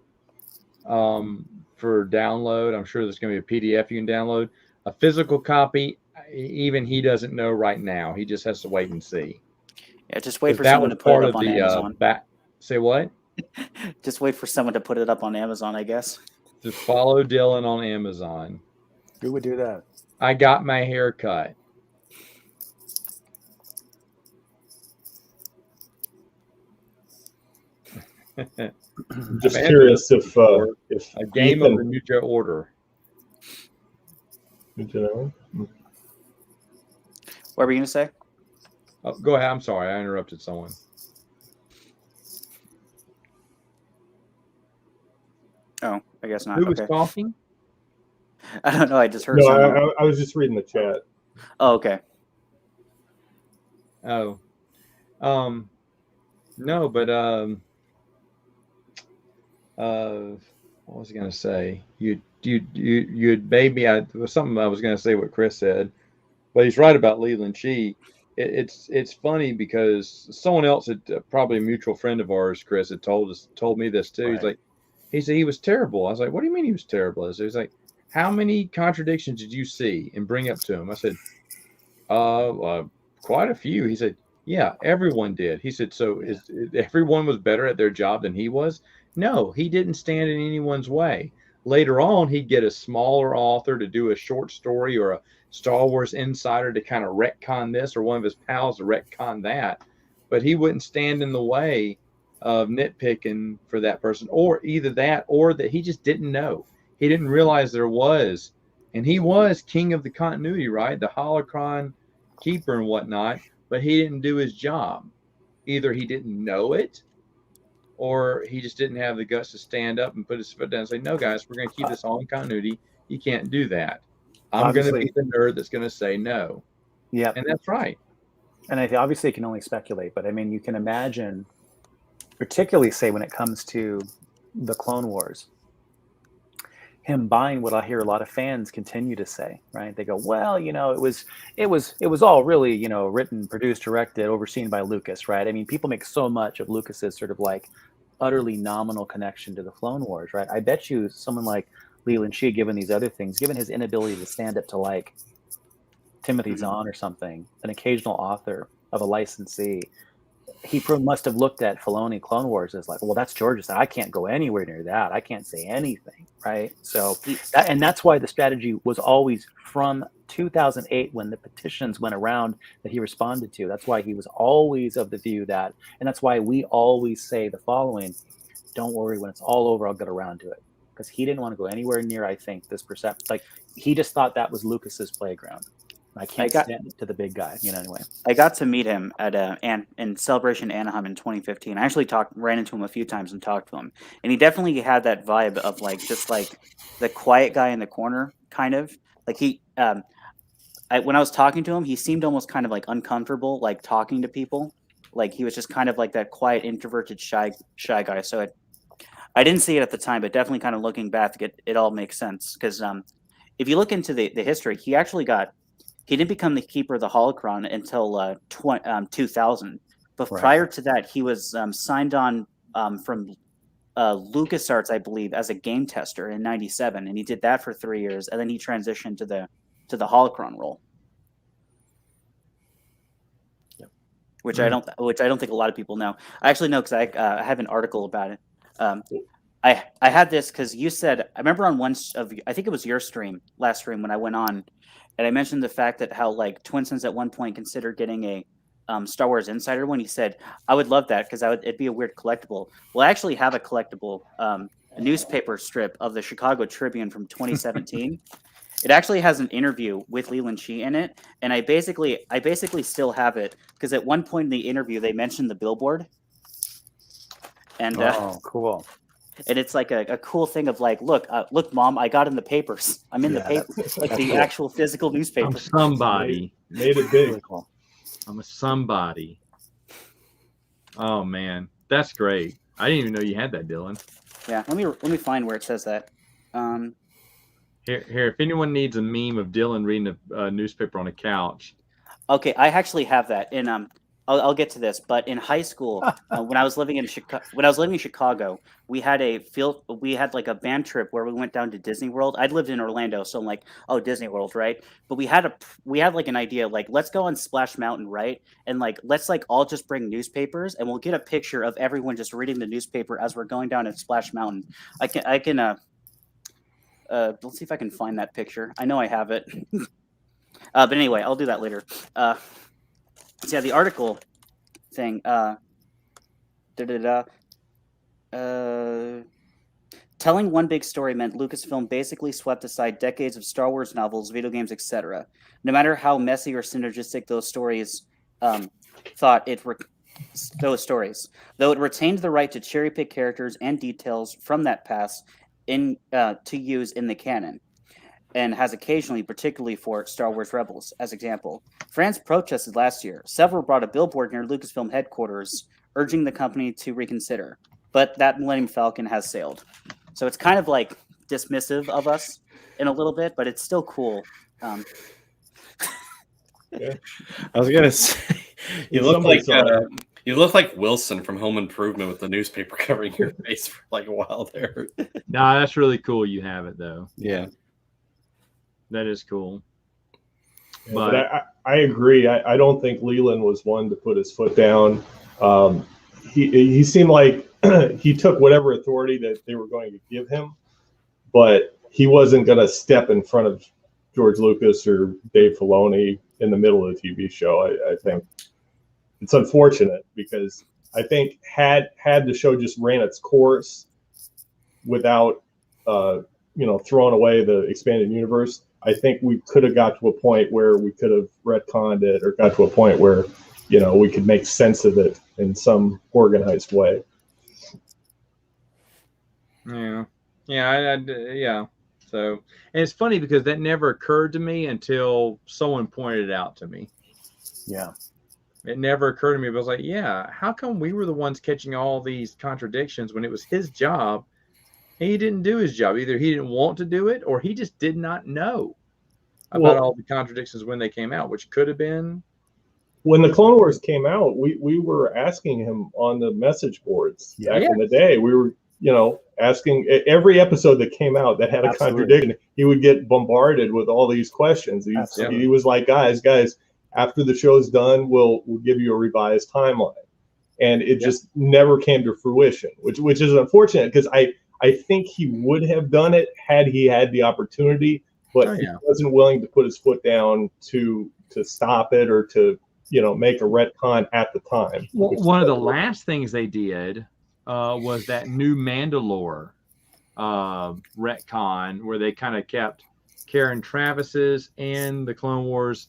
for download. I'm sure there's going to be a PDF you can download. A physical copy, even he doesn't know right now. He just has to wait and see. Yeah, just wait for someone to put it up on Amazon. Say what? Just wait for someone to put it up on Amazon, I guess. Just follow Dylan on Amazon. Who would do that? I got my hair cut. Just curious if a game of the New Order. What were you going to say? Oh, go ahead. I'm sorry. I interrupted someone. Oh, I guess not. Who was talking? I don't know. I just heard someone. I was just reading the chat. Oh, okay. Oh. No, but what was I going to say? You'd maybe was something I was going to say what Chris said, but he's right about Leland Shee. It's funny because someone else had probably a mutual friend of ours, Chris, had told me this too. Right. He said he was terrible. I was like, what do you mean he was terrible? So he's like, how many contradictions did you see and bring up to him? I said, quite a few. He said, yeah, everyone did. He said, so everyone was better at their job than he was? No, he didn't stand in anyone's way. Later on, he'd get a smaller author to do a short story or a Star Wars insider to kind of retcon this, or one of his pals to retcon that. But he wouldn't stand in the way of nitpicking for that person, or either that or that he just didn't know. He didn't realize there was, and he was king of the continuity, right? The holocron keeper and whatnot, but he didn't do his job. Either he didn't know it, or he just didn't have the guts to stand up and put his foot down and say, no, guys, we're going to keep this all in continuity. You can't do that. I'm going to be the nerd that's going to say no. Yeah. And that's right. And I obviously can only speculate, but I mean, you can imagine, particularly say when it comes to the Clone Wars, him buying what I hear a lot of fans continue to say, right? They go, well, it was all really, written, produced, directed, overseen by Lucas, right? I mean, people make so much of Lucas's sort of like utterly nominal connection to the Clone Wars, right? I bet you someone like Leland Shee, given these other things, given his inability to stand up to like Timothy Zahn or something, an occasional author of a licensee, he must have looked at Filoni Clone Wars as like, well, that's George's. I can't go anywhere near that. I can't say anything, right? So, and that's why the strategy was always from 2008 when the petitions went around that he responded to. That's why he was always of the view that, and that's why we always say the following: don't worry, when it's all over, I'll get around to it. Because he didn't want to go anywhere near, I think, this perception. Like, he just thought that was Lucas's playground. I can't stand it to the big guy, anyway. I got to meet him at in Celebration Anaheim in 2015. I actually ran into him a few times and talked to him. And he definitely had that vibe of like, just like the quiet guy in the corner, kind of. Like when I was talking to him, he seemed almost kind of like uncomfortable, like talking to people. Like he was just kind of like that quiet, introverted, shy guy. So I didn't see it at the time, but definitely kind of looking back, it all makes sense. Because if you look into the history, he didn't become the keeper of the holocron until 2000. But prior to that, he was signed on from LucasArts, I believe, as a game tester in '97, and he did that for 3 years, and then he transitioned to the holocron role, which I don't think a lot of people know. I actually know because I have an article about it. I had this because you said, I remember on I think it was your last stream when I went on, and I mentioned the fact that how like Twin Sons at one point considered getting a Star Wars Insider one. He said, I would love that because it'd be a weird collectible. Well, I actually have a collectible newspaper strip of the Chicago Tribune from 2017. It actually has an interview with Leland Shee in it, and I basically still have it because at one point in the interview they mentioned the billboard, and Oh, cool. and it's like a cool thing of like, look, Mom, I got in the papers. I'm in the paper, like that's the cool. actual physical newspaper. I'm somebody. Made it big. Really cool. I'm a somebody. Oh man, that's great. I didn't even know you had that, Dylan. Yeah, let me find where it says that. Here, if anyone needs a meme of Dylan reading a newspaper on a couch. Okay, I actually have that, and I'll get to this. But in high school, when I was living in Chicago, we had like a band trip where we went down to Disney World. I'd lived in Orlando, so I'm like, oh, Disney World, right? But we had like an idea, like let's go on Splash Mountain, right? And like let's like all just bring newspapers, and we'll get a picture of everyone just reading the newspaper as we're going down at Splash Mountain. I can let's see if I can find that picture. I know I have it. But anyway, I'll do that later. So yeah, the article thing. Telling one big story meant Lucasfilm basically swept aside decades of Star Wars novels, video games, etc. No matter how messy or synergistic those stories though it retained the right to cherry pick characters and details from that past to use in the canon, and has occasionally, particularly for Star Wars Rebels, as example. France protested last year. Several brought a billboard near Lucasfilm headquarters, urging the company to reconsider. But that Millennium Falcon has sailed. So it's kind of like dismissive of us in a little bit, but it's still cool. I was gonna say, you look like Wilson from Home Improvement with the newspaper covering your face for like a while there. Nah, that's really cool. You have it though. Yeah. That is cool. Yeah, but I agree. I don't think Leland was one to put his foot down. He seemed like he took whatever authority that they were going to give him, but he wasn't going to step in front of George Lucas or Dave Filoni in the middle of the TV show. I think it's unfortunate because I think had the show just ran its course without throwing away the expanded universe, I think we could have got to a point where we could have retconned it, or got to a point where, we could make sense of it in some organized way. Yeah. Yeah. So, and it's funny because that never occurred to me until someone pointed it out to me. Yeah. It never occurred to me, but I was like, yeah, how come we were the ones catching all these contradictions when it was his job? He didn't do his job. Either he didn't want to do it, or he just did not know about all the contradictions when they came out, which could have been. When the Clone Wars came out, we were asking him on the message boards back in the day. We were, asking every episode that came out that had a contradiction. He would get bombarded with all these questions. He was like, guys, after the show's done, we'll give you a revised timeline. And it just never came to fruition, which is unfortunate because I think he would have done it had he had the opportunity, but he wasn't willing to put his foot down to stop it or to make a retcon at the time. One of the last things they did was that new Mandalore retcon, where they kind of kept Karen Travis's and the Clone Wars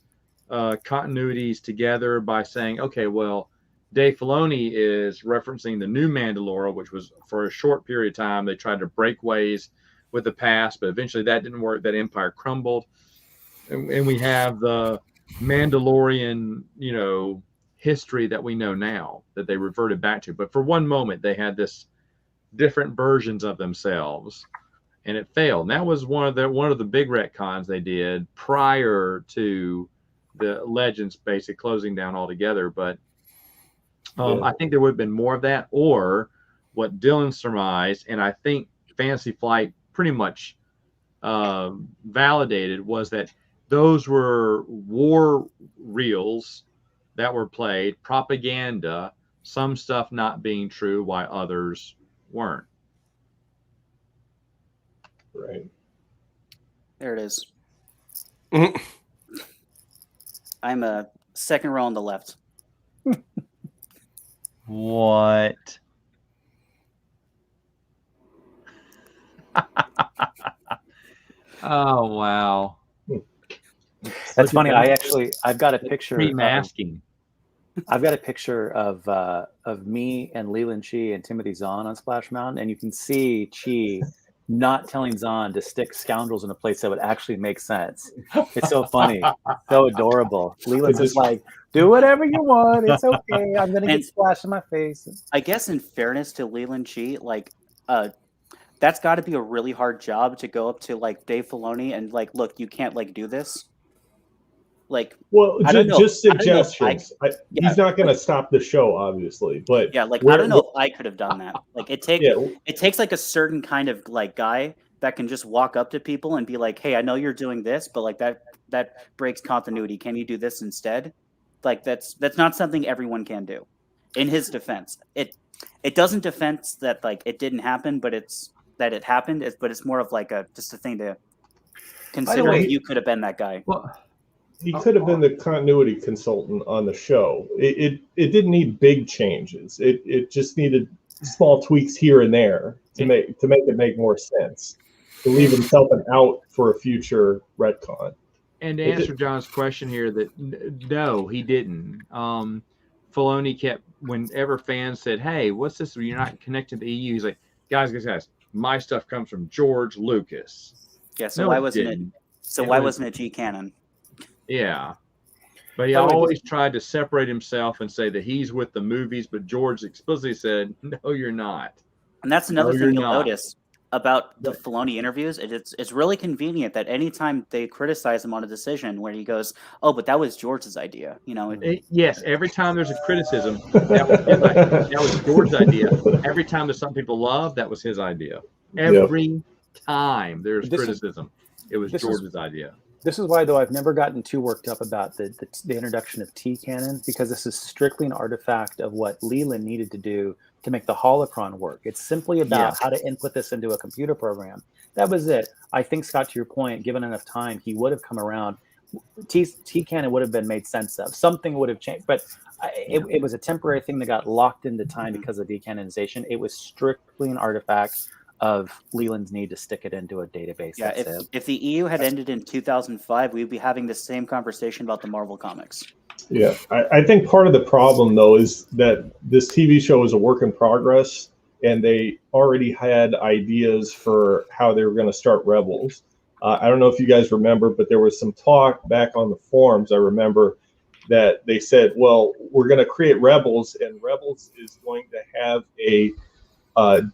continuities together by saying, okay, well, Dave Filoni is referencing the new Mandalore, which was for a short period of time. They tried to break ways with the past, but eventually that didn't work. That empire crumbled. And we have the Mandalorian, history that we know now that they reverted back to. But for one moment, they had this different versions of themselves, and it failed. And that was one of the big retcons they did prior to the Legends basic closing down altogether. But I think there would have been more of that, or what Dylan surmised, and I think Fantasy Flight pretty much validated, was that those were war reels that were played, propaganda, some stuff not being true while others weren't. Right. There it is. I'm a second row on the left. What? Oh wow. That's funny. I've got a picture. Remasking. I've got a picture of me and Leland Chi and Timothy Zahn on Splash Mountain, and you can see Chi not telling Zahn to stick scoundrels in a place that would actually make sense. It's so funny, so adorable. Leland's just like, do whatever you want. It's okay. I'm gonna get splashed in my face. I guess in fairness to Leland Chi, like, that's got to be a really hard job to go up to like Dave Filoni and like, look, you can't like do this. Like, well, just suggestions. Yeah. He's not going to stop the show, obviously, but yeah, like I don't know if I could have done that. Like, it takes like a certain kind of like guy that can just walk up to people and be like, "Hey, I know you're doing this, but like that breaks continuity. Can you do this instead?" Like, that's not something everyone can do. In his defense, it doesn't defense that like it didn't happen, but it's that it happened. But it's more of like just a thing to consider. If you could have been that guy. Well, he could have been the continuity consultant on the show. It didn't need big changes. It just needed small tweaks here and there to make it make more sense. To leave himself an out for a future retcon. And to answer John's question here, that no, he didn't. Filoni kept, whenever fans said, "Hey, what's this? You're not connected to the EU." He's like, "Guys, my stuff comes from George Lucas." Yeah. So why wasn't it? So why wasn't it G canon? Yeah, but he always tried to separate himself and say that he's with the movies, but George explicitly said, "No, you're not." And that's another thing you'll notice about the Filoni interviews. It's really convenient that anytime they criticize him on a decision where he goes, "Oh, but that was George's idea," you know. Yes, every time there's a criticism, that was George's idea. Every time there's something people love, that was his idea. Every time there's criticism, it was George's idea. This is why, though, I've never gotten too worked up about the introduction of T-Canon, because this is strictly an artifact of what Leland needed to do to make the holocron work. It's simply about how to input this into a computer program. That was it. I think, Scott, to your point, given enough time, he would have come around. T-Canon would have been made sense of. Something would have changed. But it was a temporary thing that got locked into time because of decanonization. It was strictly an artifact of Leland's need to stick it into a database. Yeah, if the EU had ended in 2005, we'd be having the same conversation about the Marvel comics. Yeah, I think part of the problem, though, is that this TV show is a work in progress, and they already had ideas for how they were going to start Rebels. I don't know if you guys remember, but there was some talk back on the forums, I remember, that they said, well, we're going to create Rebels, and Rebels is going to have a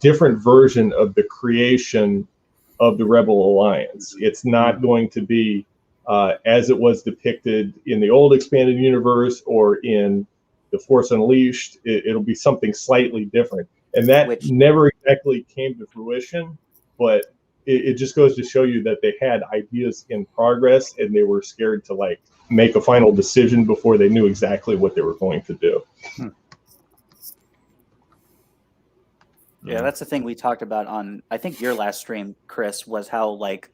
different version of the creation of the Rebel Alliance. It's not going to be as it was depicted in the old expanded universe or in the Force Unleashed. It'll be something slightly different. And that never exactly came to fruition, but it just goes to show you that they had ideas in progress and they were scared to like make a final decision before they knew exactly what they were going to do. Yeah, that's the thing we talked about on, I think, your last stream, Chris, was how, like,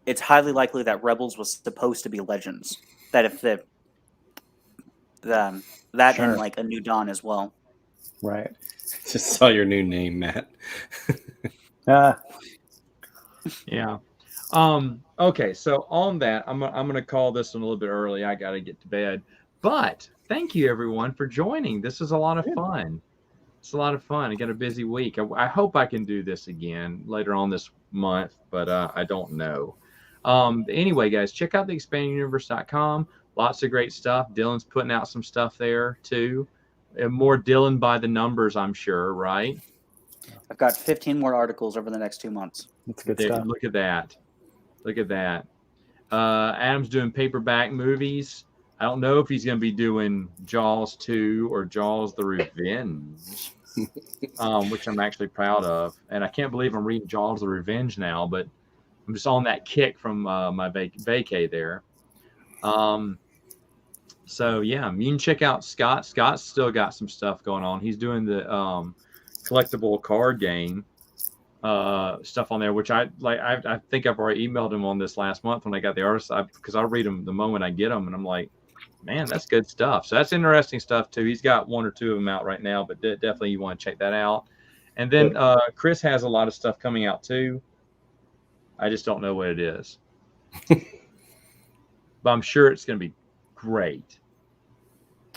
it's highly likely that Rebels was supposed to be Legends. That if and, like, A New Dawn as well. Right. Just saw your new name, Matt. Yeah. Okay, so on that, I'm gonna call this one a little bit early. I got to get to bed. But thank you, everyone, for joining. This is a lot of fun. It's a lot of fun. I got a busy week. I hope I can do this again later on this month, but I don't know. Anyway, guys, check out theexpandeduniverse.com. Lots of great stuff. Dylan's putting out some stuff there, too. And more Dylan by the numbers, I'm sure, right? I've got 15 more articles over the next 2 months. That's good stuff. Look at that. Look at that. Adam's doing paperback movies. I don't know if he's going to be doing Jaws 2 or Jaws the Revenge, which I'm actually proud of. And I can't believe I'm reading Jaws the Revenge now, but I'm just on that kick from my vacay there. So, yeah, you can check out Scott. Scott's still got some stuff going on. He's doing the collectible card game stuff on there, which I think I've already emailed him on this last month when I got the artists, because I'll read them the moment I get them, and I'm like, man, that's good stuff. So that's interesting stuff too. He's got 1 or 2 of them out right now, but definitely you want to check that out. And then Chris has a lot of stuff coming out too. I just don't know what it is. But I'm sure it's going to be great.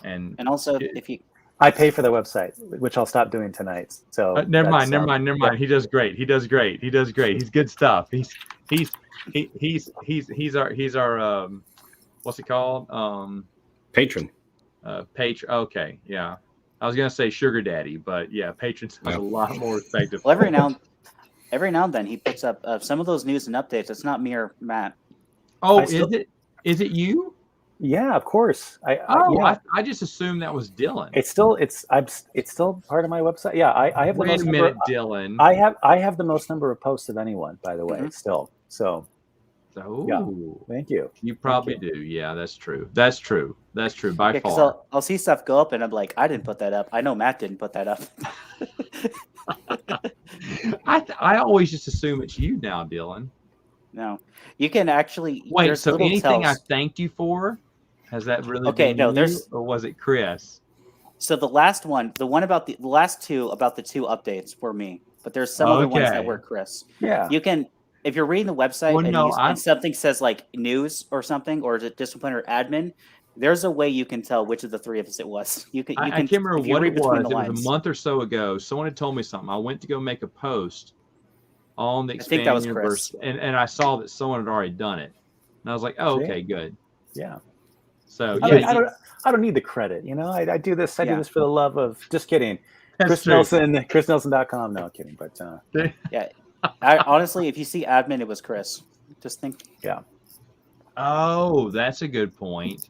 And also, if you I pay for the website, which I'll stop doing tonight. So never mind. He does great. He does great. He's good stuff. He's our what's it called? Patron. Patron. Okay, yeah. I was gonna say sugar daddy, but yeah, patron sounds a lot more effective. Well, every now and then he puts up some of those news and updates. It's not me or Matt. Oh, is it you? Yeah, of course. I just assumed that was Dylan. It's still part of my website. Yeah, I have the Wait most a minute, number, Dylan. I have the most number of posts of anyone, by the way, still. So yeah, thank you. You probably do. Yeah, that's true. That's true by far. So I'll see stuff go up and I'm like, I didn't put that up. I know Matt didn't put that up. I always just assume it's you now, Dylan. No, you can actually wait. So anything I thanked you for, has that really been you, or was it Chris? So the last one, the last two about the two updates were me, but there's some other ones that were Chris. Yeah, you can. If you're reading the website and something says like news or something, or is it discipline or admin, there's a way you can tell which of the three of us it was. I can't remember what it was. It was a month or so ago. Someone had told me something. I went to go make a post on the Expanded Universe, and I saw that someone had already done it. And I was like, oh, okay, good. Yeah. So I don't need the credit. You know, I do this. I do this for the love of. Just kidding. That's Chris Nelson, ChrisNelson.com. No, kidding. But yeah. Honestly, if you see admin, it was Chris. Just think. Yeah. Oh, that's a good point.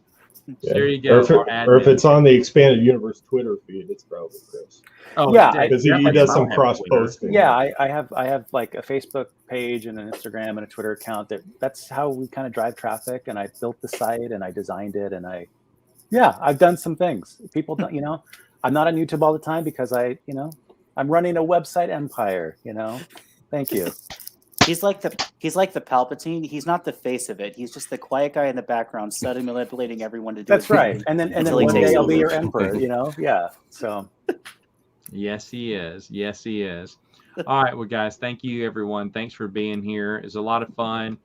Yeah. There you go. Or if it's on the Expanded Universe Twitter feed, it's probably Chris. Oh, yeah, because he does some cross posting. Yeah, I have like a Facebook page and an Instagram and a Twitter account. That's how we kind of drive traffic. And I built the site and I designed it and I've done some things. People don't, I'm not on YouTube all the time because I'm running a website empire. Thank you. He's like the Palpatine. He's not the face of it. He's just the quiet guy in the background, subtly manipulating everyone to do. That's right. And then one day I'll be your emperor. Yeah. So. Yes, he is. Yes, he is. All right, well, guys, thank you, everyone. Thanks for being here. It's a lot of fun.